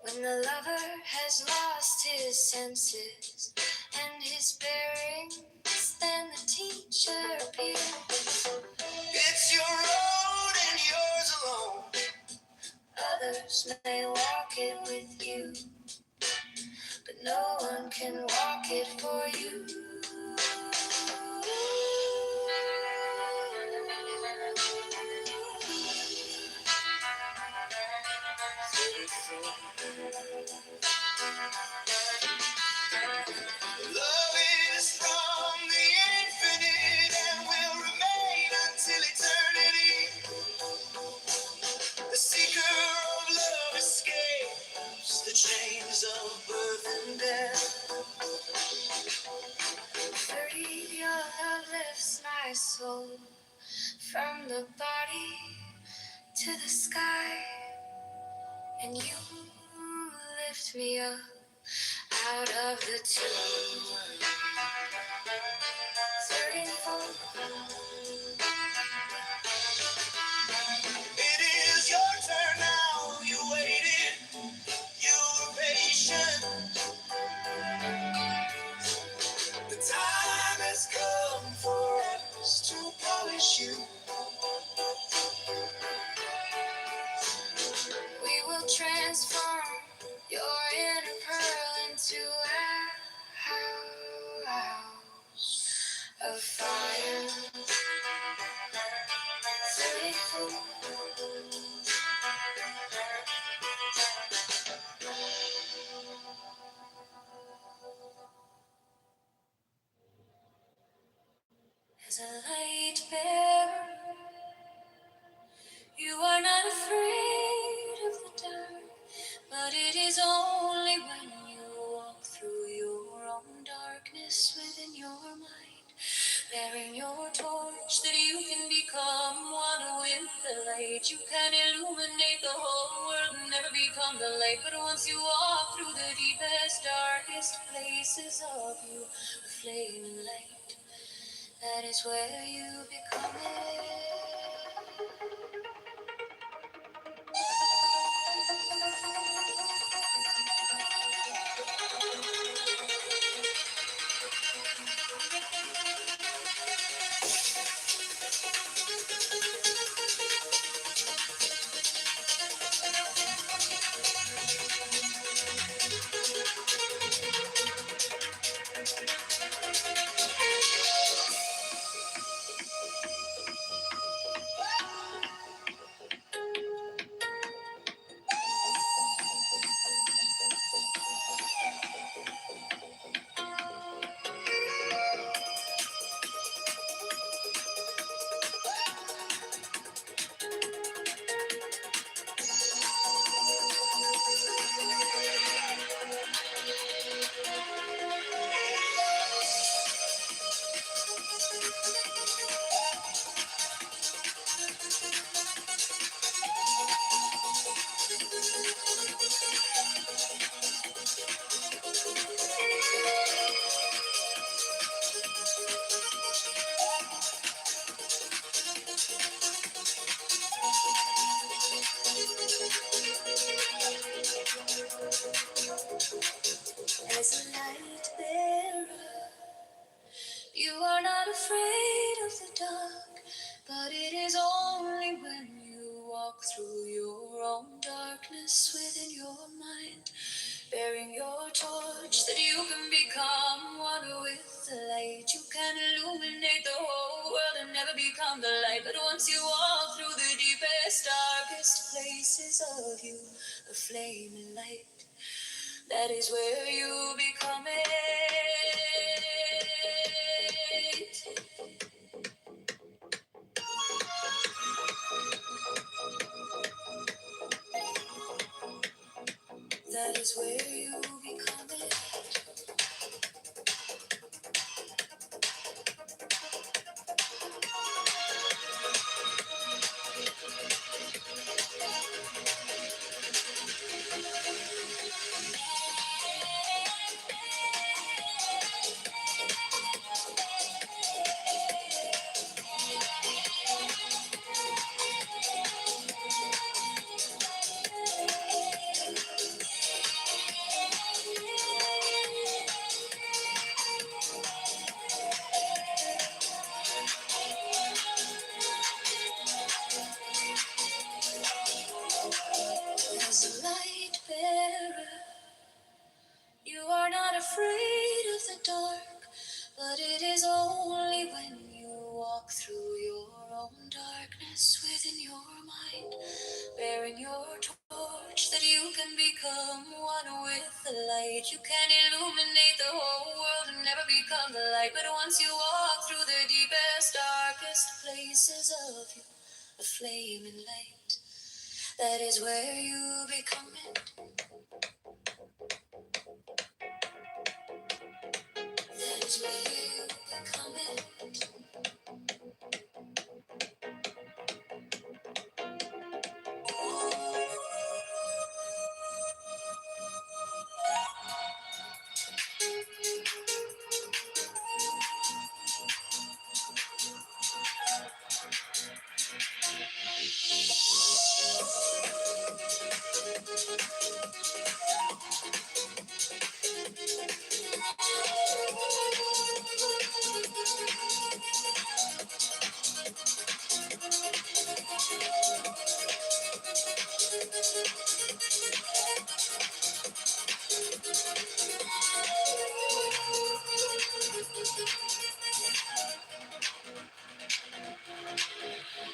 When the lover has lost his senses and his bearings, then the teacher appears. It's your road and yours alone. Others may walk it with you, but no one can walk it for you. Love is from the infinite and will remain until eternity. The seeker of love escapes the chains of birth and death. 30, your love lifts my soul from the body to the sky, and you lift me up out of the tomb. 34. It is your turn now. You waited, you were patient. The time has come for us to polish you. We will transform your inner pearl into a house of fire. 34. As a light bearer, you are not afraid of the dark, but it is only when you walk through your own darkness within your mind, bearing your torch, that you can become one with the light. You can illuminate the whole world and never become become the light. But once you walk through the deepest, darkest places of you, a flaming light, that is where you become it. As a light bearer, you are not afraid of the dark, but it is only when you walk through your own darkness within your mind, bearing your torch, that you can become one with the light. You can illuminate the whole world and never become the light, but once you walk through the deepest, darkest places of you, a flaming light, that is where you become it. That is where you become it. As a light bearer, you are not afraid of the dark, but it is only when you walk through your own darkness within your mind, bearing your torch, that you can become one with the light. You can illuminate the whole world and never become the light, but once you walk through the deepest, darkest places of you, a flaming light, that is where you become it. That is where you become it.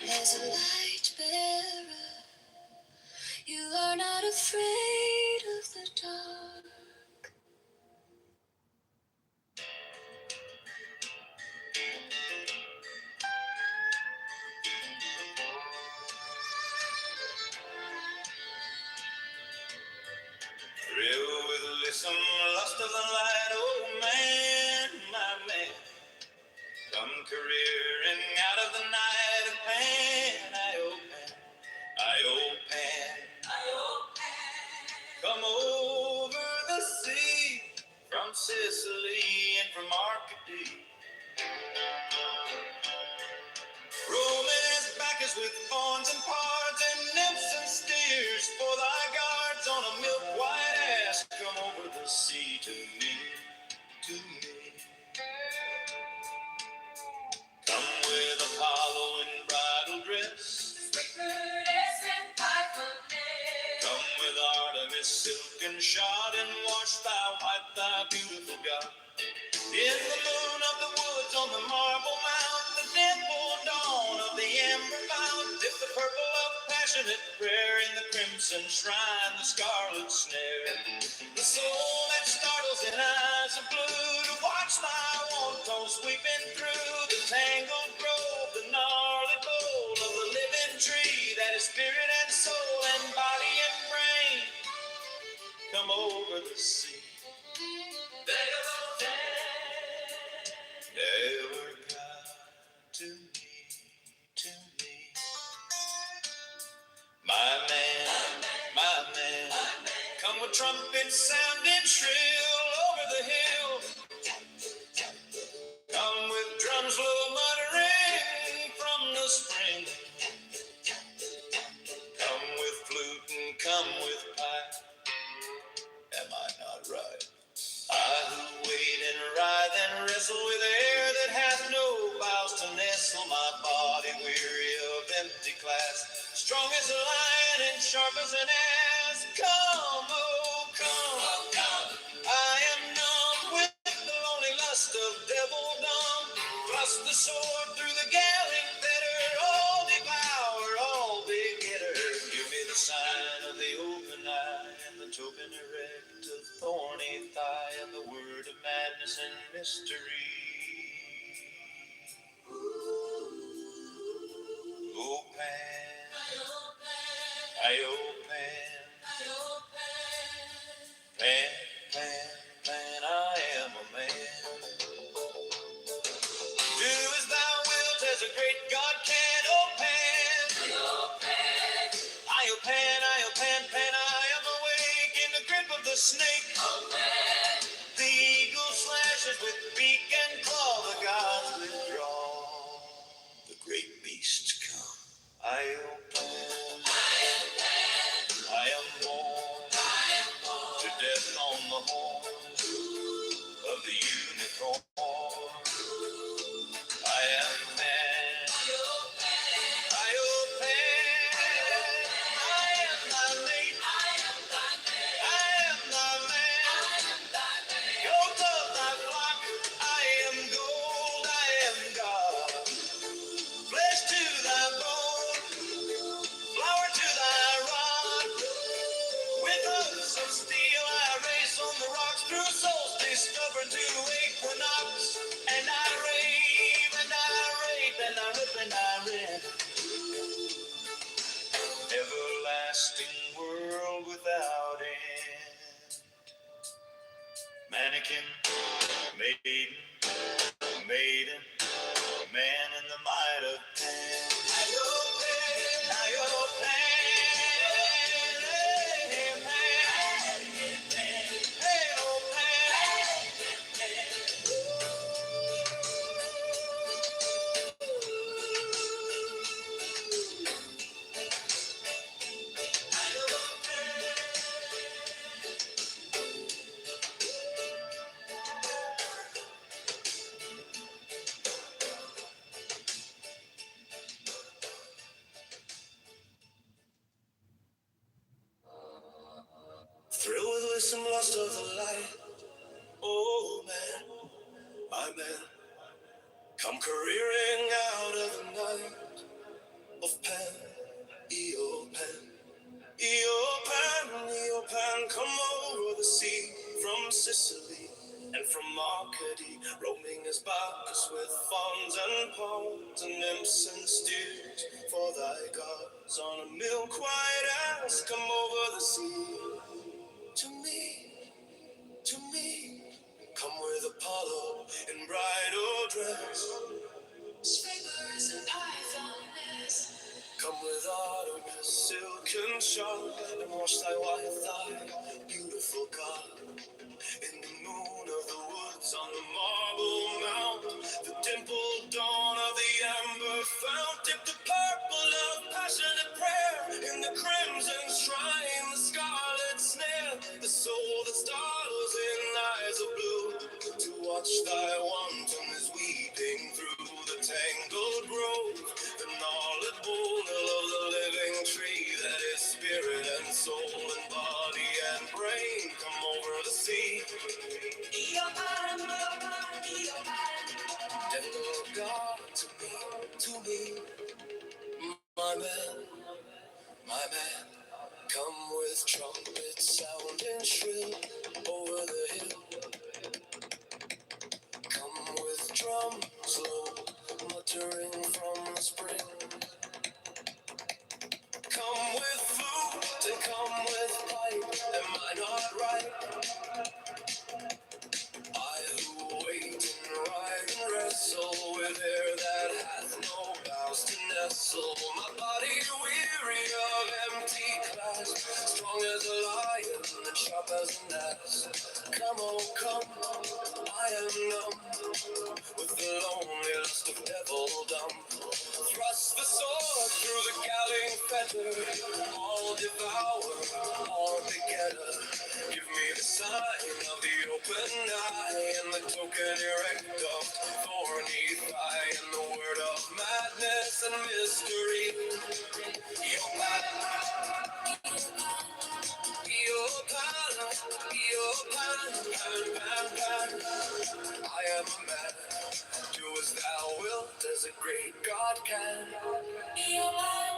As a light bearer, you are not afraid of the dark. Thrill with listen, lust of the light, oh man, my man. Come careering out of the night of pain. I open, I open, I open. from Sicily and from Arcady. Roaming his backers with fawns and pards and nymphs and steers for thy guards on a milk white ass. Come over the sea to me, to me. Come with Apollo in bridal dress. Come with Artemis silken shod and wash thy white, thy beautiful God. In the moon of the woods on the marble mount, the dimpled dawn of the amber fount, dip the purple of passionate prayer in the crimson shrine, the scarlet snare. The soul that startles in eyes of blue to watch thy wanton sweeping through the tangled grove, the gnarly bole of the living tree that is spirit and soul and body and brain. Come over the sea. Ever God to me, to me. My man, my man. Come with trumpets sounding shrill over the hill. Come with drums low muttering from the spring. Come with flute and come with pipe. Am I not right? I who wait and writhe and wrestle with air that hath no vows to nestle my body weary of empty class, strong as a lion and sharp as an ass. Come, oh come, I am numb with the lonely lust of devildom. Thrust the sword through the galling fetter, all devour, all begetter. Give me the sign of the open eye and the token erect of thorny thigh and the word of madness and mystery. O Pan, Pan, Pan, Pan, Pan, I am a man. Do as thou wilt, as a great God can, O Pan. I, Pan, I am awake in the grip of the snake. The eagle slashes with beak and claw, the gods withdraw. The great beasts come. I, Pan, I am born to death on the horn of the unicorn. I am man. I am thy mate. I am thy man. Goat of thy flock. I am gold. I am God. Flesh to thy bone. Flower to thy rod. With hooves of steel I race on the rocks through solstice stubborn to equinox. And I rave and I rape and I rip and I rip. Everlasting world without end. Mannequin, maiden, maiden, man in the might of Pan. Pan, hey, Pan, hey, oh Pan. Thrilled with some lust of the light. Oh man, my man, come careering out of the night of Pan, Pan. Pan, come over the sea from Sicily and from Arcady, roaming as Bacchus with fawns and pawns and nymphs and steers for thy gods on a milk white ass. Come over the sea to me, to me. Come with Apollo in bridal dress. Scrapers and pythoness. Come with Artemis, silken shod, and wash thy white thigh, beautiful God. In the moon of God to me, my man, my man. Come with trumpets sounding shrill over the hill. Come with drums low, muttering from the spring. Come with flute and come with pipe. Am I not right? I who wait and ride and wrestle with hair that hath no vows to nestle. My body weary of empty clasp, strong as a lion and sharp as an ass. Come, oh come, I am numb with the lonely lust of devildom. Thrust the sword through the galling fetter, all devour, all begetter. Give me the sign of the open eye and the token erect of thorny thigh and the word of madness and mystery. Yopan, Yopan, pan, pan. I am a man. Do as thou wilt, as a great God can. Eopan,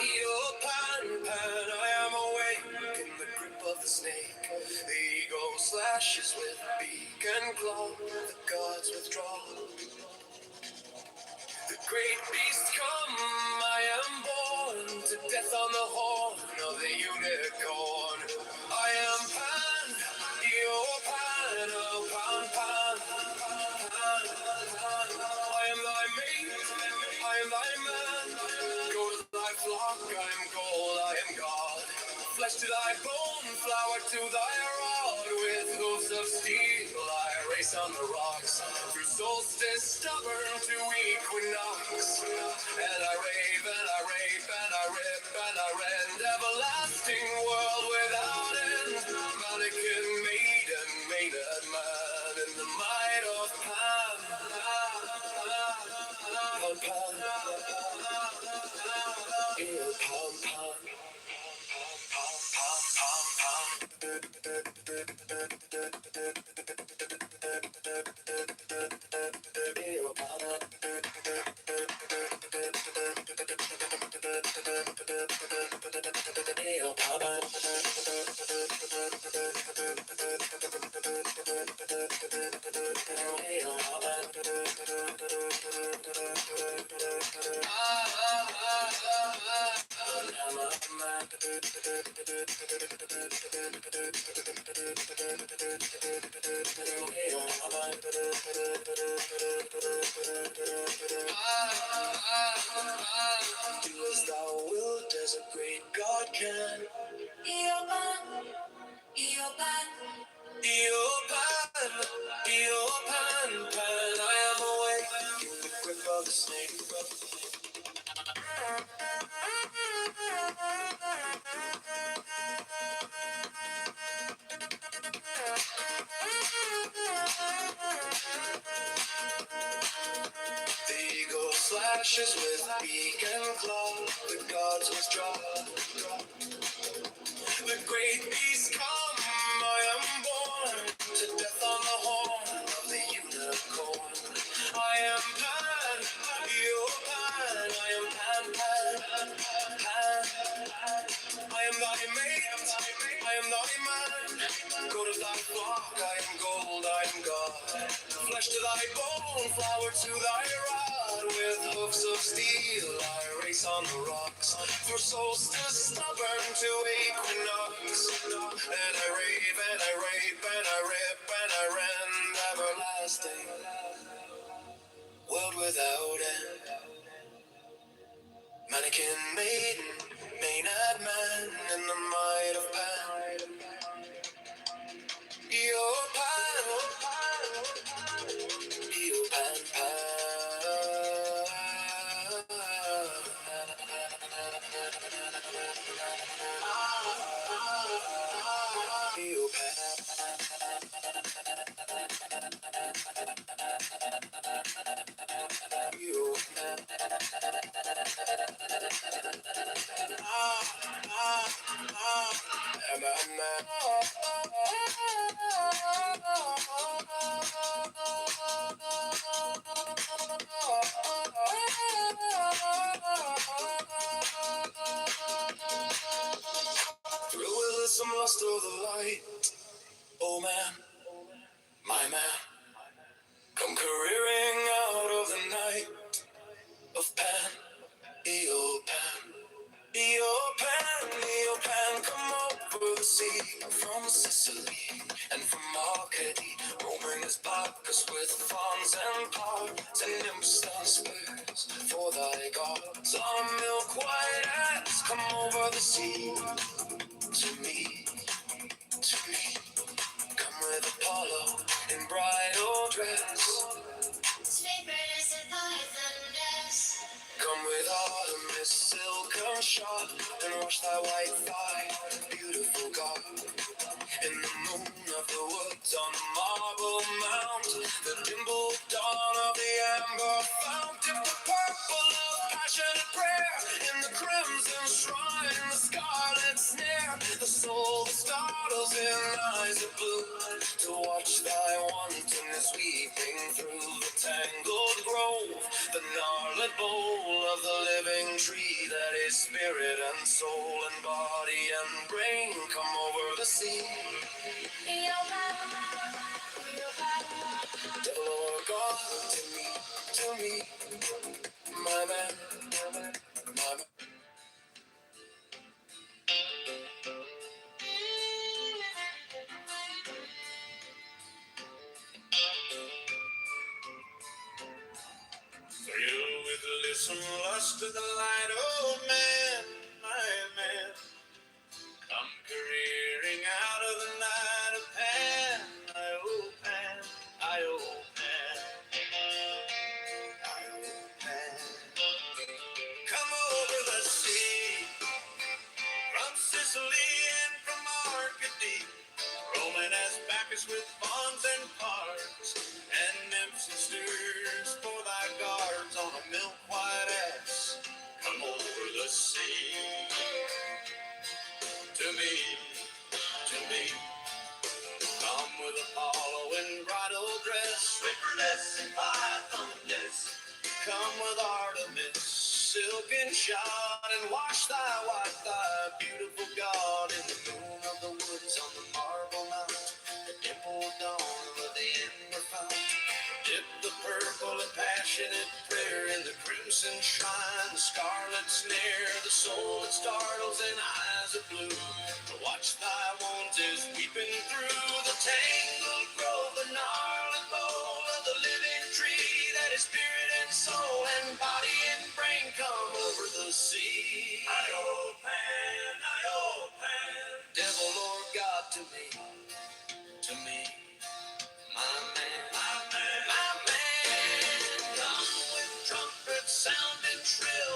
Eopan, pan. I am awake in the grip of the snake. The ego slashes with beak and claw. The gods withdraw. The great beast come, I am born to death on the horn of the unicorn. I am Pan, Eopan, oh Pan, Pan, Pan, Pan. I am thy mate, I am thy man. Go to thy flock, I am gold, I am God. Flesh to thy bone, flower to thy rod. With hoofs of steel, I race on the rocks. Through solstice, stubborn to equinox. And I rave, and I rape, and I rip, and I rend. Everlasting world without end. Mannequin maiden, maiden man. In the might of Pan. Pan, Pan. Il Pan, Pan. Do as thou wilt, as a great God can. Eopan, Eopan, Eopan, Eopan, pan. I am awake in the grip of the snake. The eagle slashes with beak and claw. The gods withdraw. The great beast come, I am born to death on the horn of the unicorn. I am Pan, Pan, I am Pan, Pan, Pan. I am thy mate, I am thy man. Go to thy flock, I am gold, I am God. Flesh to thy bone, flower to thy rod. With hoofs of steel, I race on the rocks. For solstice, stubborn to equinox. And I rave, and I rape, and I rip, and I rend. Everlasting, world without end. Mannequin maiden, maynard man, in the might of Pan. Eopan, Eopan, Cause with fawns and parts and nymphs and spurs for thy gods, our milk white ass come over the sea to me, to me. Come with Apollo in bridal dress. Sleepers and pythoness. Come with Artemis, silken shod, and wash thy white thigh, beautiful God. In the moon of the woods on the marble mount, the dimpled dawn of the amber fount, dip the purple of passionate prayer in the crimson shrine, the scarlet snare, the soul that startles in eyes of blue, to watch thy wantonness weeping through the tangled grove, the gnarled bole of the living tree that is spirit and soul and body and brain come over the sea. Devil or God, to me, my man, my man. Filled with listen lust of the light, oh man, my man, come careering out of the night of Pan, I oh Pan, I oh Pan, I oh Pan. Come over the sea, from Sicily and from Arcady, rolling as Bacchus with fawns and parks, and nymphs and steers for thy guards on a milk white ass. Come over the sea, to me, to me. Come with Apollo in bridal dress, slipperless and pythonless. Come with Artemis, silken shod, and wash thy white thigh, beautiful God, in the moon of the woods on the marble mount, the dimpled dawn of the ember fount. Dip the purple and passionate prayer in the crimson shrine, the scarlet snare, the soul that startles in eyes of blue. To watch thy wounds is weeping through the tangled grove, the gnarled bole of the living tree that is spirit and soul and body and brain come over the sea. I-O Pan, I-O Pan, devil or God to me, my man, my man, my man. Come with trumpets sounding shrill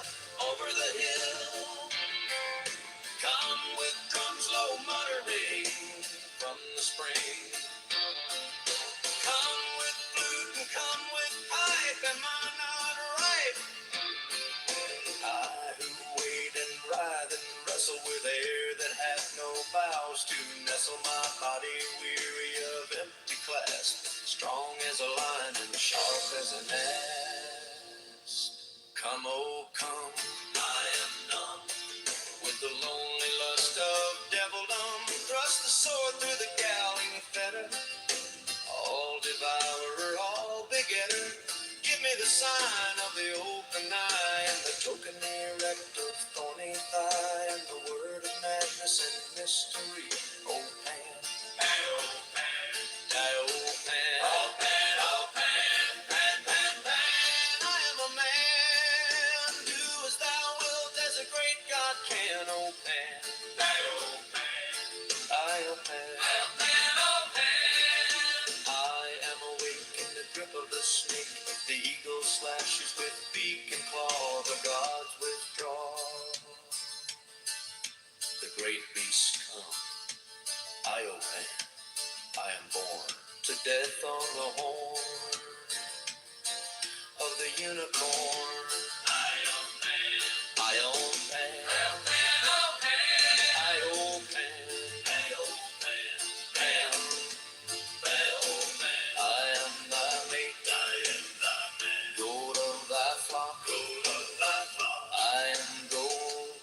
over the hill. Come with drums low muttering from the spring. Come with flute and come with pipe, am I not right? I who wade and writhe and wrestle with air that hath no vows to nestle my body weary of empty clasp, strong as a lion and sharp as an ass. Come, oh come, I am numb with the lonely lust of devildom. Thrust the sword through the galling fetter, all devourer, all begetter. Give me the sign of the open eye and the token erect of thorny thigh and the word of madness and mystery. Oh Pan, oh Pan, oh Pan, oh Pan, oh Pan, Pan, Pan, Pan. I am a man, do as thou wilt, as a great God can. Oh Pan, oh Pan, I oh Pan, oh Pan, oh Pan. I am awake in the grip of the snake. The eagle slashes with beak and claw, the gods withdraw. The great beasts come, I oh Pan, I am born to death on the horn of the unicorn. I oh Pan, I oh Pan, oh Pan, oh Pan, I oh Pan, I oh Pan, Pan, oh Pan. I am thy mate, I am thy man, gold of thy flock, gold of thy flock. I am gold,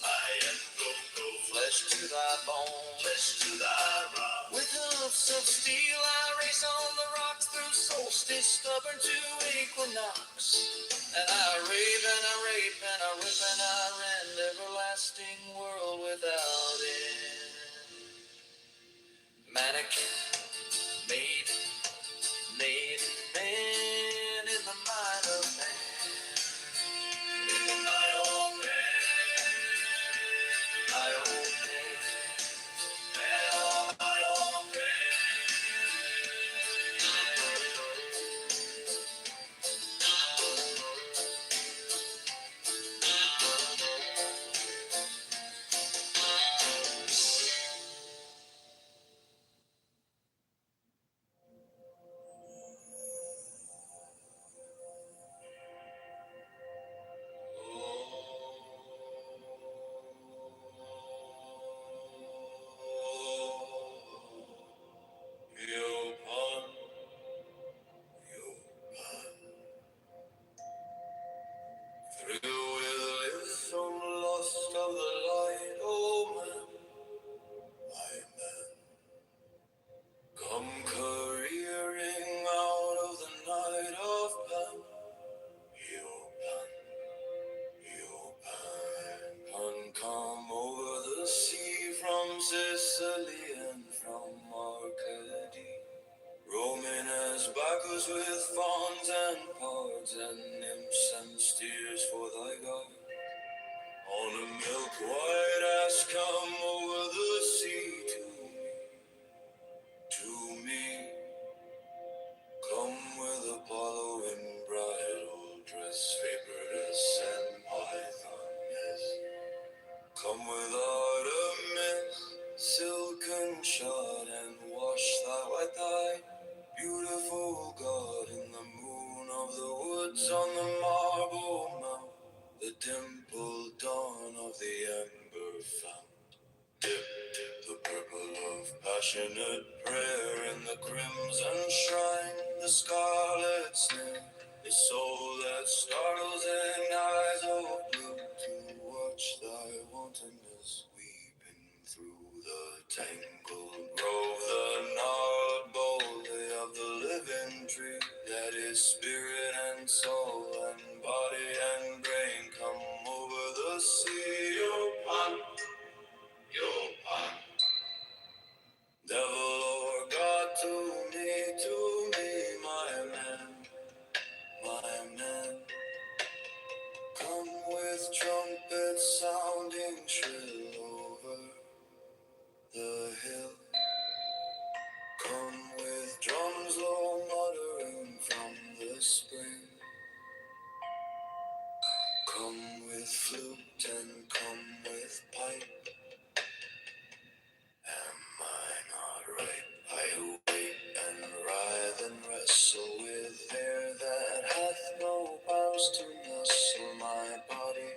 flesh to thy bone, flesh to thy rock. With hoofs of steel I race on the rocks through solstice stubborn to equinox. And I rave and I rape and I rip and I rend everlasting world without end. Mannequin, maiden, backers with fawns and pards and nymphs and steers for thy God. On a milk white ass come over the sea to me. Come with Apollo in bridal dress, Favorite and Python, yes. Come with Artemis, silken shod, and wash thy white thigh. Beautiful God in the moon of the woods on the marble mount, the dimpled dawn of the ember fount. Dip, dip the purple of passionate prayer in the crimson shrine, the scarlet snare, the soul that startles in eyes of blue to watch thy wantonness weeping through the tangled grove, the gnarled boldly of the living tree that is spirit and soul and body and brain. Come over the sea, upon your pond. Devil or God, to me, my man, my man. Come with trumpets sounding shrill over the hill. Come with drums low muttering from the spring. Come with flute and come with pipe. Am I not right? I wait and writhe and wrestle with hair that hath no bows to nestle my body,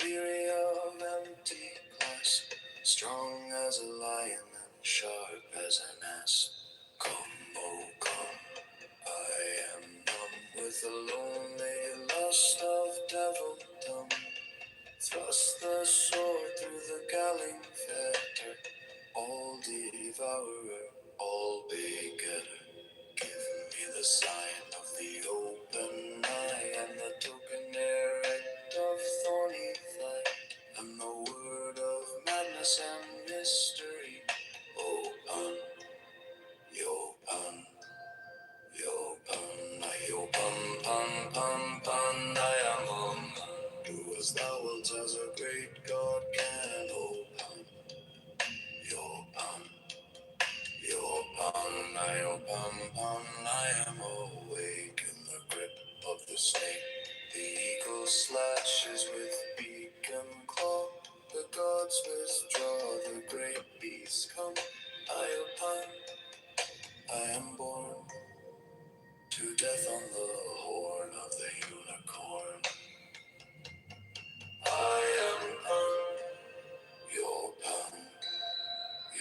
weary of empty clasp, strong as a lion and sharp as an asp. Come, oh come, I am numb with the lonely lust of devildom. Thrust the sword through the galling fetter, all devourer, all begetter. Give me the sign of the open eye and the token erect of thorny thigh, and the word of madness and mystery. Open, yopan, yopan, yopan, pan, pan, pan, I am on. Do as thou wilt, as a great God can. Open, yopan. I am awake in the grip of the snake. The eagle slashes with beak and claw. The gods withdraw, the great beasts come. I am born to death on the horn of the unicorn. I am your pan.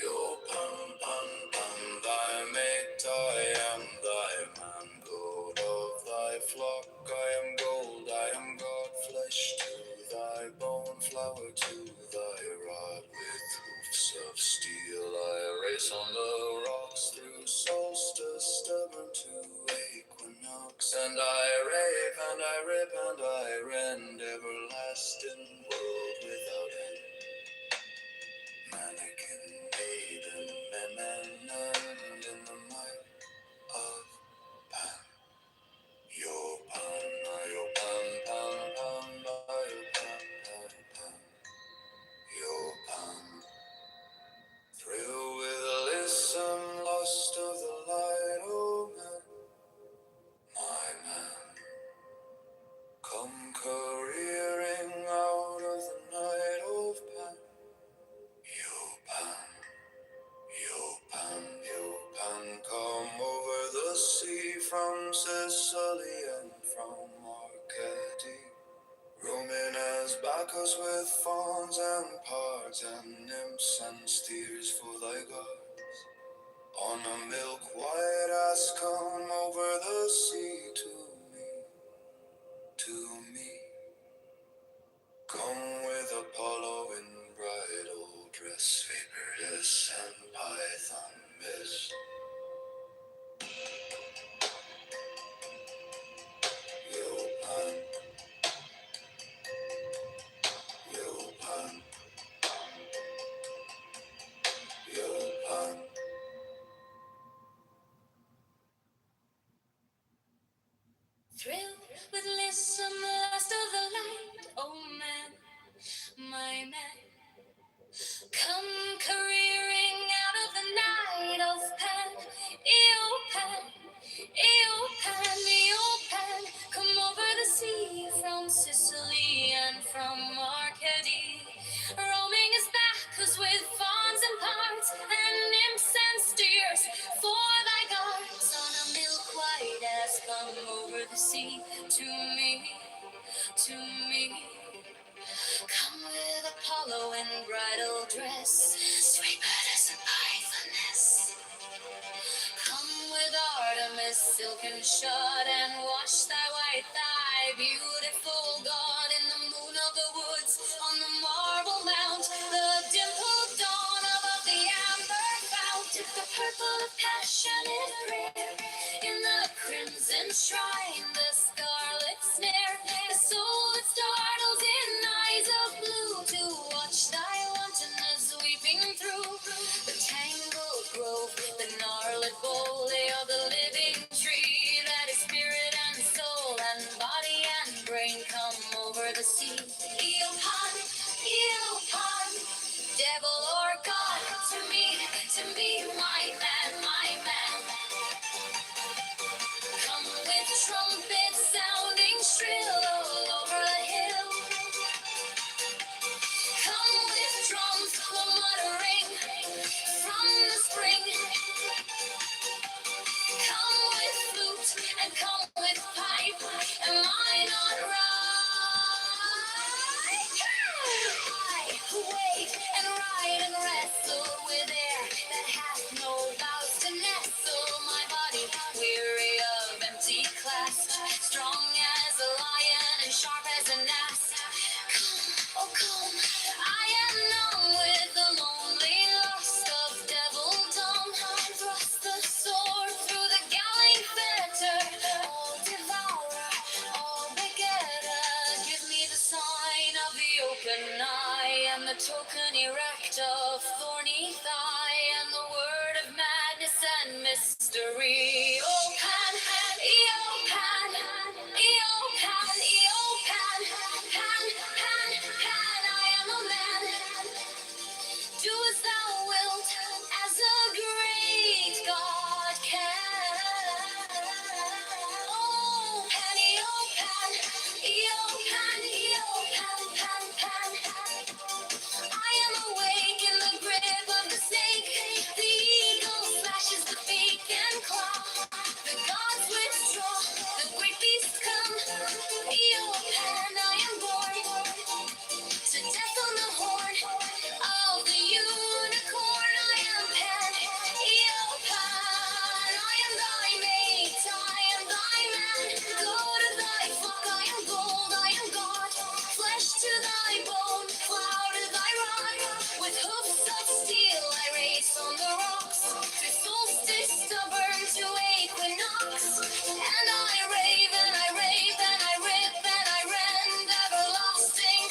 Yo pan pan pan, thy mate, I am thy man, goat of thy flock, I am gold, I am God, flesh to thy bone, flower to thy rod, with hoofs of steel I race on the rocks, through solstice stubborn to equinox, and I rave and I rip and I rend, everlasting world without end. Mannequin maiden, and in the might of Pan. Yo Pan, yo Pan, Pan, Pan, yo Pan, Pan, Pan. Yo Pan. Thrill with listen, lust of the light, oh man, my man. Come careering out of the night of Pan. Yo Pan. You pan, come over the sea from Sicily and from Arcady, roaming as Bacchus with fawns and pards and nymphs and steers for thy gods. On a milk white ass come over the sea to me. Come with Apollo in bridal dress, Favorite and Python mist. Yopan, Yopan, Yopan. come over the sea to me, to me. Come with Apollo in bridal dress, sweet goddess and pythoness. Come with Artemis, silken shod, and wash thy white thigh, beautiful God, in the moon of the woods, on the marble mount, the dimpled dawn above the amber fount. Dip the purple of passionate prayer in the crimson shrine, the scarlet snare, the soul that startles in eyes of blue, to watch thy wantonness weeping through the tangled grove, the gnarled bole of the living tree, that is spirit and soul and body and brain come over the sea. Eopon, Eopon, devil or God, to me, my man, my man. Come with trumpets sounding shrill all over the hill. Come with drums muttering from the spring. Come with flute and come with pipe. Am I not right? I wait and ride and wrestle with air that hath no vows to nestle. My body weary of empty clasp, strong as a lion and sharp as an asp. Come, oh come, I am numb with the lonely lust of devildom. Thrust the sword through the galley fetter, all devourer, all begetter. Give me the sign of the open eye, and the token erect of thorny thigh, and the word of madness and mystery. O Pan, Eopan, Eopan, Eopan, Pan, Pan, Pan, I am a man. Do as thou wilt, as a great God can. Oh, Pan, Eopan, Eopan, Eopan, Pan, Pan. I am awake in the grip of the snake. The eagle slashes the beak and claw. The gods withdraw, the great beasts come. Eopan, I am born to death on the horn of the unicorn. I am Pan, Eopan, I am thy mate, I am thy man. Go to thy flock, I am gold, I am God. Flesh to thy bone, cloud to thy rod. With hoofs of steel I race on the rocks, through solstice stubborn to equinox. And I rave and I rave and I rip and I rend, everlasting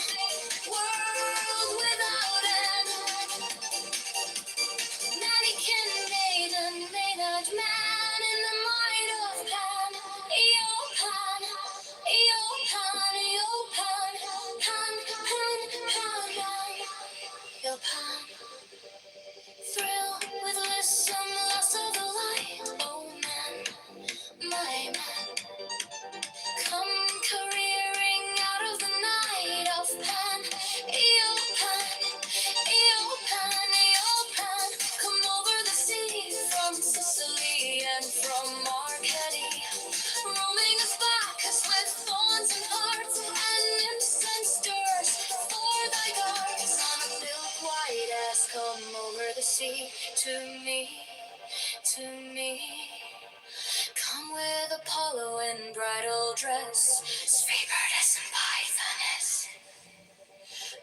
world without end. Mannequin maiden, maynard man, in the might of Pan. Eopan, Eopan, Eopan, Pan, Pan, Pan, Eopan. Thrill with lissome loss of the light, oh man, my man. Come careering out of the night of Pan, Eopan, Eopan, Eopan. Come over the sea from Sicily and from Arcady, roaming us back as with thorns and hearts and nymphs and stirs for thy guards. On a milk white ass, come over the sea to me, to me. Come with Apollo in bridal dress, sweet goddess and pythoness.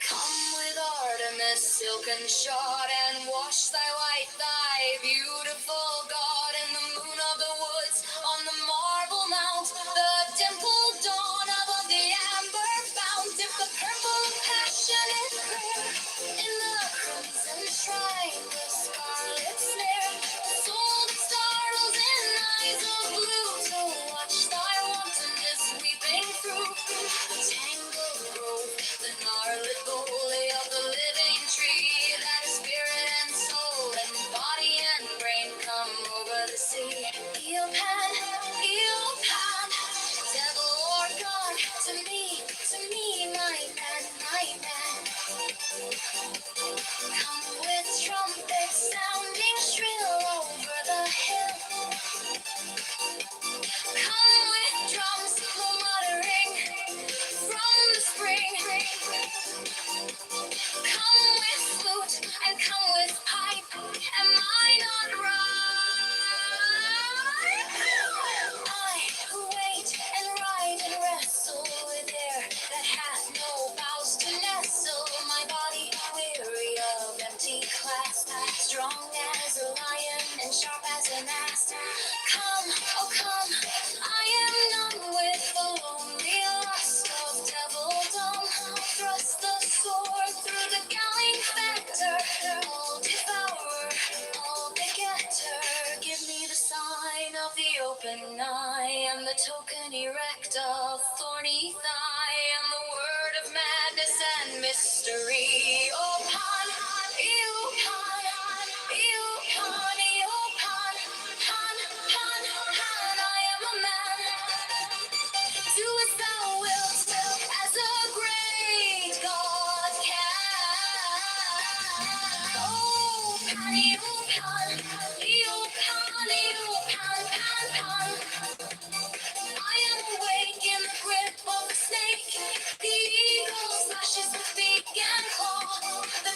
Come with Artemis, silken shod, and wash thy white thigh, beautiful God, in the moon of the woods, on the marble mount, the dimpled dawn above the amber fount. Dip the purple of passionate prayer in the crimson shrine, the scarlet snare, the soul that startles in eyes of blue, to watch thy wantonness weeping through the tangled grove, the gnarled bole of the living tree, that is spirit and soul and body and brain come over token erect, a thorny thigh, and the word of madness and mystery. Oh, pan, you pan, you pan, you pan, pan, pan, pan, I am a man. Do as thou wilt, as a great God can. Oh, pan, you pan, you pan, you pan, pan, pan. I am awake in the grip of the snake. The eagle slashes with beak and claw. The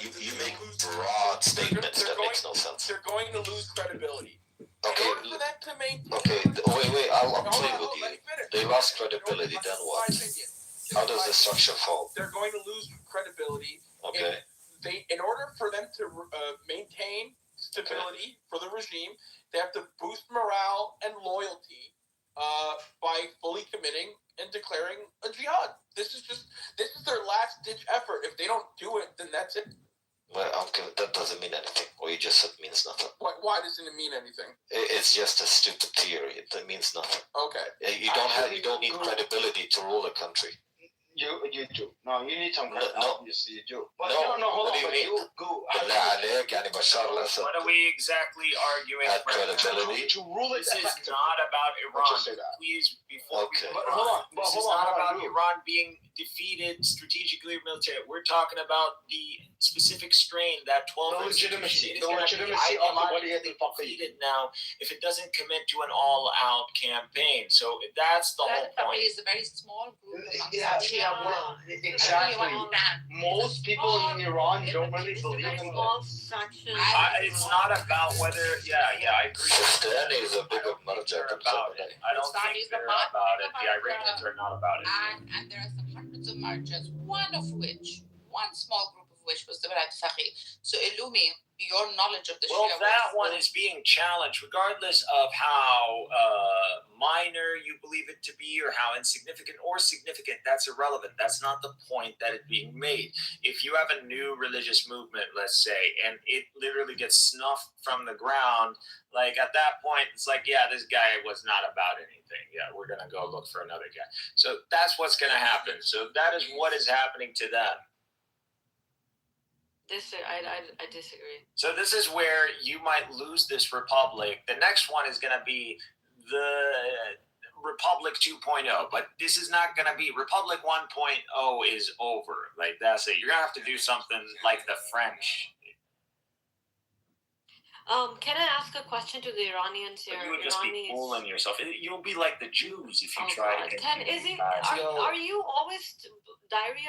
You make broad statements that makes no sense. They're going to lose credibility. Okay, In order for them to maintain. okay, wait, I'm playing with you. They lost credibility, then what? How does the structure fall? They're going to lose credibility. Okay. In order for them to maintain stability for the regime, they have to boost morale and loyalty by fully committing and declaring a jihad. This is their last ditch effort. If they don't do it, then that's it. Well, okay, that doesn't mean anything. What you just said means nothing. Why doesn't it mean anything? It's just a stupid theory. It means nothing. Okay. You don't need credibility to rule a country. You do. No, you need some credit. No. Obviously, you do. But No, hold what on. do you mean? What are we exactly arguing Had right credibility. now? To rule it This is effectively. not about Iran. Let's just say that. Please, before Okay. we But hold on. this is not about Iran being defeated strategically or military. We're talking about the specific strain that 12 The legitimacy. institution is The gonna be legitimacy of the body ideologically defeated now if it doesn't commit to an all-out campaign. So that's the whole point. is a very small group. Yeah, exactly. Most people in Iran don't really believe in that. It's not about whether, I agree. Sistani is a big They're about it. I don't think they're about it. The Iranians are not about it. And there are some hundreds of marches, one small group of which was the Balad Faqih. So Illumi, your knowledge of the Well, Shia that one is being challenged, regardless of how minor you believe it to be, or how insignificant or significant. That's irrelevant. That's not the point that it's being made. If you have a new religious movement, let's say, and it literally gets snuffed from the ground, like at that point, it's like, yeah, this guy was not about anything. Yeah, we're gonna go look for another guy. So that's what's gonna happen. So that is what is happening to them. I disagree. So this is where you might lose this republic. The next one is going to be the Republic 2.0, but this is not going to be Republic 1.0 is over. Like that's it. You're going to have to do something like the French. Can I ask a question to the Iranians here? You would just be fooling yourself. You'll be like the Jews if you try to. Are you always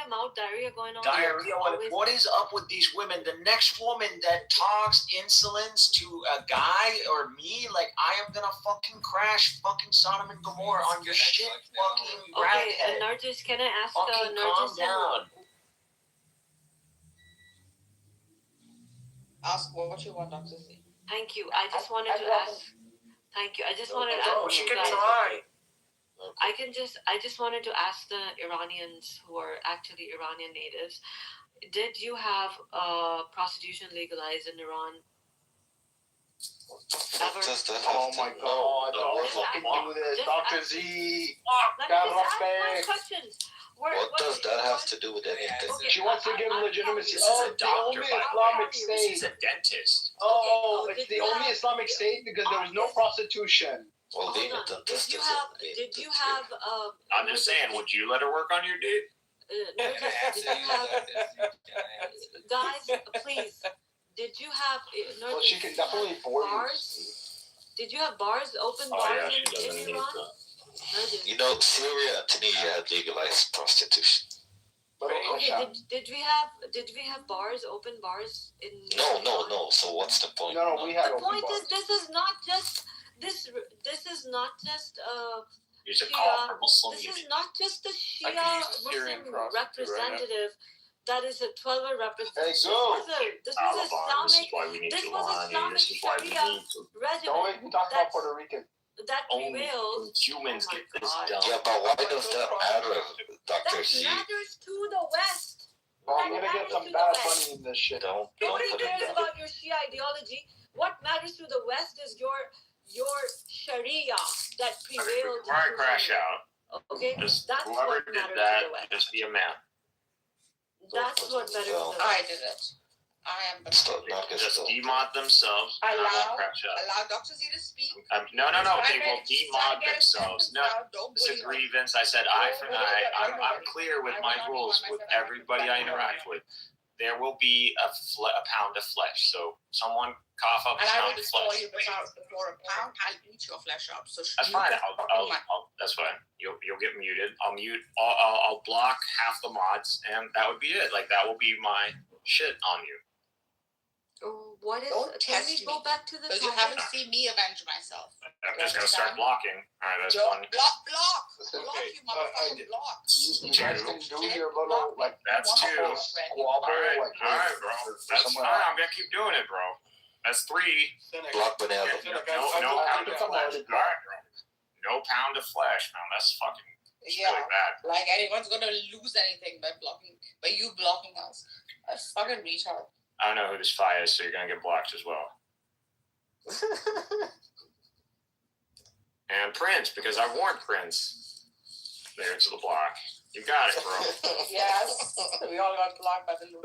mouth diarrhea going on? Diarrhea. What is up with these women? The next woman that talks insolence to a guy or me, like I am gonna fucking crash fucking Sodom and Gomorrah on your shit fucking Okay, raghead. Nargis, can I ask Fucking calm down. Ask what you want, Dr. Z. Thank you. I just wanted to ask. Thank you. I just wanted to ask. She can try. I just wanted to ask the Iranians who are actually Iranian natives. Did you have prostitution legalized in Iran? Ever? Oh my God! Don't fucking do this, Dr. Z. Let me just ask my questions. What does that have to do with anything? She wants to give legitimacy. This is a doctor, only by the Islamic way. state. This is a dentist. Oh, it's the only Islamic state because there was no prostitution. Well, being a dentist Did you have? I'm just saying, would you let her work on your dick? Did you have? Guys, please. Did you have? Well, she can definitely bore you. Bars? Did you have bars? Open Oh, bars yeah, she in doesn't need Iran? that. You know, Syria and Tunisia had legalized prostitution. Okay, did we have bars, open bars in? No. So what's the point? No, we had The open point bars. is, this is not just this. This is not just Here's a call for Muslim This unity. is not just the I Shia could use the Syrian Muslim prostitute right now. representative. That is a 12-hour representative. Hey, go. This was Taliban, this is Islamic. why we need This to was align. Islamic This is why we Sharia need to. regime Don't even talk about Puerto Rican. that Only prevails. humans get this God. done. Yeah, but why does that matter, Dr. That Z? matters to the West. Well, I'm gonna get some bad money in this shit. Don't Nobody put it cares down. about your Shia ideology. What matters to the West is your Sharia that prevailed. Before I crash out, Okay, just that's whoever what did matters that, to the West. just be a man. That's what matters to the West. I did it. I am Just demod themselves. And I won't crash out. allow Dr. Z to speak. No. They will demod themselves. No, it's a grievance. I said eye for an eye. I'm clear with my rules with everybody I interact with. There will be a pound of flesh. So someone cough up a And I pound will of destroy flesh. you for a pound. I'll eat your flesh up. So That's fine. I'll that's fine. You'll get muted. I'll block half the mods, and that would be it. Like that will be my shit on you. What is? Don't Can test we go me. back to the Because you haven't seen me avenge myself. I'm just gonna start blocking. All right, that's fun. Block, Okay, you motherfucking block. You guys can do your little like That's two. squabble. All right, like, bro. for That's someone fine. else. I'm gonna keep doing it, bro. That's three. Block banana. No pound of flesh. All right, bro. No pound of flesh, man. That's fucking Yeah. really bad. Like anyone's gonna lose anything by you blocking us. That's fucking retard. I don't know who this Fi is, so you're gonna get blocked as well. And Prince, because I warned Prince. There to the block. You got it, bro. Yes. We all got blocked by the loop.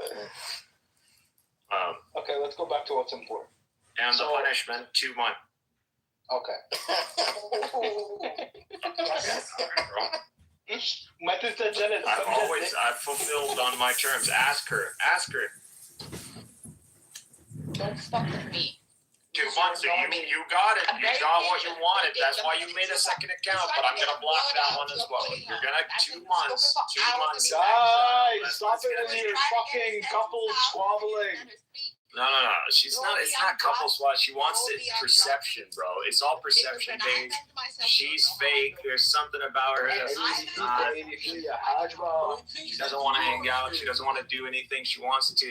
Okay, let's go back to what's important. And the punishment, 2 months. Okay. I've fulfilled on my terms. Ask her. Don't fuck with me. 2 months. You got it. You got what you wanted. That's why you made a second account. But I'm gonna block that one as well. You're gonna 2 months. 2 months. Guys, stop it with your fucking couple squabbling. No. She's not. It's not couple swat. She wants it perception, bro. It's all perception based. She's fake. There's something about her that's not. She doesn't want to hang out. She doesn't want to do anything. She wants to